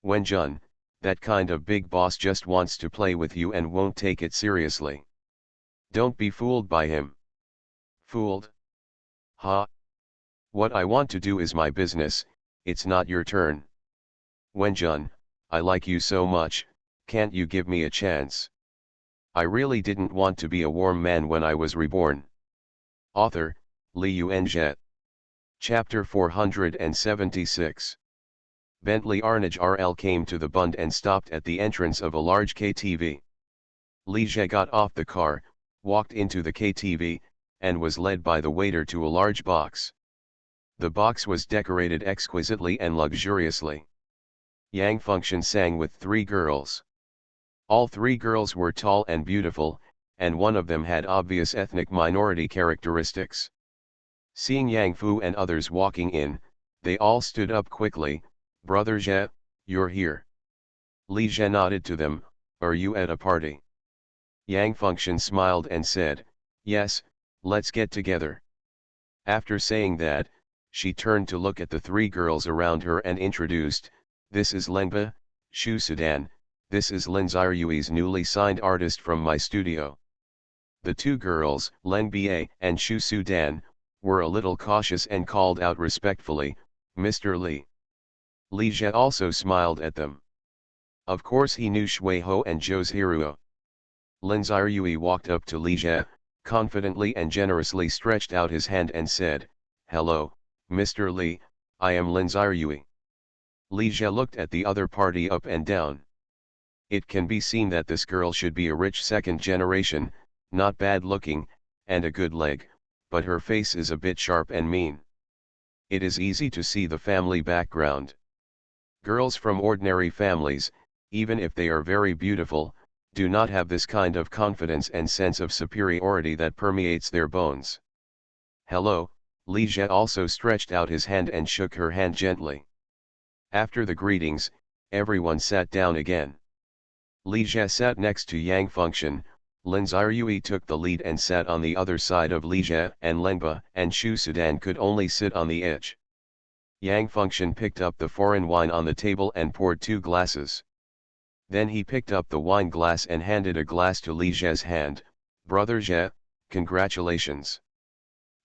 Wenjun, that kind of big boss just wants to play with you and won't take it seriously. Don't be fooled by him." "Fooled? Ha! What I want to do is my business, it's not your turn. Wenjun, I like you so much, can't you give me a chance? I really didn't want to be a warm man when I was reborn." Author, Li Yuanzhe. Chapter 476. Bentley Arnage RL came to the bund and stopped at the entrance of a large KTV. Li Jie got off the car, walked into the KTV, and was led by the waiter to a large box. The box was decorated exquisitely and luxuriously. Yang Function sang with 3 girls. All 3 girls were tall and beautiful, and one of them had obvious ethnic minority characteristics. Seeing Yang Fu and others walking in, they all stood up quickly. "Brother Jie, you're here." Li Jie nodded to them. "Are you at a party?" Yang Function smiled and said, "Yes, let's get together." After saying that, she turned to look at the 3 girls around her and introduced, "This is Lengba, Shu Sudan, this is Lin Xiaoyui's newly signed artist from my studio." The 2 girls, Leng Ba and Shu Sudan, were a little cautious and called out respectfully, "Mr. Li." Li Jie also smiled at them. Of course he knew Shui Ho and Zhou's Hiruo. Lin Xiaoyui walked up to Li Jie, confidently and generously stretched out his hand and said, "Hello, Mr. Li, I am Lin Xiaoyui." Li Jie looked at the other party up and down. It can be seen that this girl should be a rich second generation, not bad looking, and a good leg, but her face is a bit sharp and mean. It is easy to see the family background. Girls from ordinary families, even if they are very beautiful, do not have this kind of confidence and sense of superiority that permeates their bones. "Hello," Li Jie also stretched out his hand and shook her hand gently. After the greetings, everyone sat down again. Li Jie sat next to Yang Function. Lin Xiaoyui took the lead and sat on the other side of Li Jie, and Lengba and Shu Sudan could only sit on the edge. Yang Function picked up the foreign wine on the table and poured 2 glasses. Then he picked up the wine glass and handed a glass to Li Zhe's hand. "Brother Zhe, congratulations."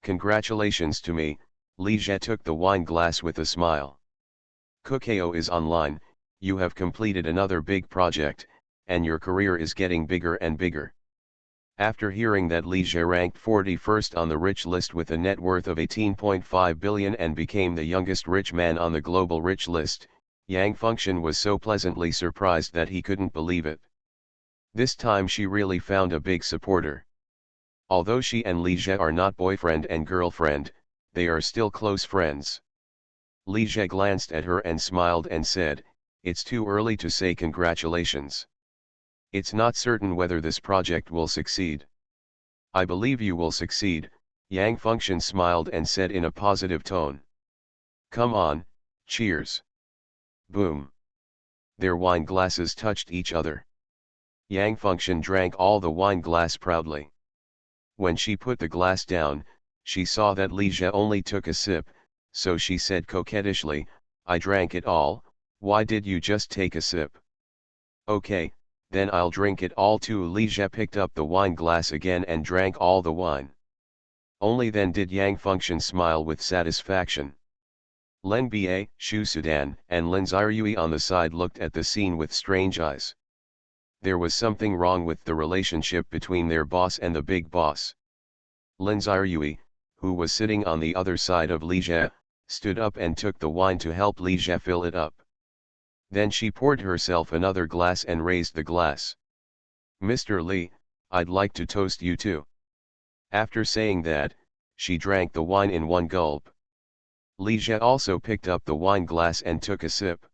"Congratulations to me," Li Zhe took the wine glass with a smile. "Kukao is online, you have completed another big project, and your career is getting bigger and bigger." After hearing that Li Zhe ranked 41st on the rich list with a net worth of 18.5 billion and became the youngest rich man on the global rich list, Yang Fengxian was so pleasantly surprised that he couldn't believe it. This time she really found a big supporter. Although she and Li Zhe are not boyfriend and girlfriend, they are still close friends. Li Zhe glanced at her and smiled and said, "It's too early to say congratulations. It's not certain whether this project will succeed." "I believe you will succeed," Yang Fengxian smiled and said in a positive tone. "Come on, cheers." Boom. Their wine glasses touched each other. Yang Fengxian drank all the wine glass proudly. When she put the glass down, she saw that Li Zhe only took a sip, so she said coquettishly, "I drank it all, why did you just take a sip?" "Okay, then I'll drink it all too." Li Zhe picked up the wine glass again and drank all the wine. Only then did Yang Fengxian smile with satisfaction. Leng Ba, Shu Sudan, and Lin Xiaoyui on the side looked at the scene with strange eyes. There was something wrong with the relationship between their boss and the big boss. Lin Xiaoyui, who was sitting on the other side of Li Zhe, stood up and took the wine to help Li Zhe fill it up. Then she poured herself another glass and raised the glass. "Mr. Li, I'd like to toast you too." After saying that, she drank the wine in one gulp. Li Zhe also picked up the wine glass and took a sip.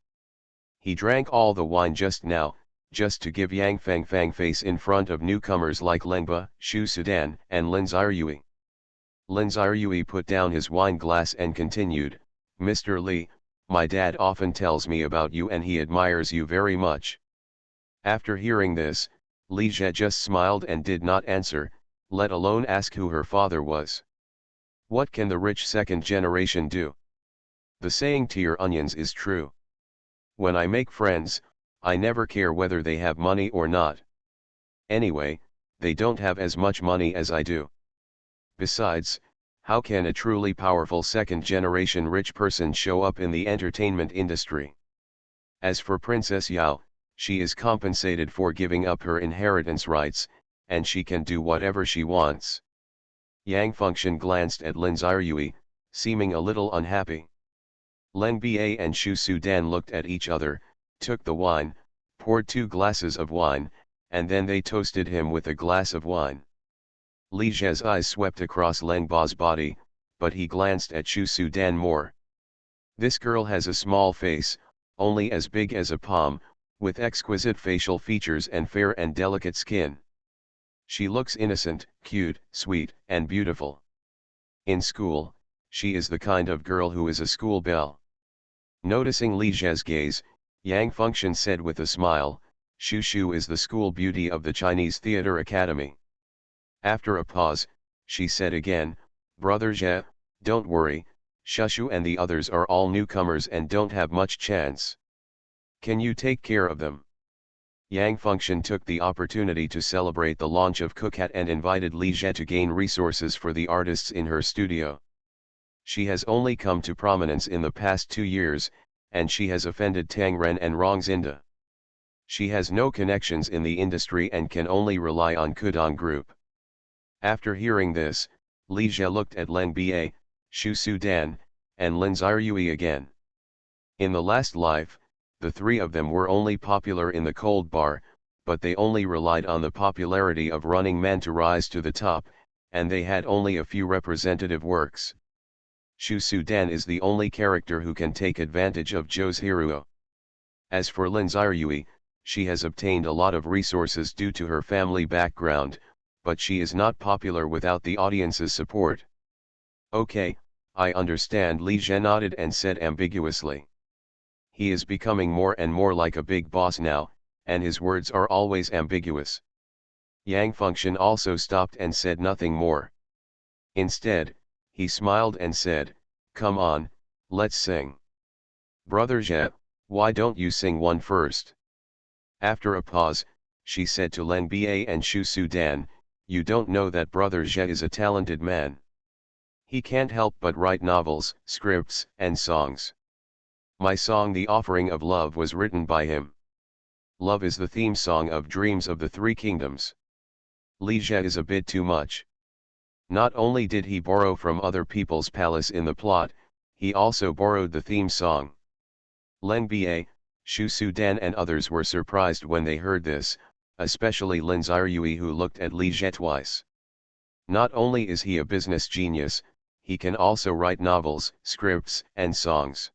He drank all the wine just now, just to give Yang Fengfang face in front of newcomers like Lengba, Shu Sudan, and Lin Xiaoyui. Lin Xiaoyui put down his wine glass and continued, "Mr. Li, my dad often tells me about you and he admires you very much." After hearing this, Li Zhe just smiled and did not answer, let alone ask who her father was. What can the rich second generation do? The saying "tear onions" is true. When I make friends, I never care whether they have money or not. Anyway, they don't have as much money as I do. Besides, how can a truly powerful second-generation rich person show up in the entertainment industry? As for Princess Yao, she is compensated for giving up her inheritance rights, and she can do whatever she wants. Yang Fengxian glanced at Lin Xiaoyui, seeming a little unhappy. Leng Ba and Shu Sudan looked at each other, took the wine, poured 2 glasses of wine, and then they toasted him with a glass of wine. Li Zhe's eyes swept across Leng Ba's body, but he glanced at Shu Sudan more. This girl has a small face, only as big as a palm, with exquisite facial features and fair and delicate skin. She looks innocent, cute, sweet, and beautiful. In school, she is the kind of girl who is a school belle. Noticing Li Zhe's gaze, Yang Fengxian said with a smile, "Shu Shu is the school beauty of the Chinese Theatre Academy." After a pause, she said again, "Brother Zhe, don't worry, Shushu and the others are all newcomers and don't have much chance. Can you take care of them?" Yang Fengxian took the opportunity to celebrate the launch of Kukat and invited Li Zhe to gain resources for the artists in her studio. She has only come to prominence in the past 2 years, and she has offended Tang Ren and Rong Xinda. She has no connections in the industry and can only rely on Kudong Group. After hearing this, Li Zhe looked at Leng Ba, Shu Sudan, and Lin Xiaoyui again. In the last life, the 3 of them were only popular in the cold bar, but they only relied on the popularity of Running Man to rise to the top, and they had only a few representative works. Shu Sudan is the only character who can take advantage of Zhou's Hiruo. As for Lin Xiaoyui, she has obtained a lot of resources due to her family background, but she is not popular without the audience's support. "Okay, I understand." Li Zhe nodded and said ambiguously. He is becoming more and more like a big boss now, and his words are always ambiguous. Yang Fengxian also stopped and said nothing more. Instead, he smiled and said, "Come on, let's sing." "Brother Zhe, why don't you sing one first?" After a pause, she said to Len Ba and Shu Sudan, "You don't know that Brother Zhe is a talented man. He can't help but write novels, scripts, and songs. My song The Offering of Love was written by him. Love is the theme song of Dreams of the Three Kingdoms. Li Zhe is a bit too much. Not only did he borrow from other people's palace in the plot, he also borrowed the theme song." Len Ba, Shu Sudan and others were surprised when they heard this, especially Lin Xiaoyue, who looked at Li Zhe twice. Not only is he a business genius, he can also write novels, scripts, and songs.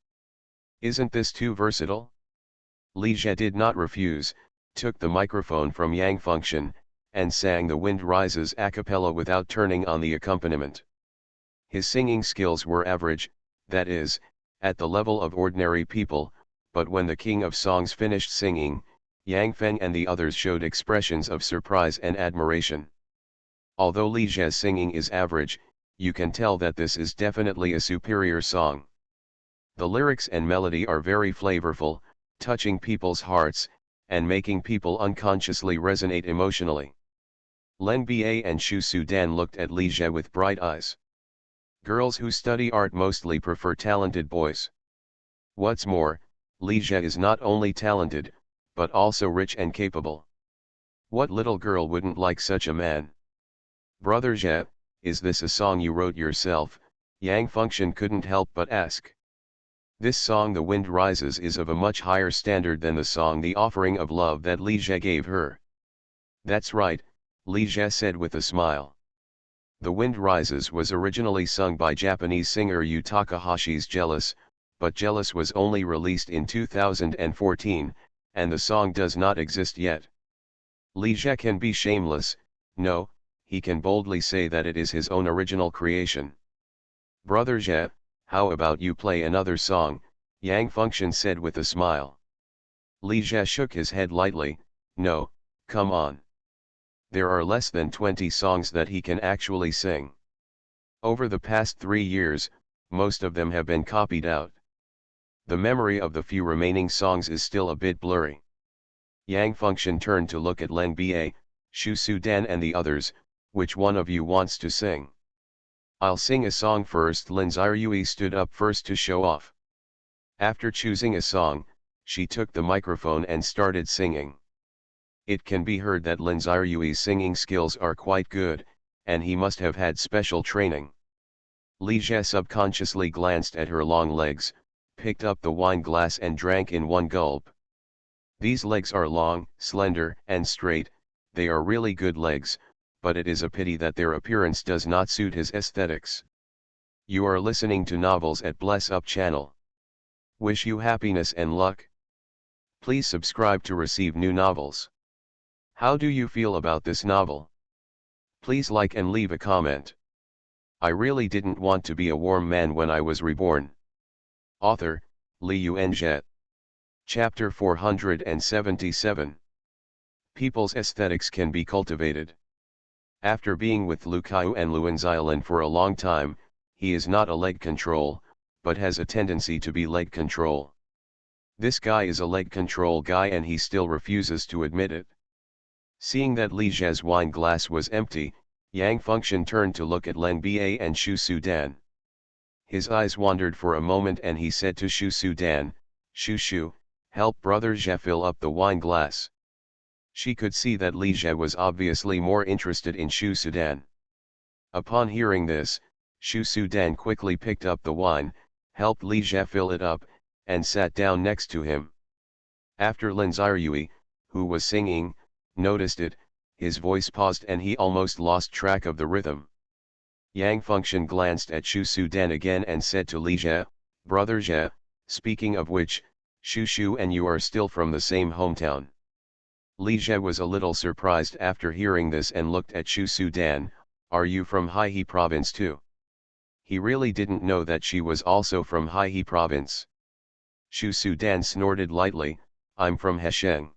Isn't this too versatile? Li Zhe did not refuse, took the microphone from Yang Function, and sang The Wind Rises a cappella without turning on the accompaniment. His singing skills were average, that is, at the level of ordinary people, but when the king of songs finished singing, Yang Feng and the others showed expressions of surprise and admiration. Although Li Zhe's singing is average, you can tell that this is definitely a superior song. The lyrics and melody are very flavorful, touching people's hearts, and making people unconsciously resonate emotionally. Len Ba and Shu Sudan looked at Li Zhe with bright eyes. Girls who study art mostly prefer talented boys. What's more, Li Zhe is not only talented, but also rich and capable. What little girl wouldn't like such a man? Brother Zhe, is this a song you wrote yourself? Yang Function couldn't help but ask. This song The Wind Rises is of a much higher standard than the song The Offering of Love that Li Zhe gave her. That's right, Li Zhe said with a smile. The Wind Rises was originally sung by Japanese singer Yu Takahashi's Jealous, but Jealous was only released in 2014, and the song does not exist yet. Li Zhe can be shameless, no, he can boldly say that it is his own original creation. Brother Zhe, how about you play another song? Yang Function said with a smile. Li Zhe shook his head lightly, no, come on. There are less than 20 songs that he can actually sing. Over the past 3 years, most of them have been copied out. The memory of the few remaining songs is still a bit blurry. Yang Function turned to look at Len Ba, Shu Sudan and the others. Which one of you wants to sing? I'll sing a song first. Lin Xiaoyue stood up first to show off. After choosing a song, she took the microphone and started singing. It can be heard that Lin Xiaoyue's singing skills are quite good, and he must have had special training. Li Zhe subconsciously glanced at her long legs, picked up the wine glass and drank in one gulp. These legs are long, slender, and straight, they are really good legs, but it is a pity that their appearance does not suit his aesthetics. You are listening to Novels at Bless Up channel. Wish you happiness and luck. Please subscribe to receive new novels. How do you feel about this novel? Please like and leave a comment. I really didn't want to be a warm man when I was reborn. Author, Li Yuanzhe. Chapter 477. People's aesthetics can be cultivated. After being with Lu Kaiyu and Luan Xiaolin for a long time, he is not a leg control, but has a tendency to be leg control. This guy is a leg control guy and he still refuses to admit it. Seeing that Li Zhe's wine glass was empty, Yang Function turned to look at Len Ba and Shu Sudan. His eyes wandered for a moment and he said to Shu Sudan, Shu, help Brother Zhe fill up the wine glass. She could see that Li Zhe was obviously more interested in Shu Sudan. Upon hearing this, Shu Sudan quickly picked up the wine, helped Li Zhe fill it up, and sat down next to him. After Lin Xiaoyue, who was singing, noticed it, his voice paused and he almost lost track of the rhythm. Yang Function glanced at Shu Sudan again and said to Li Zhe, Brother Zhe, speaking of which, Shu and you are still from the same hometown. Li Zhe was a little surprised after hearing this and looked at Shu Sudan, are you from Haihe province too? He really didn't know that she was also from Haihe province. Shu Sudan snorted lightly, I'm from Hesheng.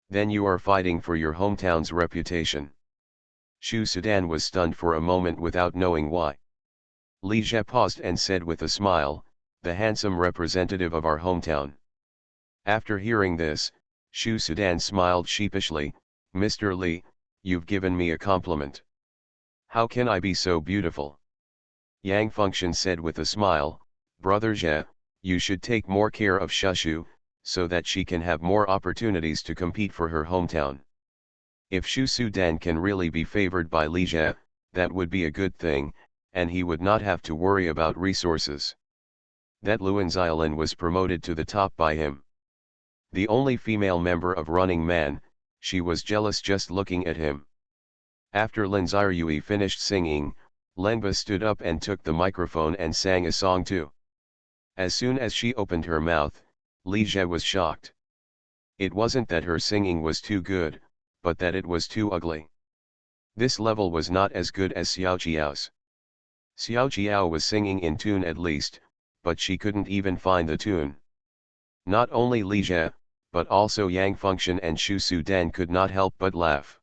Then you are fighting for your hometown's reputation. Shu Sudan was stunned for a moment without knowing why. Li Zhe paused and said with a smile, the handsome representative of our hometown. After hearing this, Shu Sudan smiled sheepishly. Mr. Li, you've given me a compliment. How can I be so beautiful? Yang Function said with a smile, Brother Jie, you should take more care of Shushu, so that she can have more opportunities to compete for her hometown. If Shu Sudan can really be favored by Li Jie, that would be a good thing, and he would not have to worry about resources. That Luan Xiaolin was promoted to the top by him. The only female member of Running Man, she was jealous just looking at him. After Lin Xiaoyui finished singing, Lenba stood up and took the microphone and sang a song too. As soon as she opened her mouth, Li Jie was shocked. It wasn't that her singing was too good, but that it was too ugly. This level was not as good as Xiao Qiao's. Xiao Qiao was singing in tune at least, but she couldn't even find the tune. Not only Li Jie, but also Yang Function and Shu Sudan could not help but laugh.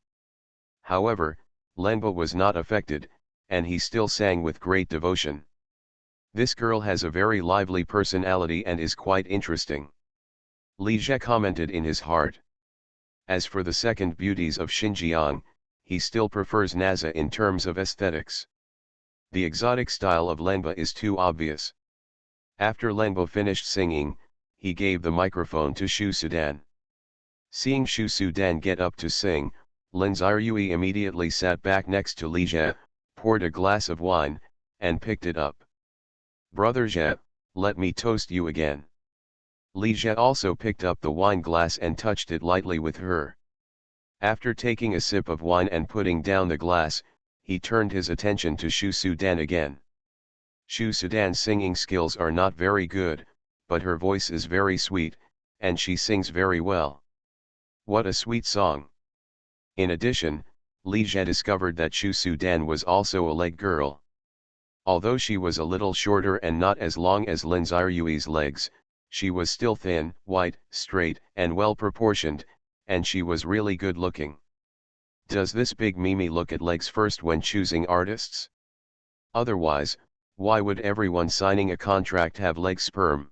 However, Lenba was not affected, and he still sang with great devotion. This girl has a very lively personality and is quite interesting. Li Jie commented in his heart. As for the second beauties of Xinjiang, he still prefers Naza in terms of aesthetics. The exotic style of Lenba is too obvious. After Lenba finished singing, he gave the microphone to Shu Sudan. Seeing Shu Sudan get up to sing, Lin Xiaoyui immediately sat back next to Li Jie, poured a glass of wine, and picked it up. Brother Jie, let me toast you again. Li Jie also picked up the wine glass and touched it lightly with her. After taking a sip of wine and putting down the glass, he turned his attention to Shu Sudan again. Shu Sudan's singing skills are not very good, but her voice is very sweet, and she sings very well. What a sweet song! In addition, Li Jie discovered that Shu Sudan was also a leg girl. Although she was a little shorter and not as long as Lin Xiaoyui's legs, she was still thin, white, straight, and well proportioned, and she was really good looking. Does this big Mimi look at legs first when choosing artists? Otherwise, why would everyone signing a contract have leg sperm?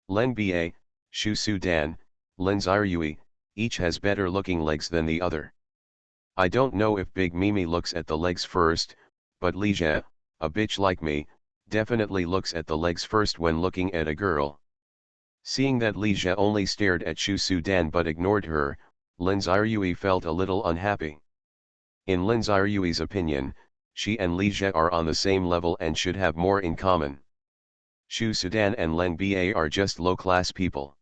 Len Ba, Shu Sudan, Lin Xiaoyui, each has better looking legs than the other. I don't know if Big Mimi looks at the legs first, but Li Jie, a bitch like me, definitely looks at the legs first when looking at a girl. Seeing that Li Jie only stared at Shu Sudan but ignored her, Lin Xiaoyui felt a little unhappy. In Lin Xiaoyui's opinion, she and Li Jie are on the same level and should have more in common. Shu Sudan and Len Ba are just low-class people.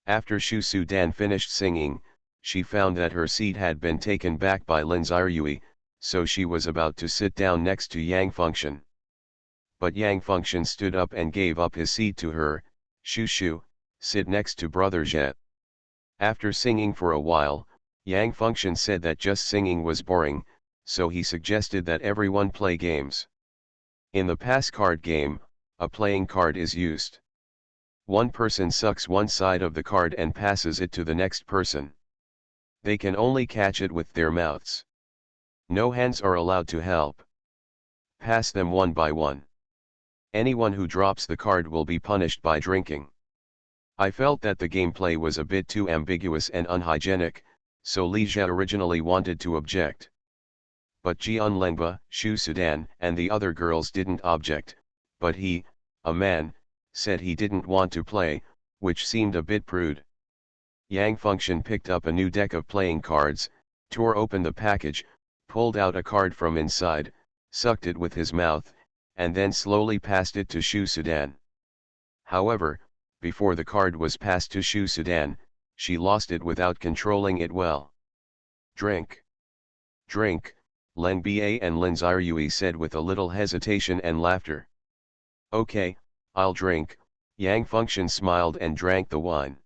After Shu Sudan finished singing, she found that her seat had been taken back by Lin Xiaoyui, so she was about to sit down next to Yang Function. But Yang Function stood up and gave up his seat to her. Shu, sit next to Brother Jie. After singing for a while, Yang Function said that just singing was boring, so he suggested that everyone play games. In the pass card game, a playing card is used. One person sucks one side of the card and passes it to the next person. They can only catch it with their mouths. No hands are allowed to help. Pass them one by one. Anyone who drops the card will be punished by drinking. I felt that the gameplay was a bit too ambiguous and unhygienic, so Li Jie originally wanted to object. But Jian Lengba, Shu Sudan, and the other girls didn't object, but he, a man, said he didn't want to play, which seemed a bit prude. Yang Function picked up a new deck of playing cards, tore open the package, pulled out a card from inside, sucked it with his mouth, and then slowly passed it to Shu Sudan. However, before the card was passed to Shu Sudan, she lost it without controlling it well. Drink. Drink, Len Ba and Lin Xiaoyui said with a little hesitation and laughter. Okay, I'll drink, Yang Function smiled and drank the wine.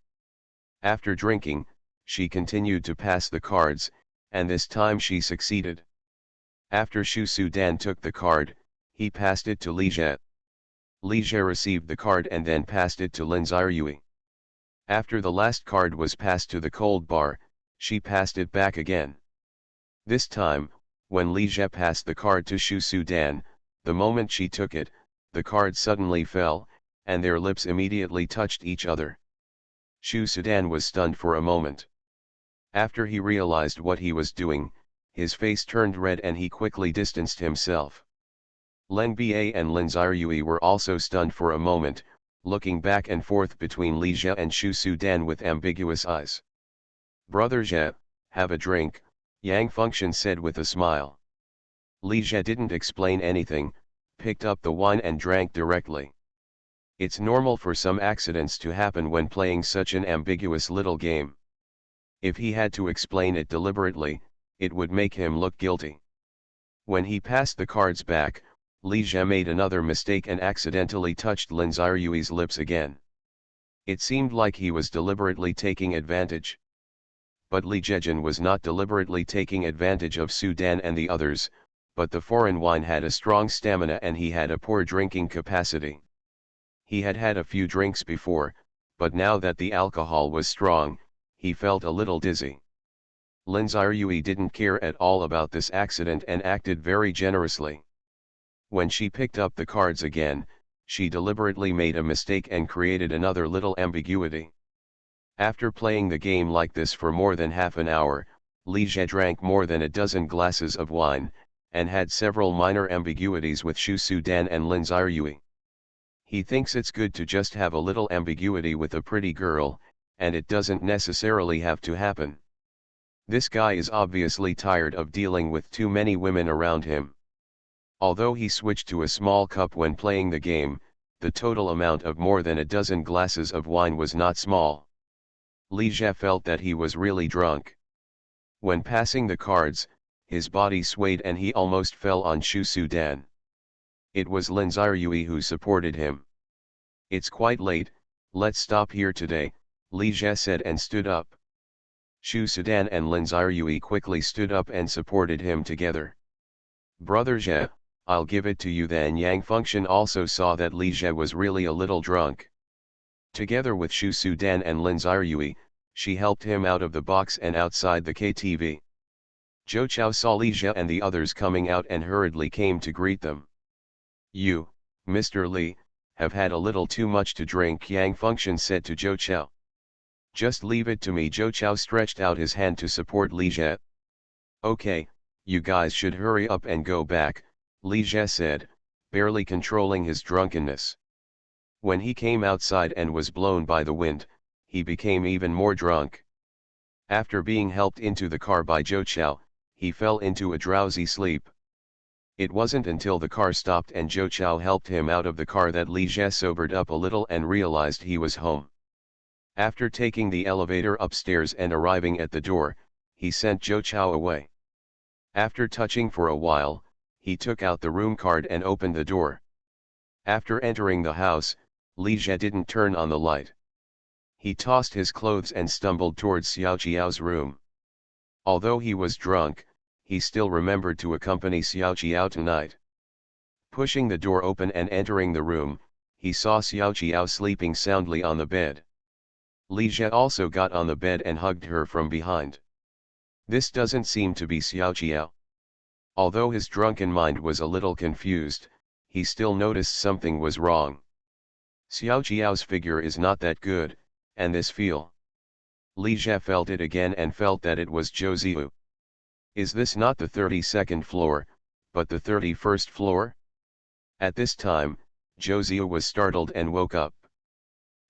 After drinking, she continued to pass the cards, and this time she succeeded. After Shu Sudan took the card, he passed it to Li Jie. Li Jie received the card and then passed it to Lin Xiaoyui. After the last card was passed to the cold bar, she passed it back again. This time, when Li Jie passed the card to Shu Sudan, the moment she took it, the card suddenly fell, and their lips immediately touched each other. Shu Sudan was stunned for a moment. After he realized what he was doing, his face turned red and he quickly distanced himself. Leng Ba and Lin Xiaoyue were also stunned for a moment, looking back and forth between Li Jie and Shu Sudan with ambiguous eyes. "Brother Jie, have a drink," Yang Fengxian said with a smile. Li Jie didn't explain anything, picked up the wine and drank directly. It's normal for some accidents to happen when playing such an ambiguous little game. If he had to explain it deliberately, it would make him look guilty. When he passed the cards back, Li Jie made another mistake and accidentally touched Lin Xiaoyue's lips again. It seemed like he was deliberately taking advantage. But Li Jiejin was not deliberately taking advantage of Sudan and the others, but the foreign wine had a strong stamina and he had a poor drinking capacity. He had had a few drinks before, but now that the alcohol was strong, he felt a little dizzy. Lin Xiaoyue didn't care at all about this accident and acted very generously. When she picked up the cards again, she deliberately made a mistake and created another little ambiguity. After playing the game like this for more than half an hour, Li Jie drank more than a dozen glasses of wine, and had several minor ambiguities with Shu Sudan and Lin Xiaoyue. He thinks it's good to just have a little ambiguity with a pretty girl, and it doesn't necessarily have to happen. This guy is obviously tired of dealing with too many women around him. Although he switched to a small cup when playing the game, the total amount of more than a dozen glasses of wine was not small. Li Jie felt that he was really drunk. When passing the cards, his body swayed and he almost fell on Shu Sudan. It was Lin Xiaoyue who supported him. "It's quite late, let's stop here today," Li Jie said and stood up. Shu Sudan and Lin Xiaoyue quickly stood up and supported him together. "Brother Jie, I'll give it to you then." Yang Fengxian also saw that Li Jie was really a little drunk. Together with Shu Sudan and Lin Xiaoyue, she helped him out of the box and outside the KTV. Zhou Chao saw Li Jie and the others coming out and hurriedly came to greet them. "You, Mr. Li, have had a little too much to drink," Yang Fengxian said to Zhou Chao. "Just leave it to me." Zhou Chao stretched out his hand to support Li Jie. "Okay, you guys should hurry up and go back," Li Jie said, barely controlling his drunkenness. When he came outside and was blown by the wind, he became even more drunk. After being helped into the car by Zhou Chao, he fell into a drowsy sleep. It wasn't until the car stopped and Zhou Chao helped him out of the car that Li Jie sobered up a little and realized he was home. After taking the elevator upstairs and arriving at the door, he sent Zhou Chao away. After touching for a while, he took out the room card and opened the door. After entering the house, Li Jie didn't turn on the light. He tossed his clothes and stumbled towards Xiao Qiao's room. Although he was drunk, he still remembered to accompany Xiao Qiao tonight. Pushing the door open and entering the room, he saw Xiao Qiao sleeping soundly on the bed. Li Jie also got on the bed and hugged her from behind. This doesn't seem to be Xiao Qiao. Although his drunken mind was a little confused, he still noticed something was wrong. Xiao Qiao's figure is not that good, and this feel. Li Jie felt it again and felt that it was Zhou Ziyu. Is this not the 32nd floor, but the 31st floor? At this time, Zhou Ziyu was startled and woke up.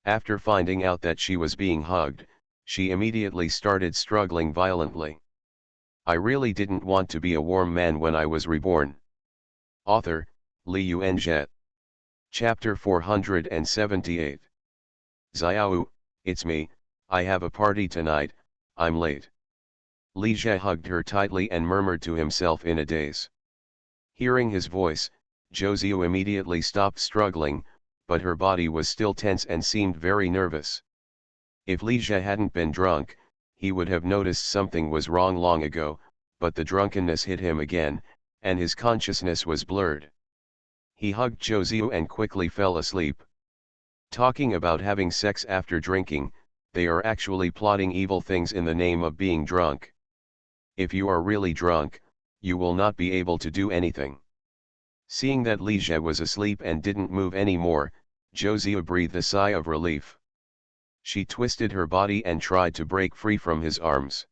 After finding out that she was being hugged, she immediately started struggling violently. "I really didn't want to be a warm man when I was reborn." Author, Li Yuanzhe. Chapter 478. "Xiao, it's me, I have a party tonight, I'm late." Li Jie hugged her tightly and murmured to himself in a daze. Hearing his voice, Zhou Ziyu immediately stopped struggling, but her body was still tense and seemed very nervous. If Li Jie hadn't been drunk, he would have noticed something was wrong long ago, but the drunkenness hit him again, and his consciousness was blurred. He hugged Zhou Ziyu and quickly fell asleep. Talking about having sex after drinking, they are actually plotting evil things in the name of being drunk. If you are really drunk, you will not be able to do anything. Seeing that Li Jie was asleep and didn't move anymore, Zhou Ziyu breathed a sigh of relief. She twisted her body and tried to break free from his arms.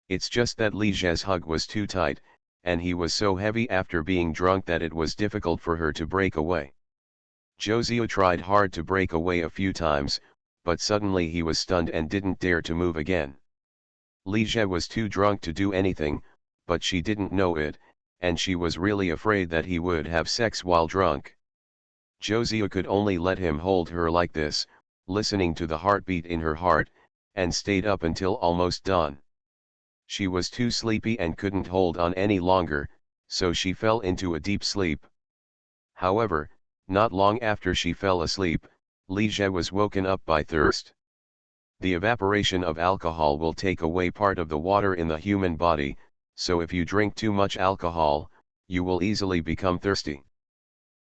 It's just that Li Zhe's hug was too tight, and he was so heavy after being drunk that it was difficult for her to break away. Zhou Ziyu tried hard to break away a few times, but suddenly he was stunned and didn't dare to move again. Li Zhe was too drunk to do anything, but she didn't know it, and she was really afraid that he would have sex while drunk. Zhou Ziyu could only let him hold her like this, listening to the heartbeat in her heart, and stayed up until almost dawn. She was too sleepy and couldn't hold on any longer, so she fell into a deep sleep. However, not long after she fell asleep, Li Zhe was woken up by thirst. The evaporation of alcohol will take away part of the water in the human body, so if you drink too much alcohol, you will easily become thirsty.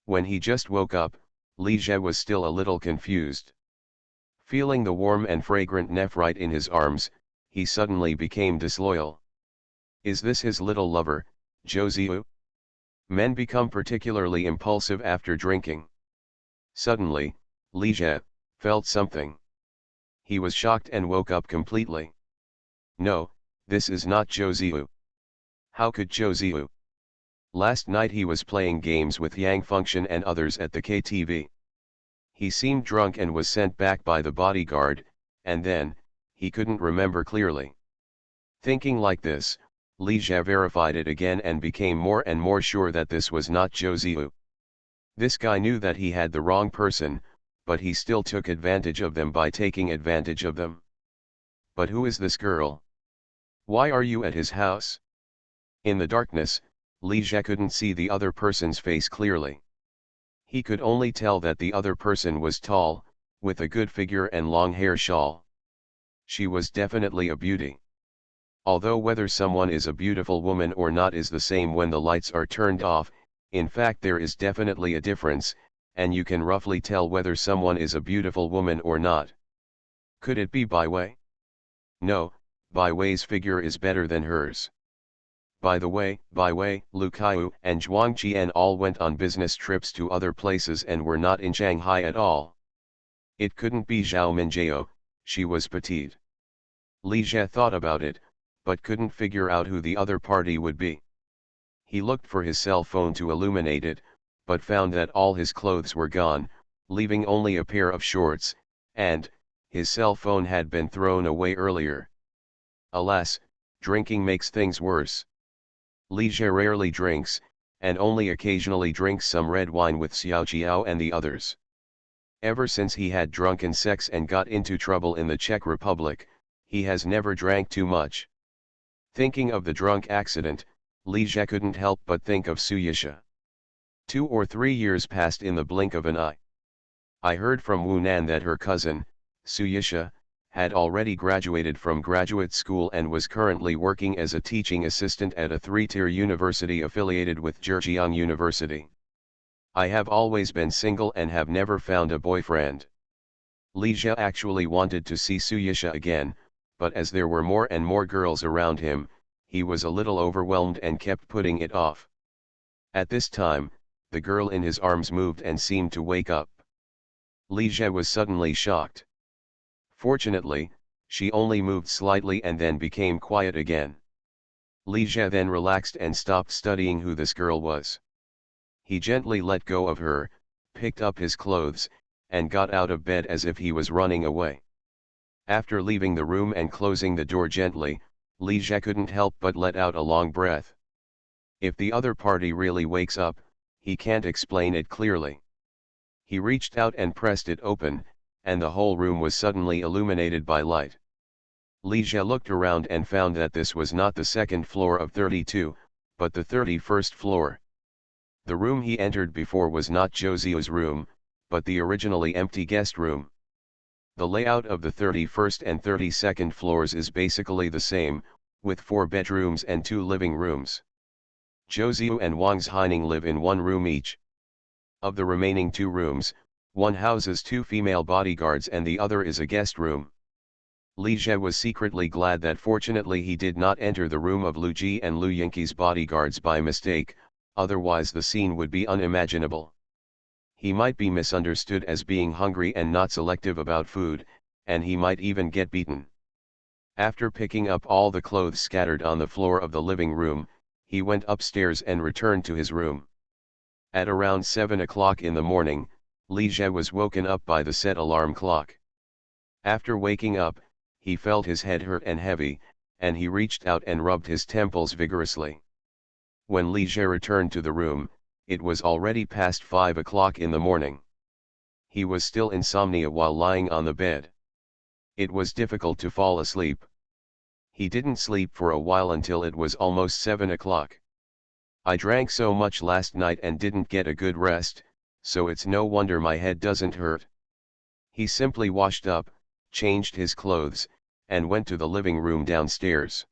When he just woke up, Li Zhe was still a little confused. Feeling the warm and fragrant nephrite in his arms, he suddenly became disloyal. Is this his little lover, Zhou Ziyu? Men become particularly impulsive after drinking. Suddenly, Li Zhe felt something. He was shocked and woke up completely. No, this is not Zhou Ziyu. How could Zhou Ziyu? Last night he was playing games with Yang Function and others at the KTV. He seemed drunk and was sent back by the bodyguard, and then, he couldn't remember clearly. Thinking like this, Li Zhe verified it again and became more and more sure that this was not Zhou Ziyu. This guy knew that he had the wrong person, but he still took advantage of them by taking advantage of them. But who is this girl? Why are you at his house? In the darkness, Li Zhe couldn't see the other person's face clearly. He could only tell that the other person was tall, with a good figure and long hair shawl. She was definitely a beauty. Although whether someone is a beautiful woman or not is the same when the lights are turned off, in fact there is definitely a difference, and you can roughly tell whether someone is a beautiful woman or not. Could it be Bai Wei? No, Bai Wei's figure is better than hers. By the way, Bai Wei, Lu Kaiyu and Zhuang Qian all went on business trips to other places and were not in Shanghai at all. It couldn't be Zhao Minjiao, she was petite. Li Zhe thought about it, but couldn't figure out who the other party would be. He looked for his cell phone to illuminate it, but found that all his clothes were gone, leaving only a pair of shorts, and his cell phone had been thrown away earlier. Alas, drinking makes things worse. Li Zhe rarely drinks, and only occasionally drinks some red wine with Xiao Jiao and the others. Ever since he had drunken sex and got into trouble in the Czech Republic, he has never drank too much. Thinking of the drunk accident, Li Zhe couldn't help but think of Suyisha. 2 or 3 years passed in the blink of an eye. I heard from Wu Nan that her cousin, Suyisha, had already graduated from graduate school and was currently working as a teaching assistant at a 3-tier university affiliated with Zhejiang University. I have always been single and have never found a boyfriend. Li Zhe actually wanted to see Suyisha again, but as there were more and more girls around him, he was a little overwhelmed and kept putting it off. At this time, the girl in his arms moved and seemed to wake up. Li Zhe was suddenly shocked. Fortunately, she only moved slightly and then became quiet again. Li Zhe then relaxed and stopped studying who this girl was. He gently let go of her, picked up his clothes, and got out of bed as if he was running away. After leaving the room and closing the door gently, Li Zhe couldn't help but let out a long breath. If the other party really wakes up, he can't explain it clearly. He reached out and pressed it open, and the whole room was suddenly illuminated by light. Li Zhe looked around and found that this was not the second floor of 32, but the 31st floor. The room he entered before was not Zhou Ziyu's room, but the originally empty guest room. The layout of the 31st and 32nd floors is basically the same, with 4 bedrooms and 2 living rooms. Zhou Ziyu and Wang Zhaining live in 1 room each. Of the remaining 2 rooms, one houses 2 female bodyguards and the other is a guest room. Li Zhe was secretly glad that fortunately he did not enter the room of Lu Ji and Lu Yingqi's bodyguards by mistake, otherwise the scene would be unimaginable. He might be misunderstood as being hungry and not selective about food, and he might even get beaten. After picking up all the clothes scattered on the floor of the living room, he went upstairs and returned to his room. At around 7 o'clock in the morning, Li Jie was woken up by the set alarm clock. After waking up, he felt his head hurt and heavy, and he reached out and rubbed his temples vigorously. When Li Jie returned to the room, it was already past 5 o'clock in the morning. He was still insomnia while lying on the bed. It was difficult to fall asleep. He didn't sleep for a while until it was almost 7 o'clock. I drank so much last night and didn't get a good rest, so it's no wonder my head doesn't hurt. He simply washed up, changed his clothes, and went to the living room downstairs.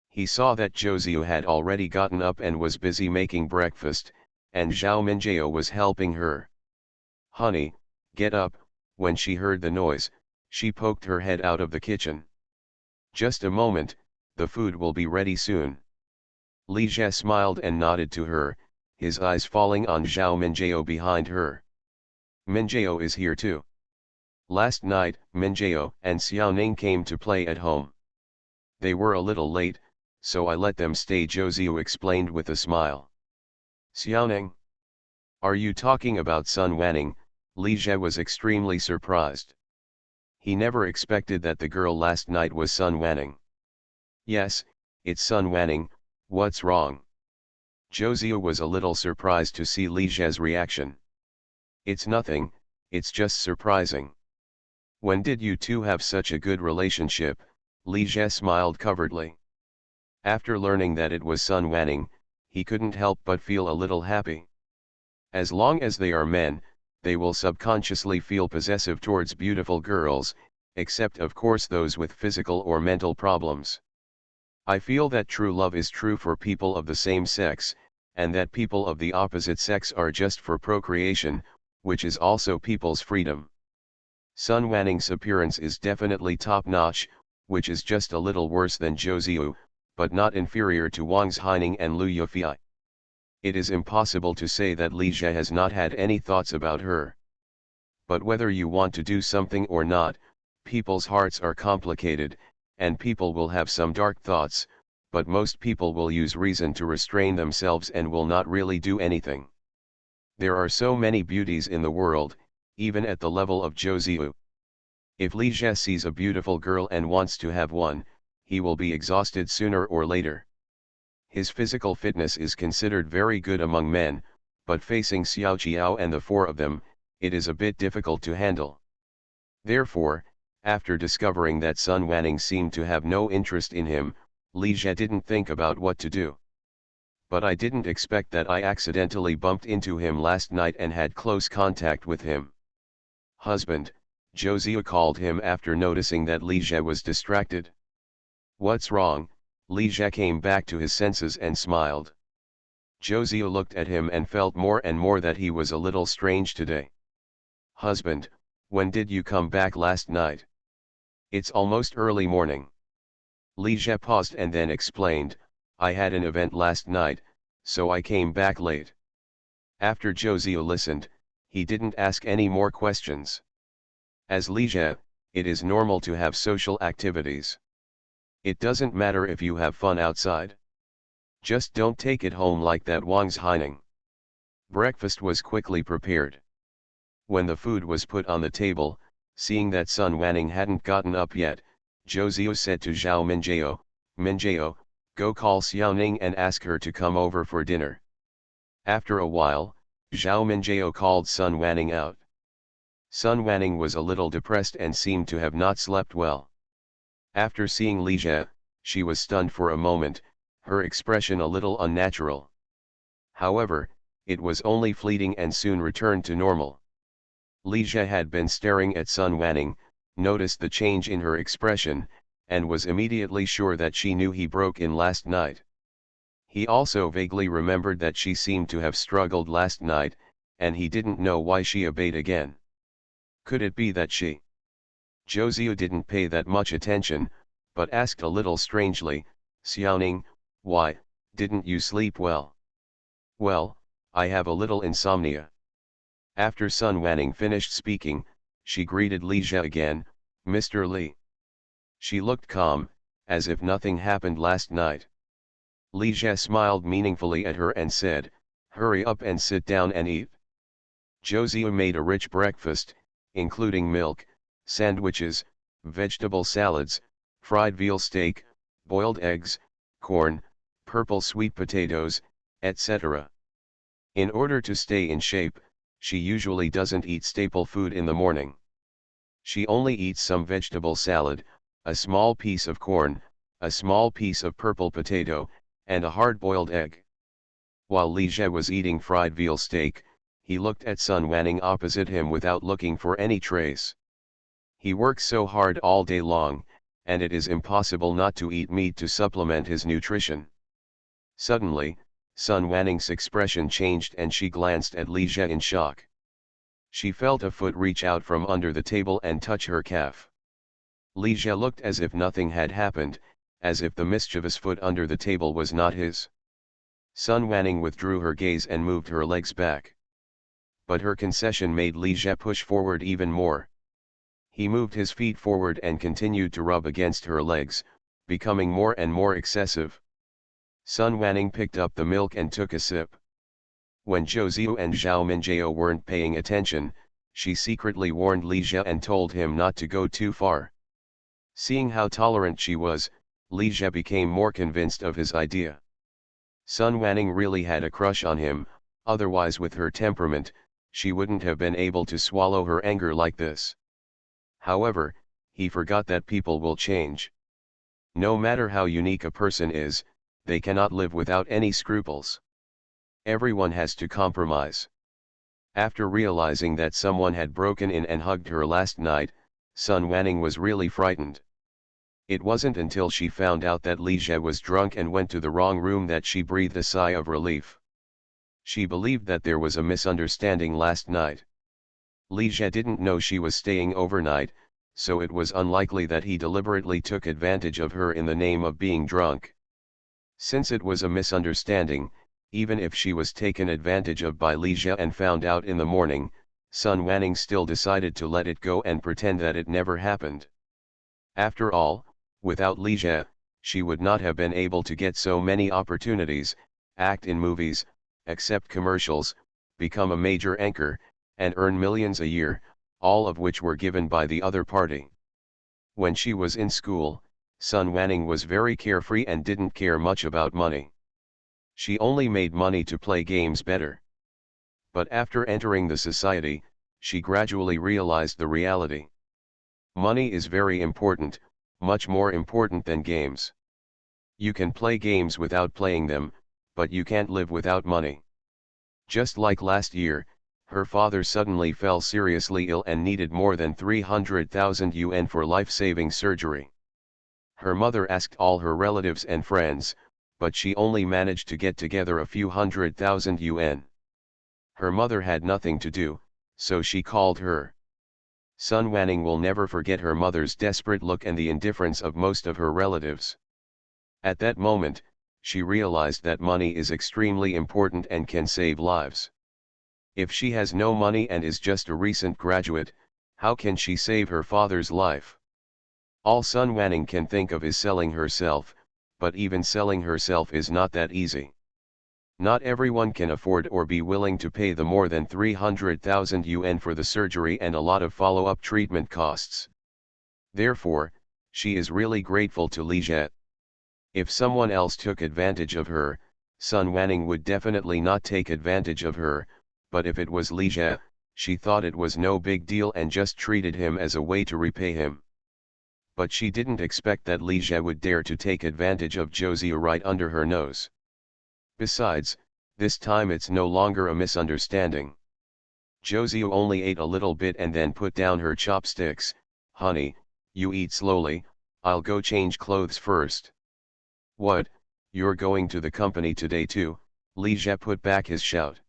He saw that Zhou had already gotten up and was busy making breakfast, and Zhao Minjiao was helping her. "Honey, get up." When she heard the noise, she poked her head out of the kitchen. "Just a moment, the food will be ready soon." Li Jie smiled and nodded to her, his eyes falling on Zhao Minjiao behind her. "Minjiao is here too. Last night, Minjiao and Xiaoning came to play at home. They were a little late, so I let them stay," Zhou explained with a smile. "Xiaoning? Are you talking about Sun Wanning?" Li Jie was extremely surprised. He never expected that the girl last night was Sun Wanning. "Yes, it's Sun Wanning. What's wrong?" Zhou was a little surprised to see Li Jie's reaction. "It's nothing, it's just surprising." "When did you two have such a good relationship?" Li Jie smiled covertly. After learning that it was Sun Wanning, he couldn't help but feel a little happy. As long as they are men, they will subconsciously feel possessive towards beautiful girls, except of course those with physical or mental problems. "I feel that true love is true for people of the same sex, and that people of the opposite sex are just for procreation, which is also people's freedom. Sun Wanning's appearance is definitely top-notch, which is just a little worse than Zhou, but not inferior to Wang Haining and Lu Yufei. It is impossible to say that Li Jie has not had any thoughts about her. But whether you want to do something or not, people's hearts are complicated, and people will have some dark thoughts, but most people will use reason to restrain themselves and will not really do anything. There are so many beauties in the world, even at the level of Zhou. If Li Jie sees a beautiful girl and wants to have one, he will be exhausted sooner or later. His physical fitness is considered very good among men, but facing Xiao Jiao and the four of them, it is a bit difficult to handle. Therefore, after discovering that Sun Wanning seemed to have no interest in him, Li Jie didn't think about what to do. "But I didn't expect that I accidentally bumped into him last night and had close contact with him." "Husband," Zhou called him after noticing that Li Jie was distracted. "What's wrong?" Li Jie came back to his senses and smiled. Zhou looked at him and felt more and more that he was a little strange today. "Husband, when did you come back last night?" "It's almost early morning." Li Jie paused and then explained, "I had an event last night, so I came back late." After Zhou listened, he didn't ask any more questions. As Li Jie, it is normal to have social activities. It doesn't matter if you have fun outside. Just don't take it home like that Wang's Haining. Breakfast was quickly prepared. When the food was put on the table, seeing that Sun Wanning hadn't gotten up yet, Zhou said to Zhao Minjiao, "Minjiao, go call Xiaoning and ask her to come over for dinner." After a while, Zhao Minjiao called Sun Wanning out. Sun Wanning was a little depressed and seemed to have not slept well. After seeing Li Jie, she was stunned for a moment, her expression a little unnatural. However, it was only fleeting and soon returned to normal. Li Jie had been staring at Sun Wanning, noticed the change in her expression, and was immediately sure that she knew he broke in last night. He also vaguely remembered that she seemed to have struggled last night, and he didn't know why she obeyed again. Could it be that she? Zhou didn't pay that much attention, but asked a little strangely, "Xiaoning, why, didn't you sleep well?" "Well, I have a little insomnia." After Sun Wanning finished speaking, she greeted Li Jie again, Mr. Li. She looked calm, as if nothing happened last night. Li Jie smiled meaningfully at her and said, "Hurry up and sit down and eat." Zhou made a rich breakfast, including milk, sandwiches, vegetable salads, fried veal steak, boiled eggs, corn, purple sweet potatoes, etc. In order to stay in shape, she usually doesn't eat staple food in the morning. She only eats some vegetable salad, a small piece of corn, a small piece of purple potato, and a hard-boiled egg. While Li Jie was eating fried veal steak, he looked at Sun Wanning opposite him without looking for any trace. He works so hard all day long, and it is impossible not to eat meat to supplement his nutrition. Suddenly, Sun Wanning's expression changed and she glanced at Li Jie in shock. She felt a foot reach out from under the table and touch her calf. Li Jie looked as if nothing had happened, as if the mischievous foot under the table was not his. Sun Wanning withdrew her gaze and moved her legs back. But her concession made Li Jie push forward even more. He moved his feet forward and continued to rub against her legs, becoming more and more excessive. Sun Wanning picked up the milk and took a sip. When Zhou Ziyu and Zhao Minjiao weren't paying attention, she secretly warned Li Jie and told him not to go too far. Seeing how tolerant she was, Li Jie became more convinced of his idea. Sun Wanning really had a crush on him, otherwise with her temperament, she wouldn't have been able to swallow her anger like this. However, he forgot that people will change. No matter how unique a person is, they cannot live without any scruples. Everyone has to compromise. After realizing that someone had broken in and hugged her last night, Sun Wanning was really frightened. It wasn't until she found out that Li Jie was drunk and went to the wrong room that she breathed a sigh of relief. She believed that there was a misunderstanding last night. Li Jie didn't know she was staying overnight, so it was unlikely that he deliberately took advantage of her in the name of being drunk. Since it was a misunderstanding, even if she was taken advantage of by Li Jie and found out in the morning, Sun Wanning still decided to let it go and pretend that it never happened. After all, without Li Jie, she would not have been able to get so many opportunities, act in movies, accept commercials, become a major anchor, and earn millions a year, all of which were given by the other party. When she was in school, Sun Wanning was very carefree and didn't care much about money. She only made money to play games better. But after entering the society, she gradually realized the reality. Money is very important, much more important than games. You can play games without playing them, but you can't live without money. Just like last year, her father suddenly fell seriously ill and needed more than 300,000 yuan for life-saving surgery. Her mother asked all her relatives and friends, but she only managed to get together a few 100,000 yuan. Her mother had nothing to do, so she called her. Sun Wanning will never forget her mother's desperate look and the indifference of most of her relatives. At that moment, she realized that money is extremely important and can save lives. If she has no money and is just a recent graduate, how can she save her father's life? All Sun Wanning can think of is selling herself, but even selling herself is not that easy. Not everyone can afford or be willing to pay the more than 300,000 yuan for the surgery and a lot of follow-up treatment costs. Therefore, she is really grateful to Li Jie. If someone else took advantage of her, Sun Wanning would definitely not take advantage of her, but if it was Li Jie, she thought it was no big deal and just treated him as a way to repay him. But she didn't expect that Li Jie would dare to take advantage of Zhou Ziyu right under her nose. Besides, this time it's no longer a misunderstanding. Zhou Ziyu only ate a little bit and then put down her chopsticks. "Honey, you eat slowly, I'll go change clothes first." "What, you're going to the company today too?" Li Jie put back his shout.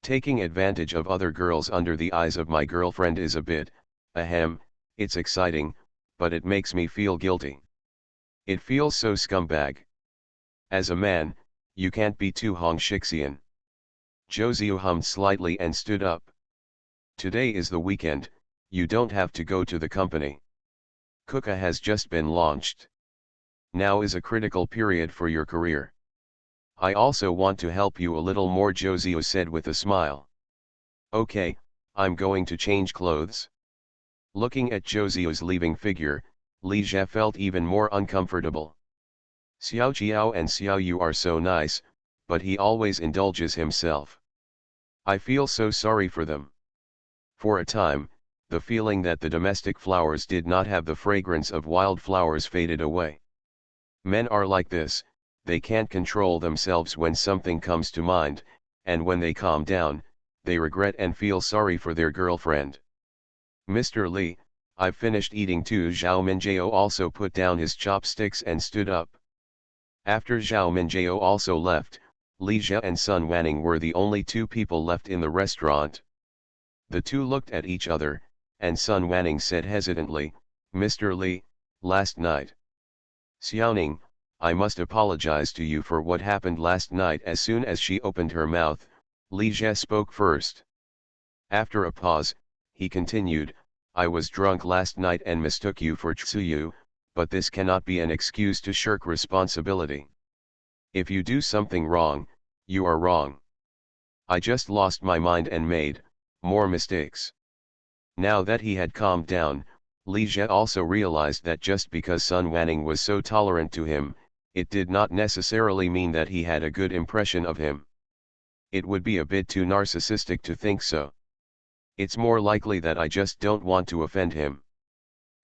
"Taking advantage of other girls under the eyes of my girlfriend is a bit, it's exciting, but it makes me feel guilty. It feels so scumbag. As a man, you can't be too Hongshixian." Zhou Ziyu hummed slightly and stood up. "Today is the weekend, you don't have to go to the company. Kuka has just been launched. Now is a critical period for your career. I also want to help you a little more, Josio said with a smile. Okay, I'm going to change clothes. Looking at Josio's leaving figure, Li Jie felt even more uncomfortable. Xiao Jiao and Xiao Yu are so nice, but he always indulges himself. I feel so sorry for them. For a time, the feeling that the domestic flowers did not have the fragrance of wildflowers faded away. Men are like this, they can't control themselves when something comes to mind, and when they calm down, they regret and feel sorry for their girlfriend. Mr. Li, I've finished eating too. Zhao Minjiao also put down his chopsticks and stood up. After Zhao Minjiao also left, Li Jie and Sun Wanning were the only two people left in the restaurant. The two looked at each other, and Sun Wanning said hesitantly, Mr. Li, last night. Xiaoning, I must apologize to you for what happened last night. As soon as she opened her mouth, Li Jie spoke first. After a pause, he continued, I was drunk last night and mistook you for Tsuyu, but this cannot be an excuse to shirk responsibility. If you do something wrong, you are wrong. I just lost my mind and made more mistakes. Now that he had calmed down, Li Jie also realized that just because Sun Wanning was so tolerant to him, it did not necessarily mean that he had a good impression of him. It would be a bit too narcissistic to think so. It's more likely that I just don't want to offend him.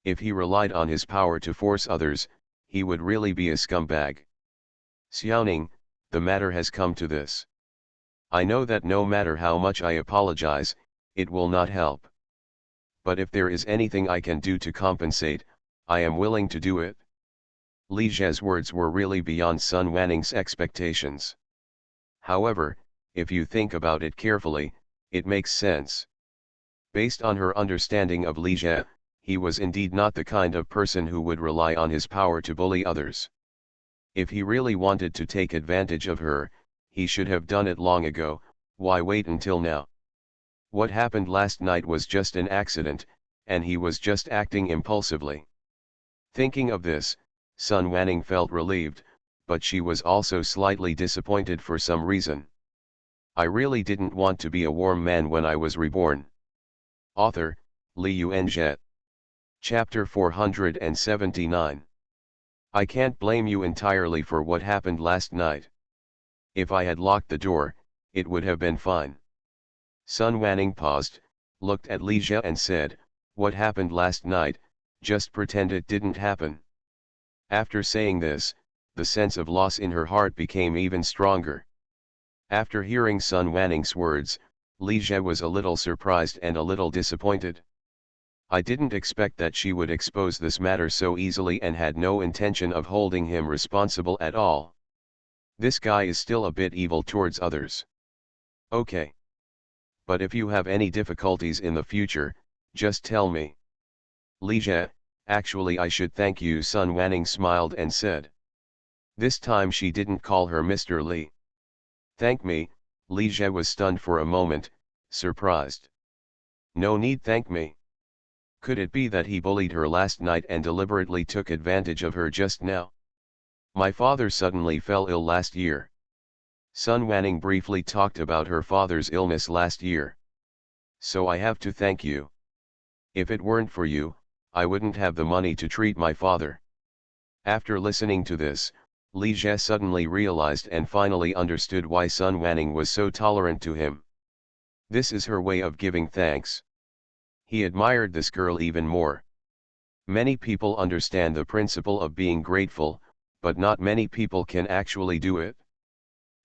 If he relied on his power to force others, he would really be a scumbag. Xiaoning, the matter has come to this. I know that no matter how much I apologize, it will not help. But if there is anything I can do to compensate, I am willing to do it. Li Jie's words were really beyond Sun Wanning's expectations. However, if you think about it carefully, it makes sense. Based on her understanding of Li Jie, he was indeed not the kind of person who would rely on his power to bully others. If he really wanted to take advantage of her, he should have done it long ago. Why wait until now? What happened last night was just an accident, and he was just acting impulsively. Thinking of this, Sun Wanning felt relieved, but she was also slightly disappointed for some reason. I really didn't want to be a warm man when I was reborn. Author, Li Yuanjie. Chapter 479. I can't blame you entirely for what happened last night. If I had locked the door, it would have been fine. Sun Wanning paused, looked at Li Jie and said, what happened last night, just pretend it didn't happen. After saying this, the sense of loss in her heart became even stronger. After hearing Sun Wanning's words, Li Jie was a little surprised and a little disappointed. I didn't expect that she would expose this matter so easily and had no intention of holding him responsible at all. This guy is still a bit evil towards others. Okay. But if you have any difficulties in the future, just tell me. Li Jie, actually I should thank you, Sun Wanning smiled and said. This time she didn't call her Mr. Li. Thank me. Li Jie was stunned for a moment, surprised. No need thank me. Could it be that he bullied her last night and deliberately took advantage of her just now? My father suddenly fell ill last year. Sun Wanning briefly talked about her father's illness last year. So I have to thank you. If it weren't for you, I wouldn't have the money to treat my father. After listening to this, Li Jie suddenly realized and finally understood why Sun Wanning was so tolerant to him. This is her way of giving thanks. He admired this girl even more. Many people understand the principle of being grateful, but not many people can actually do it.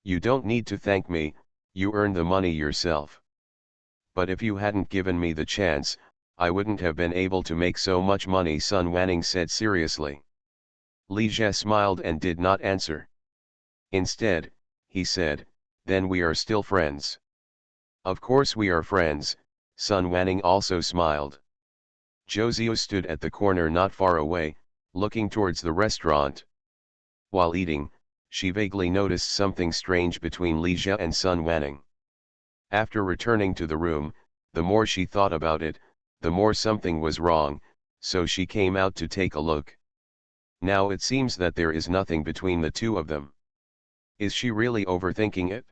You don't need to thank me, you earn the money yourself. But if you hadn't given me the chance, I wouldn't have been able to make so much money, Sun Wanning said seriously. Li Jie smiled and did not answer. Instead, he said, then we are still friends. Of course we are friends, Sun Wanning also smiled. Josio stood at the corner not far away, looking towards the restaurant. While eating, she vaguely noticed something strange between Li Jie and Sun Wanning. After returning to the room, the more she thought about it, the more something was wrong, so she came out to take a look. Now it seems that there is nothing between the two of them. Is she really overthinking it?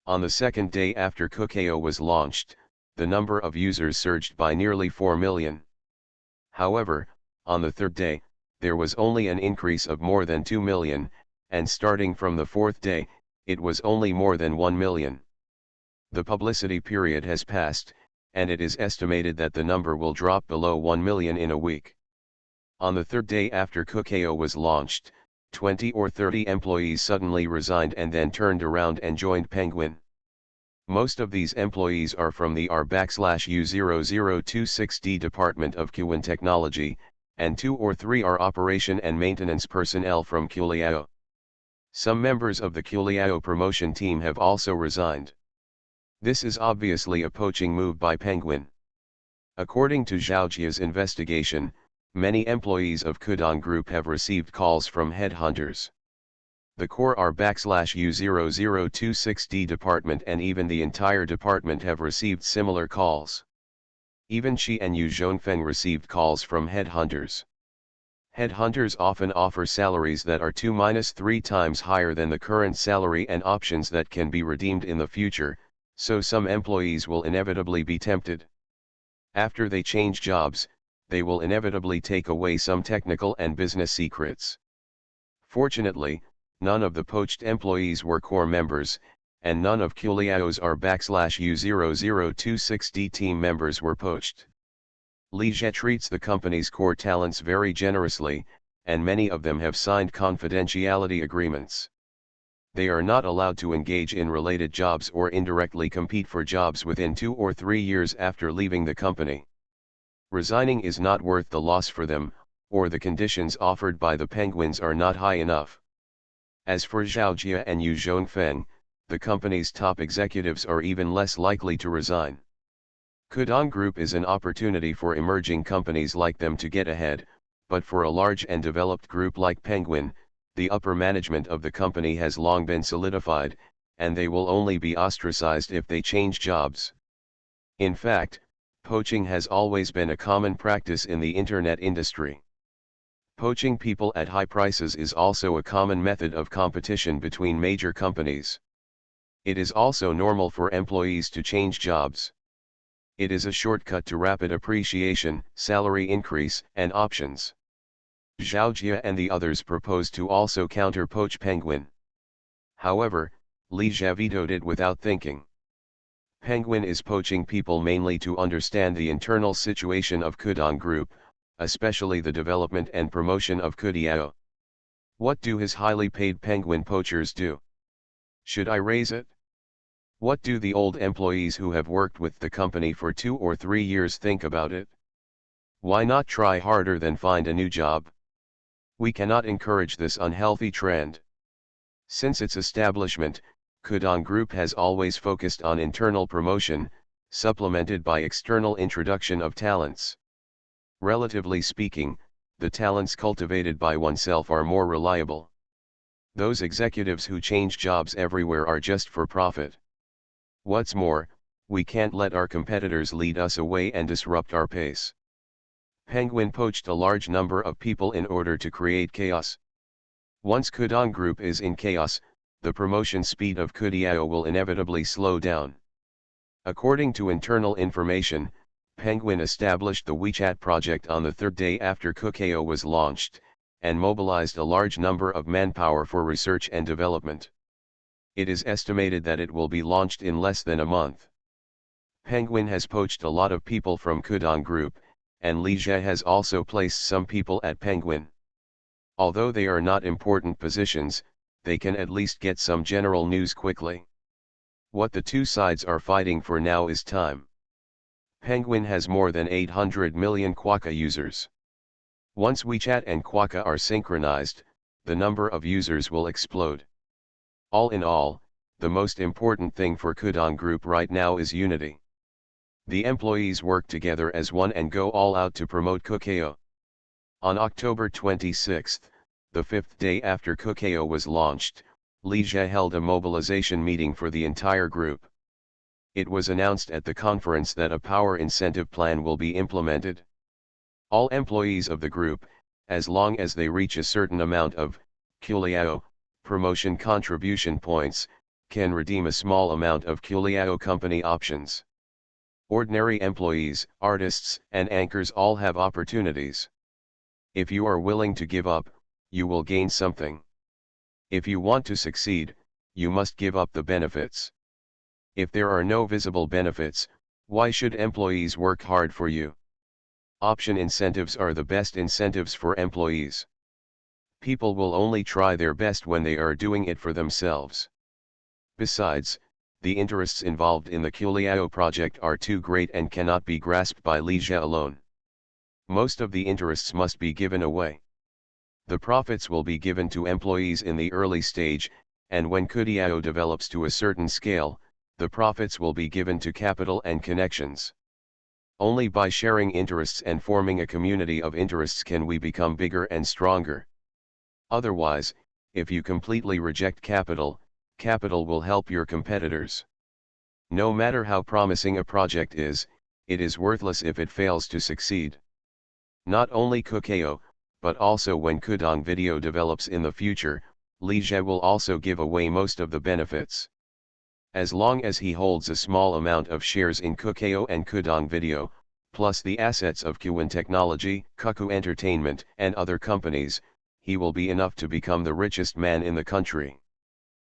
On the second day after Cookayo was launched, the number of users surged by nearly 4 million. However, on the third day, there was only an increase of more than 2 million, and starting from the fourth day, it was only more than 1 million. The publicity period has passed, and it is estimated that the number will drop below 1 million in a week. On the third day after Cookayo was launched, 20 or 30 employees suddenly resigned and then turned around and joined Penguin. Most of these employees are from the R/U0026D department of Qwen Technology, and 2 or 3 are operation and maintenance personnel from Culiao. Some members of the Culiao promotion team have also resigned. This is obviously a poaching move by Penguin. According to Zhaojia's investigation, many employees of Kudong Group have received calls from headhunters. The core R/U0026D department and even the entire department have received similar calls. Even Shi and Yu Zhongfeng received calls from headhunters. Headhunters often offer salaries that are 2–3 times higher than the current salary and options that can be redeemed in the future, so some employees will inevitably be tempted. After they change jobs, they will inevitably take away some technical and business secrets. Fortunately, none of the poached employees were core members, and none of Culiao's R/U0026D team members were poached. Li Jie treats the company's core talents very generously, and many of them have signed confidentiality agreements. They are not allowed to engage in related jobs or indirectly compete for jobs within 2 or 3 years after leaving the company. Resigning is not worth the loss for them, or the conditions offered by the Penguins are not high enough. As for Zhaojia and Yu Zhongfeng, the company's top executives are even less likely to resign. Kudong Group is an opportunity for emerging companies like them to get ahead, but for a large and developed group like Penguin, the upper management of the company has long been solidified, and they will only be ostracized if they change jobs. In fact, poaching has always been a common practice in the internet industry. Poaching people at high prices is also a common method of competition between major companies. It is also normal for employees to change jobs. It is a shortcut to rapid appreciation, salary increase, and options. Zhaojia and the others propose to also counter-poach Penguin. However, Li Jie vetoed it without thinking. Penguin is poaching people mainly to understand the internal situation of Kudong Group, especially the development and promotion of Kudiao. What do his highly paid Penguin poachers do? Should I raise it? What do the old employees who have worked with the company for 2 or 3 years think about it? Why not try harder than find a new job? We cannot encourage this unhealthy trend. Since its establishment, Kudong Group has always focused on internal promotion, supplemented by external introduction of talents. Relatively speaking, the talents cultivated by oneself are more reliable. Those executives who change jobs everywhere are just for profit. What's more, we can't let our competitors lead us away and disrupt our pace. Penguin poached a large number of people in order to create chaos. Once Kudong Group is in chaos, the promotion speed of Kudiao will inevitably slow down. According to internal information, Penguin established the WeChat project on the third day after Kookayo was launched, and mobilized a large number of manpower for research and development. It is estimated that it will be launched in less than a month. Penguin has poached a lot of people from Kudong Group, and Li Jie has also placed some people at Penguin. Although they are not important positions, they can at least get some general news quickly. What the two sides are fighting for now is time. Penguin has more than 800 million Quokka users. Once WeChat and Quokka are synchronized, the number of users will explode. All in all, the most important thing for Kudong Group right now is unity. The employees work together as one and go all out to promote Kookayo. On October 26, the fifth day after Kookayo was launched, Li Jie held a mobilization meeting for the entire group. It was announced at the conference that a power incentive plan will be implemented. All employees of the group, as long as they reach a certain amount of Culiao promotion contribution points, can redeem a small amount of Culiao company options. Ordinary employees, artists, and anchors all have opportunities. If you are willing to give up, you will gain something. If you want to succeed, you must give up the benefits. If there are no visible benefits, why should employees work hard for you? Option incentives are the best incentives for employees. People will only try their best when they are doing it for themselves. Besides, the interests involved in the Culiao project are too great and cannot be grasped by Li Jie alone. Most of the interests must be given away. The profits will be given to employees in the early stage, and when Culiao develops to a certain scale, the profits will be given to capital and connections. Only by sharing interests and forming a community of interests can we become bigger and stronger. Otherwise, if you completely reject capital, capital will help your competitors. No matter how promising a project is, it is worthless if it fails to succeed. Not only Culiao, but also when Kudong Video develops in the future, Li Jie will also give away most of the benefits. As long as he holds a small amount of shares in Culiao and Kudong Video, plus the assets of Qwen Technology, Kuku Entertainment, and other companies, he will be enough to become the richest man in the country.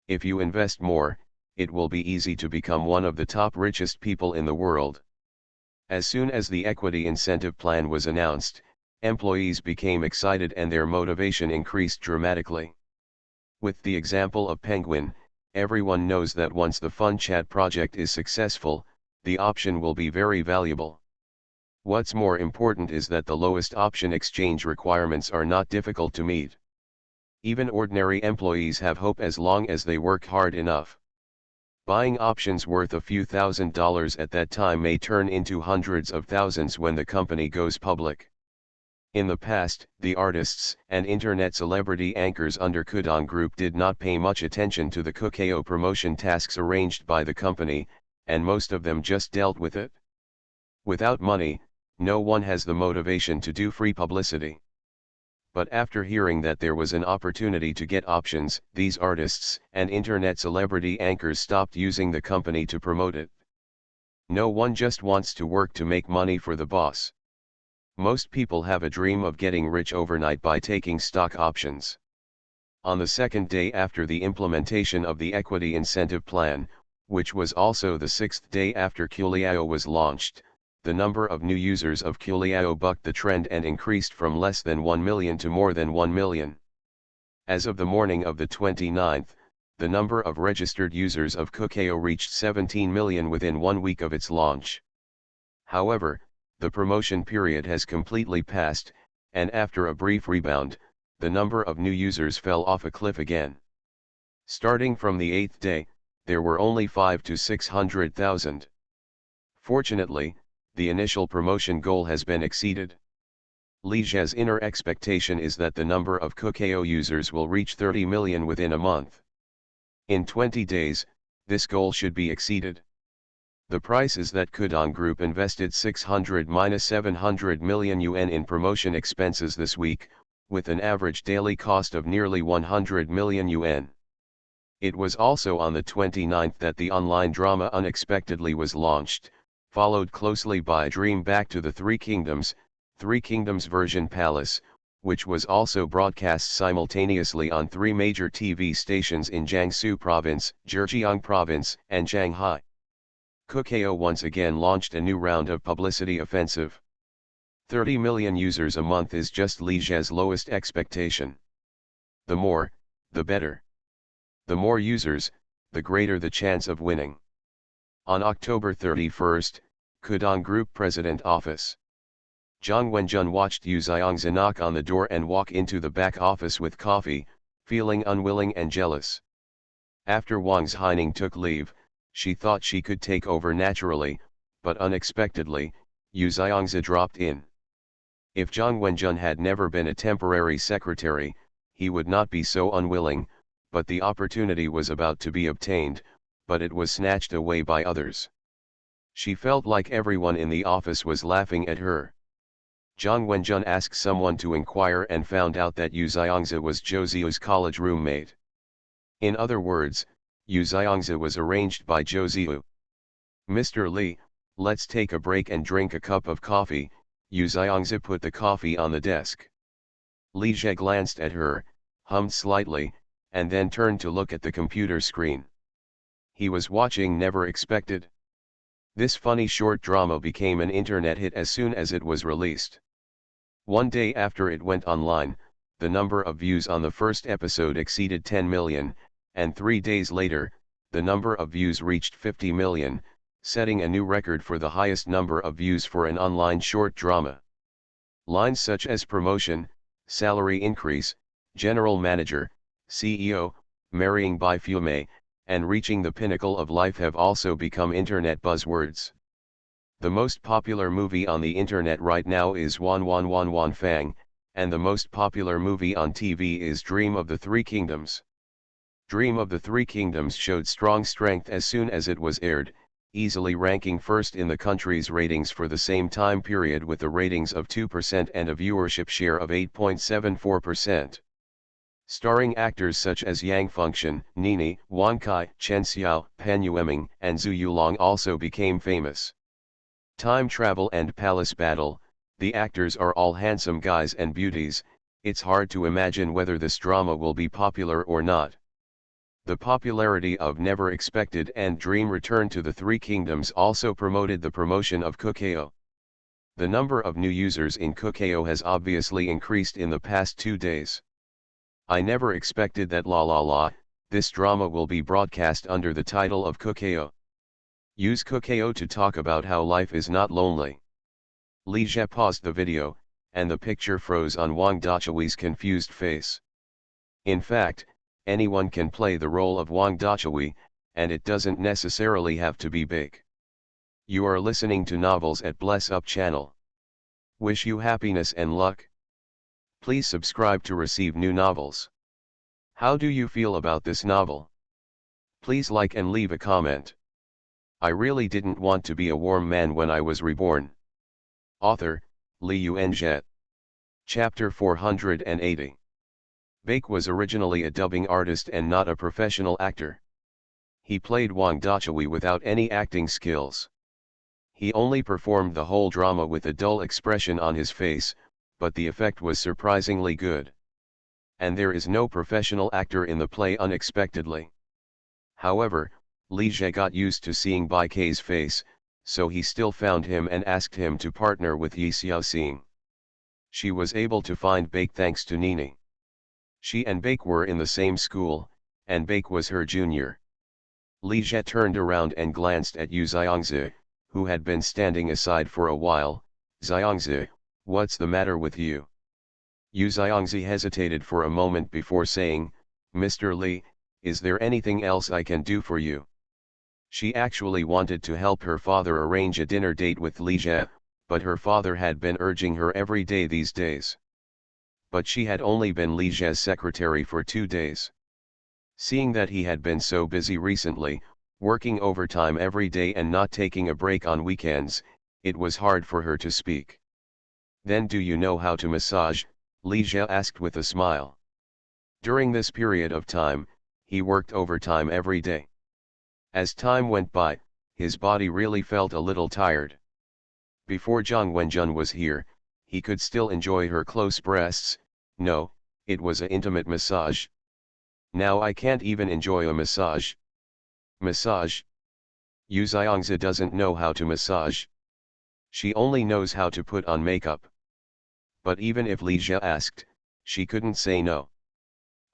If you invest more, it will be easy to become one of the top richest people in the world. As soon as the equity incentive plan was announced, employees became excited and their motivation increased dramatically. With the example of Penguin, everyone knows that once the Fun Chat project is successful, the option will be very valuable. What's more important is that the lowest option exchange requirements are not difficult to meet. Even ordinary employees have hope as long as they work hard enough. Buying options worth a few $1,000s at that time may turn into hundreds of thousands when the company goes public. In the past, the artists and internet celebrity anchors under Kudong Group did not pay much attention to the Culiao promotion tasks arranged by the company, and most of them just dealt with it. Without money, no one has the motivation to do free publicity. But after hearing that there was an opportunity to get options, these artists and internet celebrity anchors stopped using the company to promote it. No one just wants to work to make money for the boss. Most people have a dream of getting rich overnight by taking stock options. On the second day after the implementation of the equity incentive plan, which was also the sixth day after Culiao was launched, the number of new users of Culiao bucked the trend and increased from less than 1 million to more than 1 million. As of the morning of the 29th, the number of registered users of Culiao reached 17 million within 1 week of its launch. However, the promotion period has completely passed, and after a brief rebound, the number of new users fell off a cliff again. Starting from the 8th day, there were only 500,000 to 600,000. Fortunately, the initial promotion goal has been exceeded. Li Jie's inner expectation is that the number of Culiao users will reach 30 million within a month. In 20 days, this goal should be exceeded. The price is that Kudong Group invested 600-700 million yuan in promotion expenses this week, with an average daily cost of nearly 100 million yuan. It was also on the 29th that the online drama unexpectedly was launched, followed closely by Dream Back to the Three Kingdoms version Palace, which was also broadcast simultaneously on 3 major TV stations in Jiangsu Province, Zhejiang Province, and Shanghai. Culiao once again launched a new round of publicity offensive. 30 million users a month is just Li Jie's lowest expectation. The more, the better. The more users, the greater the chance of winning. On October 31st, Kudong Group President Office. Zhang Wenjun watched Yu Xiangzi knock on the door and walk into the back office with coffee, feeling unwilling and jealous. After Wang Zhaining took leave, she thought she could take over naturally, but unexpectedly, Yu Xiangzi dropped in. If Zhang Wenjun had never been a temporary secretary, he would not be so unwilling, but the opportunity was about to be obtained, but it was snatched away by others. She felt like everyone in the office was laughing at her. Zhang Wenjun asked someone to inquire and found out that Yu Xiangzi was Zhou Ziu's college roommate. In other words, Yu Xiangzi was arranged by Zhou Ziu. "Mr. Li, let's take a break and drink a cup of coffee." Yu Xiangzi put the coffee on the desk. Li Jie glanced at her, hummed slightly, and then turned to look at the computer screen. He was watching Never Expected. This funny short drama became an internet hit as soon as it was released. One day after it went online, the number of views on the first episode exceeded 10 million, and 3 days later, the number of views reached 50 million, setting a new record for the highest number of views for an online short drama. Lines such as promotion, salary increase, general manager, CEO, marrying by Fume, and reaching the pinnacle of life have also become internet buzzwords. The most popular movie on the internet right now is Wan Wan Wan Wan Fang, and the most popular movie on TV is Dream of the Three Kingdoms. Dream of the Three Kingdoms showed strong strength as soon as it was aired, easily ranking first in the country's ratings for the same time period with the ratings of 2% and a viewership share of 8.74%. Starring actors such as Yang Fengxian, Nini, Wang Kai, Chen Xiao, Pan Yueming, and Zhu Yulong also became famous. Time Travel and Palace Battle, the actors are all handsome guys and beauties. It's hard to imagine whether this drama will be popular or not. The popularity of Never Expected and Dream Return to the Three Kingdoms also promoted the promotion of Kakao. The number of new users in Kakao has obviously increased in the past 2 days. I never expected that this drama will be broadcast under the title of Kakao. Use Kakao to talk about how life is not lonely. Li Jie paused the video, and the picture froze on Wang Dachui's confused face. In fact, anyone can play the role of Wang Dachui, and it doesn't necessarily have to be big. You are listening to Novels at Bless Up channel. Wish you happiness and luck. Please subscribe to receive new novels. How do you feel about this novel? Please like and leave a comment. I really didn't want to be a warm man when I was reborn. Author, Li Yuanzhe. Chapter 480. Baek was originally a dubbing artist and not a professional actor. He played Wang Dachui without any acting skills. He only performed the whole drama with a dull expression on his face, but the effect was surprisingly good. And there is no professional actor in the play unexpectedly. However, Li Jie got used to seeing Baek's face, so he still found him and asked him to partner with Yi Xiaoxing. She was able to find Baek thanks to Nini. She and Baek were in the same school, and Baek was her junior. Li Jie turned around and glanced at Yu Xiangzi, who had been standing aside for a while. "Xiangzi, what's the matter with you?" Yu Xiangzi hesitated for a moment before saying, "Mr. Li, is there anything else I can do for you?" She actually wanted to help her father arrange a dinner date with Li Jie, but her father had been urging her every day these days. But she had only been Li Jie's secretary for 2 days. Seeing that he had been so busy recently, working overtime every day and not taking a break on weekends, it was hard for her to speak. "Then do you know how to massage?" Li Jie asked with a smile. During this period of time, he worked overtime every day. As time went by, his body really felt a little tired. Before Zhang Wenjun was here, he could still enjoy her close breasts. No, it was an intimate massage. Now I can't even enjoy a massage. Massage? Yu Xiangzi doesn't know how to massage. She only knows how to put on makeup. But even if Li Jie asked, she couldn't say no.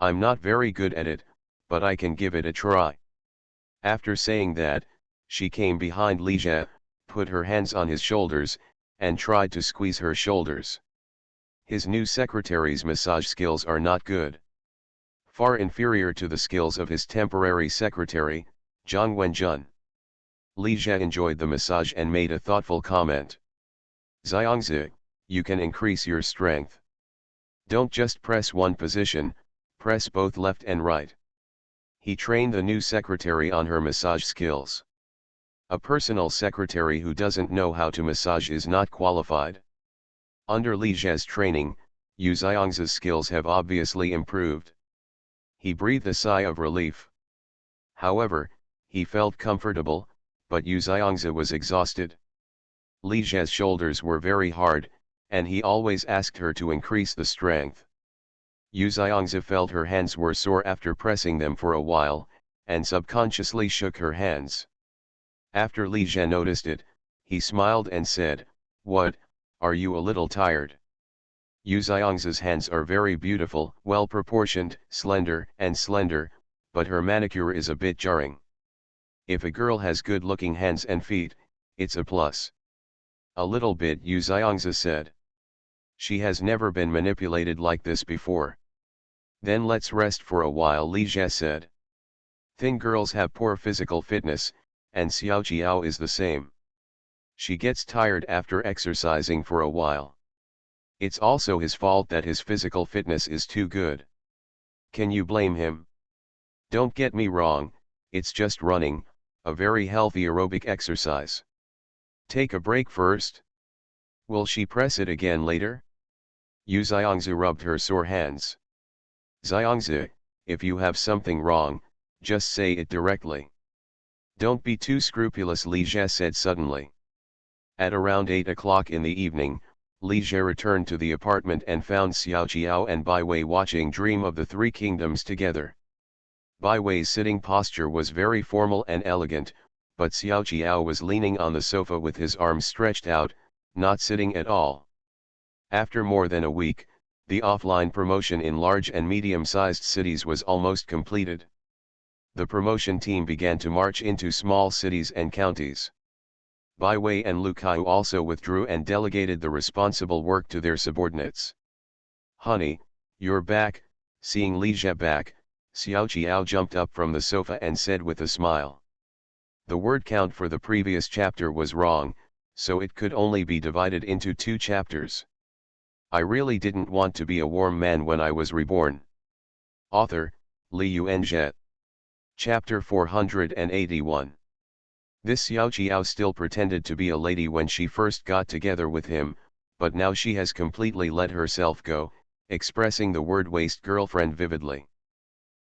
"I'm not very good at it, but I can give it a try." After saying that, she came behind Li Jie, put her hands on his shoulders, and tried to squeeze her shoulders. His new secretary's massage skills are not good. Far inferior to the skills of his temporary secretary, Zhang Wenjun. Li Jie enjoyed the massage and made a thoughtful comment. "Xiangzi, you can increase your strength. Don't just press one position, press both left and right." He trained the new secretary on her massage skills. A personal secretary who doesn't know how to massage is not qualified. Under Li Zhe's training, Yu Xiang's skills have obviously improved. He breathed a sigh of relief. However, he felt comfortable, but Yu Xiangzi was exhausted. Li Zhe's shoulders were very hard, and he always asked her to increase the strength. Yu Xiangzi felt her hands were sore after pressing them for a while, and subconsciously shook her hands. After Li Zhe noticed it, he smiled and said, "What, are you a little tired?" Yu Xiangzi's hands are very beautiful, well-proportioned, slender, but her manicure is a bit jarring. If a girl has good-looking hands and feet, it's a plus. A little bit, Yu Xiangzi said. She has never been manipulated like this before. Then let's rest for a while, Li Zhe said. Thin girls have poor physical fitness, and Xiao Jiao is the same. She gets tired after exercising for a while. It's also his fault that his physical fitness is too good. Can you blame him? Don't get me wrong, it's just running, a very healthy aerobic exercise. Take a break first. Will she press it again later? Yu Xiangzi rubbed her sore hands. Xiangzi, if you have something wrong, just say it directly. Don't be too scrupulous, Li Zhe said suddenly. At around 8 o'clock in the evening, Li Zhe returned to the apartment and found Xiao Jiao and Bai Wei watching Dream of the Three Kingdoms together. Bai Wei's sitting posture was very formal and elegant, but Xiao Jiao was leaning on the sofa with his arms stretched out, not sitting at all. After more than a week, the offline promotion in large and medium-sized cities was almost completed. The promotion team began to march into small cities and counties. Bai Wei and Lu Kaiu also withdrew and delegated the responsible work to their subordinates. "Honey, you're back." Seeing Li Zhe back, Xiao Jiao jumped up from the sofa and said with a smile. The word count for the previous chapter was wrong, so it could only be divided into 2 chapters. I really didn't want to be a warm man when I was reborn. Author, Li Yuanzhe. Chapter 481. This Xiao Jiao still pretended to be a lady when she first got together with him, but now she has completely let herself go, expressing the word waste girlfriend vividly.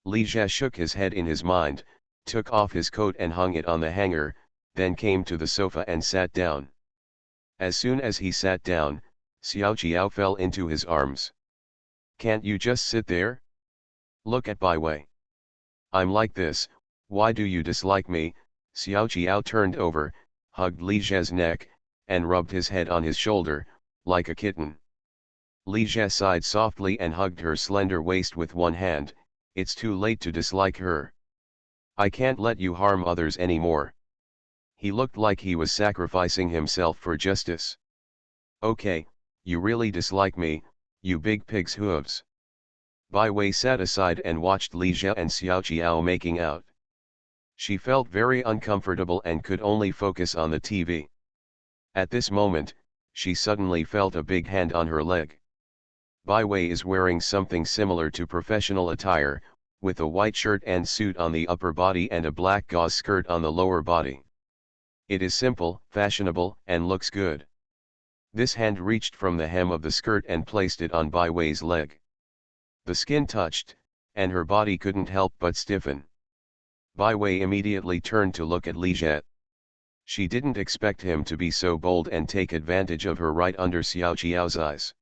Li Zhe shook his head in his mind, took off his coat and hung it on the hanger, then came to the sofa and sat down. As soon as he sat down, Xiao Jiao fell into his arms. "Can't you just sit there? Look at Bai Wei. I'm like this, why do you dislike me?" Xiao Jiao turned over, hugged Li Zhe's neck, and rubbed his head on his shoulder, like a kitten. Li Zhe sighed softly and hugged her slender waist with one hand. "It's too late to dislike her. I can't let you harm others anymore." He looked like he was sacrificing himself for justice. "Okay, you really dislike me, you big pig's hooves." Bai Wei sat aside and watched Li Zhe and Xiao Jiao making out. She felt very uncomfortable and could only focus on the TV. At this moment, she suddenly felt a big hand on her leg. Bai Wei is wearing something similar to professional attire, with a white shirt and suit on the upper body and a black gauze skirt on the lower body. It is simple, fashionable, and looks good. This hand reached from the hem of the skirt and placed it on Bai Wei's leg. The skin touched, and her body couldn't help but stiffen. Bai Wei immediately turned to look at Li Zhe. She didn't expect him to be so bold and take advantage of her right under Xiao Jiao's eyes.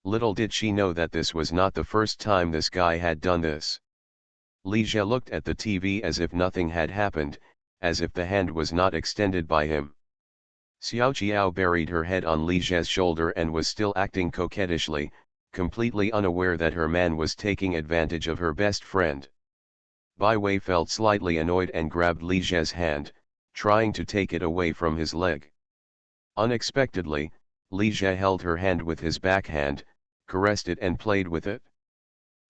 Little did she know that this was not the first time this guy had done this. Li Zhe looked at the TV as if nothing had happened, as if the hand was not extended by him. Xiao Jiao buried her head on Li Zhe's shoulder and was still acting coquettishly, completely unaware that her man was taking advantage of her best friend. Bai Wei felt slightly annoyed and grabbed Li Zhe's hand, trying to take it away from his leg. Unexpectedly, Li Zhe held her hand with his backhand, caressed it and played with it.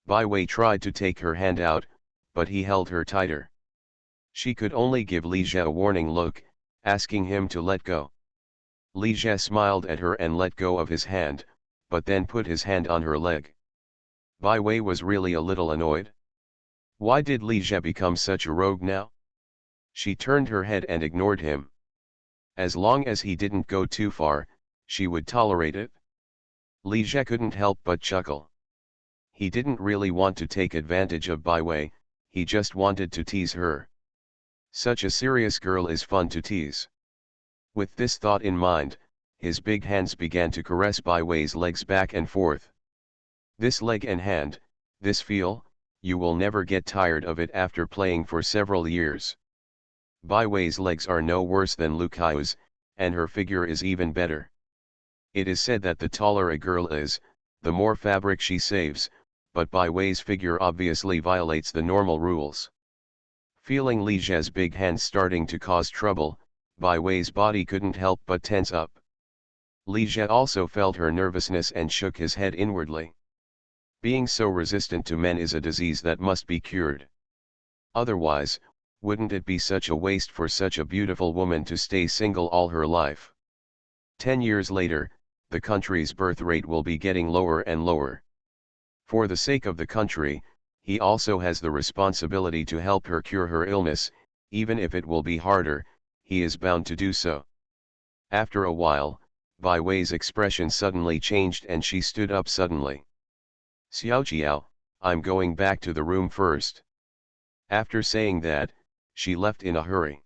Bai Wei tried to take her hand out, but he held her tighter. She could only give Li Zhe a warning look, asking him to let go. Li Zhe smiled at her and let go of his hand, but then put his hand on her leg. Bai Wei was really a little annoyed. Why did Li Zhe become such a rogue now? She turned her head and ignored him. As long as he didn't go too far, she would tolerate it. Li Jie couldn't help but chuckle. He didn't really want to take advantage of Bai Wei, he just wanted to tease her. Such a serious girl is fun to tease. With this thought in mind, his big hands began to caress Bai Wei's legs back and forth. This leg and hand, this feel, you will never get tired of it after playing for several years. Bai Wei's legs are no worse than Lu Kai's, and her figure is even better. It is said that the taller a girl is, the more fabric she saves, but Bai Wei's figure obviously violates the normal rules. Feeling Li Jie's big hands starting to cause trouble, Bai Wei's body couldn't help but tense up. Li Jie also felt her nervousness and shook his head inwardly. Being so resistant to men is a disease that must be cured. Otherwise, wouldn't it be such a waste for such a beautiful woman to stay single all her life? 10 years later, the country's birth rate will be getting lower and lower. For the sake of the country, he also has the responsibility to help her cure her illness, even if it will be harder, he is bound to do so. After a while, Bai Wei's expression suddenly changed and she stood up suddenly. Xiaoqiao, I'm going back to the room first. After saying that, she left in a hurry.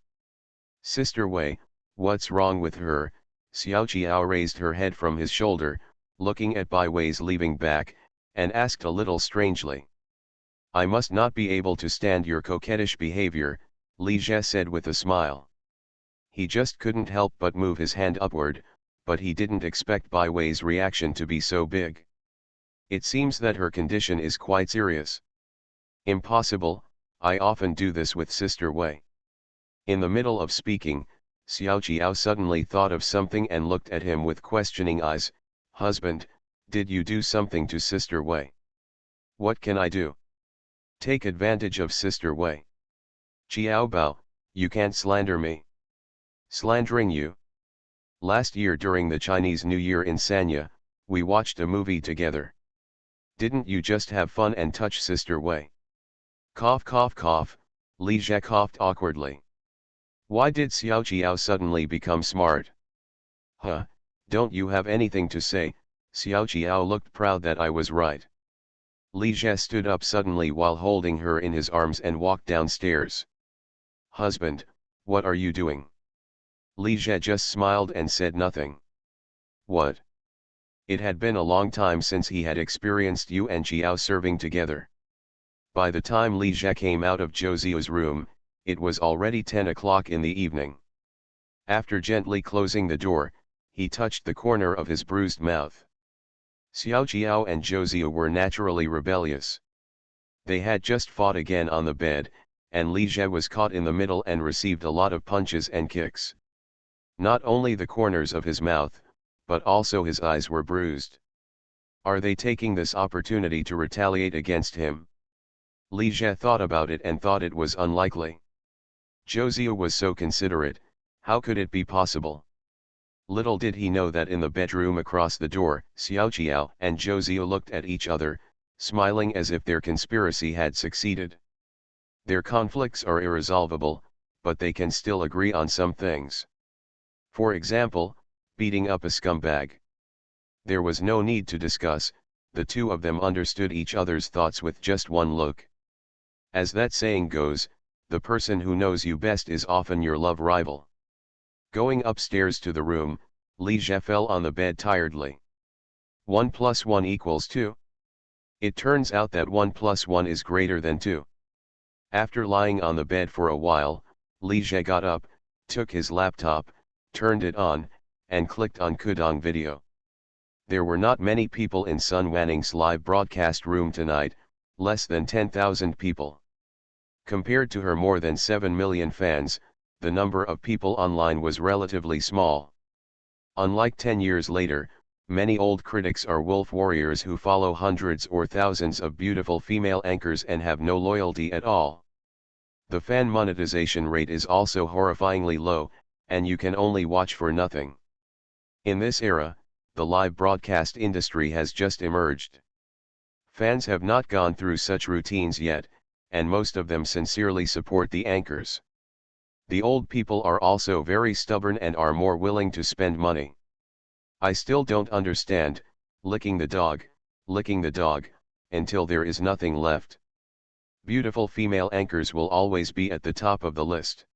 Sister Wei, what's wrong with her? Xiaoqiao raised her head from his shoulder, looking at Bai Wei's leaving back, and asked a little strangely. I must not be able to stand your coquettish behavior, Li Jie said with a smile. He just couldn't help but move his hand upward, but he didn't expect Bai Wei's reaction to be so big. It seems that her condition is quite serious. Impossible, I often do this with Sister Wei. In the middle of speaking, Xiaoqiao suddenly thought of something and looked at him with questioning eyes. Husband, did you do something to Sister Wei? What can I do? Take advantage of Sister Wei. Qiao Bao, you can't slander me. Slandering you? Last year during the Chinese New Year in Sanya, we watched a movie together. Didn't you just have fun and touch Sister Wei? Cough cough cough, Li Jie coughed awkwardly. Why did Xiaoqiao suddenly become smart? Huh, don't you have anything to say? Xiaoqiao looked proud that I was right. Li Jie stood up suddenly while holding her in his arms and walked downstairs. Husband, what are you doing? Li Jie just smiled and said nothing. What? It had been a long time since he had experienced Yu and Qiao serving together. By the time Li Jie came out of Zhou Ziu's room, it was already 10 o'clock in the evening. After gently closing the door, he touched the corner of his bruised mouth. Xiaoqiao and Zhou Ziu were naturally rebellious. They had just fought again on the bed, and Li Jie was caught in the middle and received a lot of punches and kicks. Not only the corners of his mouth, but also his eyes were bruised. Are they taking this opportunity to retaliate against him? Li Jie thought about it and thought it was unlikely. Zhou Ziu was so considerate, how could it be possible? Little did he know that in the bedroom across the door, Xiaoqiao and Zhou Ziu looked at each other, smiling as if their conspiracy had succeeded. Their conflicts are irresolvable, but they can still agree on some things. For example, beating up a scumbag. There was no need to discuss, the two of them understood each other's thoughts with just one look. As that saying goes, the person who knows you best is often your love rival. Going upstairs to the room, Li Jie fell on the bed tiredly. 1 + 1 = 2. It turns out that 1 + 1 is greater than 2. After lying on the bed for a while, Li Jie got up, took his laptop, turned it on, and clicked on Kudong Video. There were not many people in Sun Wanning's live broadcast room tonight, less than 10,000 people. Compared to her more than 7 million fans, the number of people online was relatively small. Unlike 10 years later, many old critics are wolf warriors who follow hundreds or thousands of beautiful female anchors and have no loyalty at all. The fan monetization rate is also horrifyingly low, and you can only watch for nothing. In this era, the live broadcast industry has just emerged. Fans have not gone through such routines yet, and most of them sincerely support the anchors. The old people are also very stubborn and are more willing to spend money. I still don't understand, licking the dog, until there is nothing left. Beautiful female anchors will always be at the top of the list.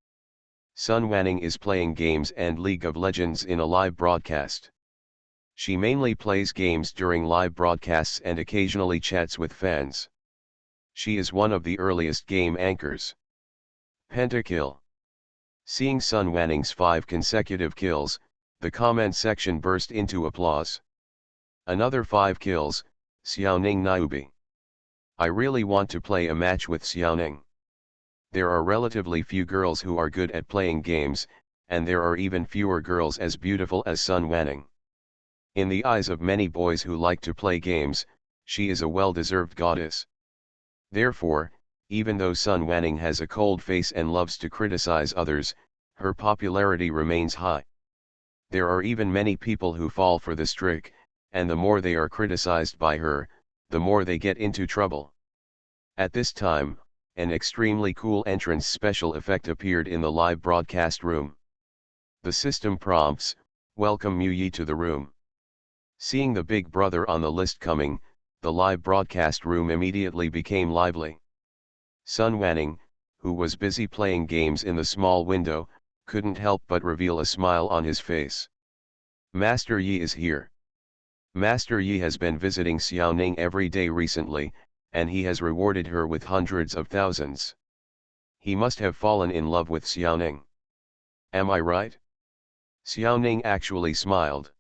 Sun Wanning is playing games and League of Legends in a live broadcast. She mainly plays games during live broadcasts and occasionally chats with fans. She is one of the earliest game anchors. Pentakill. Seeing Sun Wanning's 5 consecutive kills, the comment section burst into applause. Another 5 kills, Xiaoning Niubi. I really want to play a match with Xiaoning. There are relatively few girls who are good at playing games, and there are even fewer girls as beautiful as Sun Wanning. In the eyes of many boys who like to play games, she is a well-deserved goddess. Therefore, even though Sun Wanning has a cold face and loves to criticize others, her popularity remains high. There are even many people who fall for this trick, and the more they are criticized by her, the more they get into trouble. At this time, an extremely cool entrance special effect appeared in the live broadcast room. The system prompts, "Welcome Yi to the room." Seeing the big brother on the list coming, the live broadcast room immediately became lively. Sun Wanning, who was busy playing games in the small window, couldn't help but reveal a smile on his face. Master Yi is here. Master Yi has been visiting Xiaoning every day recently, and he has rewarded her with hundreds of thousands. He must have fallen in love with Xiaoning. Am I right? Xiaoning actually smiled.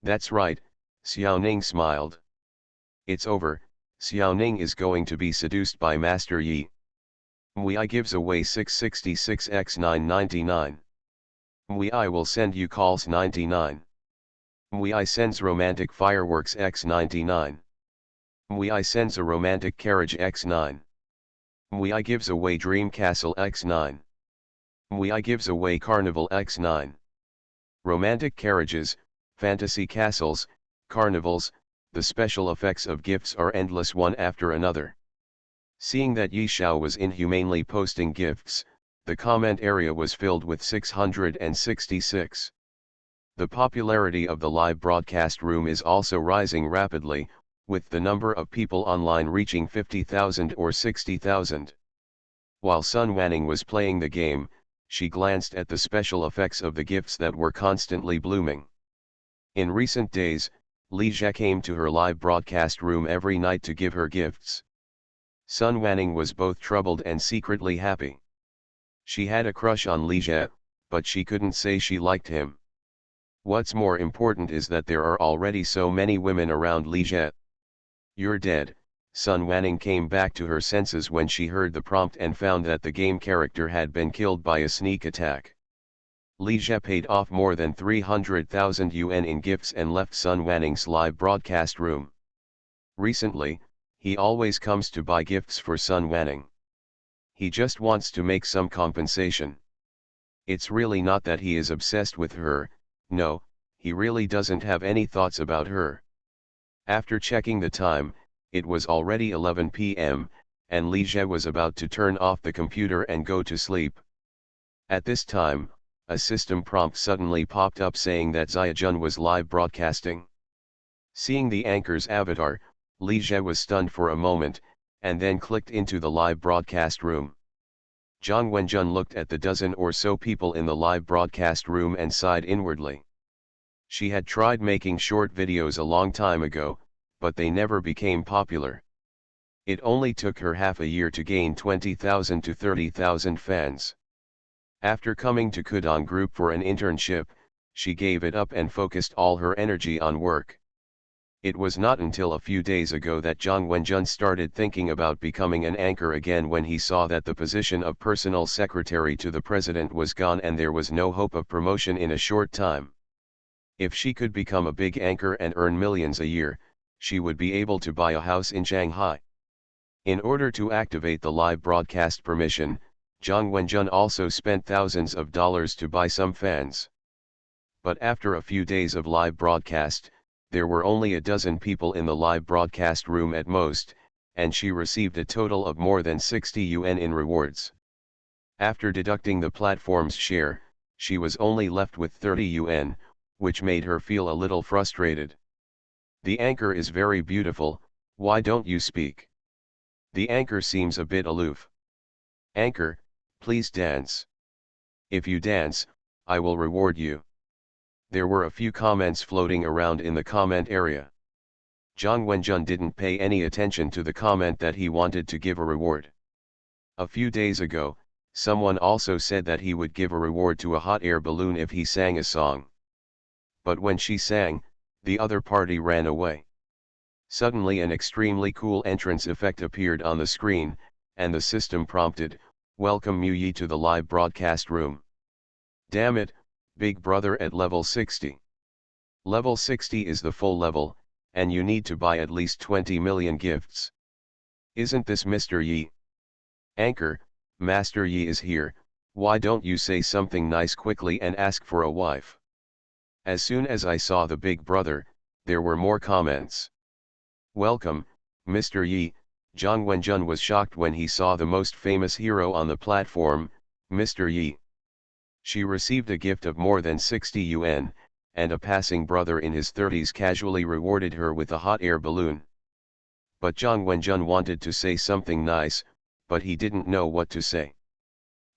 That's right, Xiaoning smiled. It's over, Xiaoning is going to be seduced by Master Yi. I gives away 666 x 999. I will send you calls 99. I sends romantic fireworks x 99. I sends a romantic carriage x9. I gives away dream castle x9. I gives away carnival x9. Romantic carriages, fantasy castles, carnivals, the special effects of gifts are endless one after another. Seeing that Yi Xiao was inhumanely posting gifts, the comment area was filled with 666. The popularity of the live broadcast room is also rising rapidly, with the number of people online reaching 50,000 or 60,000. While Sun Wanning was playing the game, she glanced at the special effects of the gifts that were constantly blooming. In recent days, Li Jie came to her live broadcast room every night to give her gifts. Sun Wanning was both troubled and secretly happy. She had a crush on Li Jie, but she couldn't say she liked him. What's more important is that there are already so many women around Li Jie. You're dead. Sun Wanning came back to her senses when she heard the prompt and found that the game character had been killed by a sneak attack. Li Jie paid off more than 300,000 yuan in gifts and left Sun Wanning's live broadcast room. Recently, he always comes to buy gifts for Sun Wanning. He just wants to make some compensation. It's really not that he is obsessed with her, no, he really doesn't have any thoughts about her. After checking the time, it was already 11 p.m., and Li Jie was about to turn off the computer and go to sleep. At this time, a system prompt suddenly popped up saying that Xiaojun was live broadcasting. Seeing the anchor's avatar, Li Jie was stunned for a moment, and then clicked into the live broadcast room. Zhang Wenjun looked at the dozen or so people in the live broadcast room and sighed inwardly. She had tried making short videos a long time ago, but they never became popular. It only took her half a year to gain 20,000 to 30,000 fans. After coming to Kudong Group for an internship, she gave it up and focused all her energy on work. It was not until a few days ago that Zhang Wenjun started thinking about becoming an anchor again when he saw that the position of personal secretary to the president was gone and there was no hope of promotion in a short time. If she could become a big anchor and earn millions a year, she would be able to buy a house in Shanghai. In order to activate the live broadcast permission, Zhang Wenjun also spent thousands of dollars to buy some fans. But after a few days of live broadcast, there were only a dozen people in the live broadcast room at most, and she received a total of more than 60 yuan in rewards. After deducting the platform's share, she was only left with 30 yuan, which made her feel a little frustrated. The anchor is very beautiful, why don't you speak? The anchor seems a bit aloof. Anchor, please dance. If you dance, I will reward you. There were a few comments floating around in the comment area. Zhang Wenjun didn't pay any attention to the comment that he wanted to give a reward. A few days ago, someone also said that he would give a reward to a hot air balloon if he sang a song. But when she sang, the other party ran away. Suddenly an extremely cool entrance effect appeared on the screen, and the system prompted, "Welcome Mu Yi to the live broadcast room." Damn it, Big Brother at level 60. Level 60 is the full level, and you need to buy at least 20 million gifts. Isn't this Mr. Yi? Anchor, Master Yi is here, why don't you say something nice quickly and ask for a wife? As soon as I saw the Big Brother, there were more comments. Welcome, Mr. Yi. Zhang Wenjun was shocked when he saw the most famous hero on the platform, Mr. Yi. She received a gift of more than 60 yuan, and a passing brother in his 30s casually rewarded her with a hot air balloon. But Zhang Wenjun wanted to say something nice, but he didn't know what to say.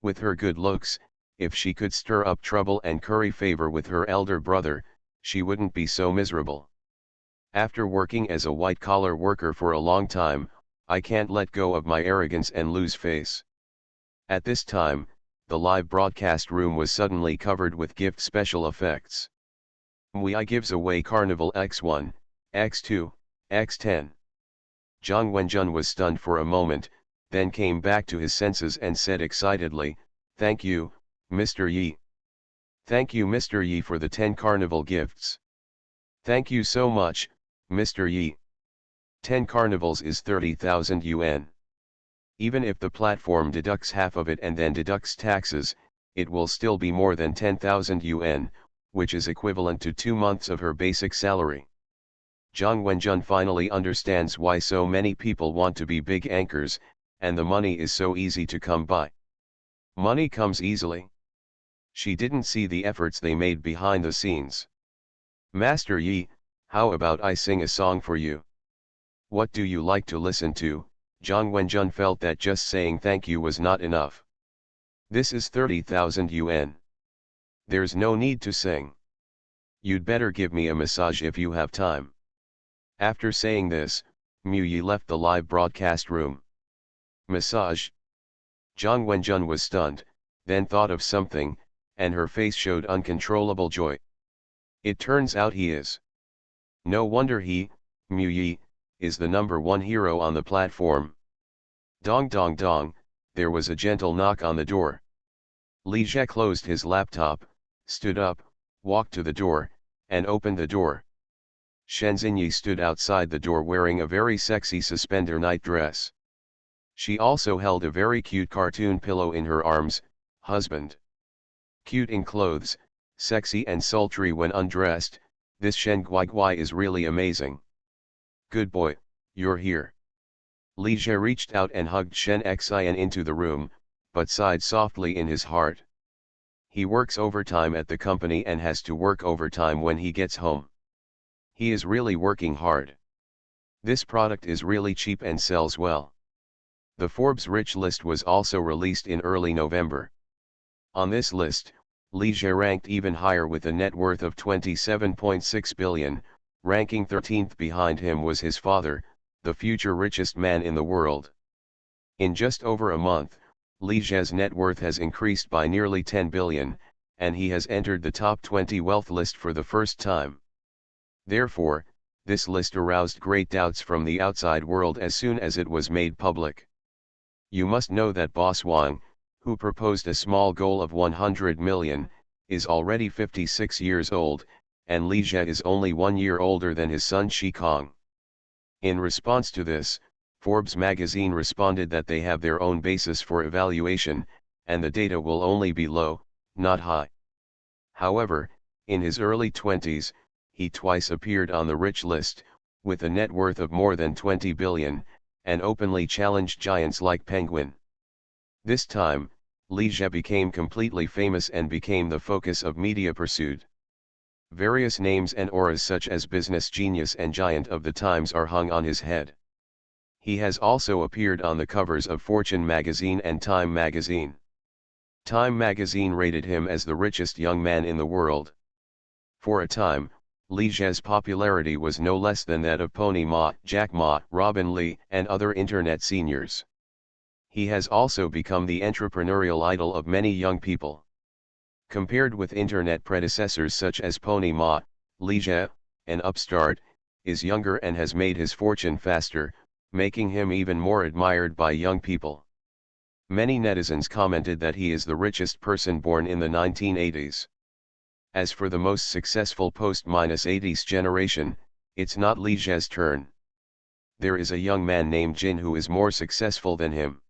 With her good looks, if she could stir up trouble and curry favor with her elder brother, she wouldn't be so miserable. After working as a white-collar worker for a long time, I can't let go of my arrogance and lose face. At this time, the live broadcast room was suddenly covered with gift special effects. MUI gives away Carnival X1, X2, X10. Zhang Wenjun was stunned for a moment, then came back to his senses and said excitedly, "Thank you, Mr. Yi. Thank you Mr. Yi for the 10 carnival gifts. Thank you so much, Mr. Yi. 10 carnivals is 30,000 yuan. Even if the platform deducts half of it and then deducts taxes, it will still be more than 10,000 yuan, which is equivalent to 2 months of her basic salary." Zhang Wenjun finally understands why so many people want to be big anchors, and the money is so easy to come by. Money comes easily. She didn't see the efforts they made behind the scenes. "Master Yi, how about I sing a song for you? What do you like to listen to?" Zhang Wenjun felt that just saying thank you was not enough. This is 30,000 yuan. There's no need to sing. You'd better give me a massage if you have time. After saying this, Mu Yi left the live broadcast room. Massage? Zhang Wenjun was stunned, then thought of something, and her face showed uncontrollable joy. It turns out he is. No wonder he, Mu Yi, is the #1 hero on the platform. Dong dong dong, there was a gentle knock on the door. Li Jie closed his laptop, stood up, walked to the door, and opened the door. Shen Xinyi stood outside the door wearing a very sexy suspender night dress. She also held a very cute cartoon pillow in her arms. Husband. Cute in clothes, sexy and sultry when undressed, this Shen Guiguai is really amazing. Good boy, you're here. Li Jie reached out and hugged Shen Xian into the room, but sighed softly in his heart. He works overtime at the company and has to work overtime when he gets home. He is really working hard. This product is really cheap and sells well. The Forbes Rich list was also released in early November. On this list, Li Jie ranked even higher with a net worth of 27.6 billion, ranking 13th. Behind him was his father, the future richest man in the world. In just over a month, Li Jie's net worth has increased by nearly 10 billion, and he has entered the top 20 wealth list for the first time. Therefore, this list aroused great doubts from the outside world as soon as it was made public. You must know that Boss Wang, who proposed a small goal of 100 million, is already 56 years old, and Li Jie is only 1 year older than his son Shi Kong. In response to this, Forbes magazine responded that they have their own basis for evaluation, and the data will only be low, not high. However, in his early 20s, he twice appeared on the rich list, with a net worth of more than 20 billion, and openly challenged giants like Penguin. This time, Li Jie became completely famous and became the focus of media pursuit. Various names and auras such as business genius and giant of the times are hung on his head. He has also appeared on the covers of Fortune magazine and Time magazine. Time magazine rated him as the richest young man in the world. For a time, Li Zhe's popularity was no less than that of Pony Ma, Jack Ma, Robin Li, and other internet seniors. He has also become the entrepreneurial idol of many young people. Compared with internet predecessors such as Pony Ma, Li Zhe, an upstart, is younger and has made his fortune faster, making him even more admired by young people. Many netizens commented that he is the richest person born in the 1980s. As for the most successful post-80s generation, it's not Li Zhe's turn. There is a young man named Jin who is more successful than him.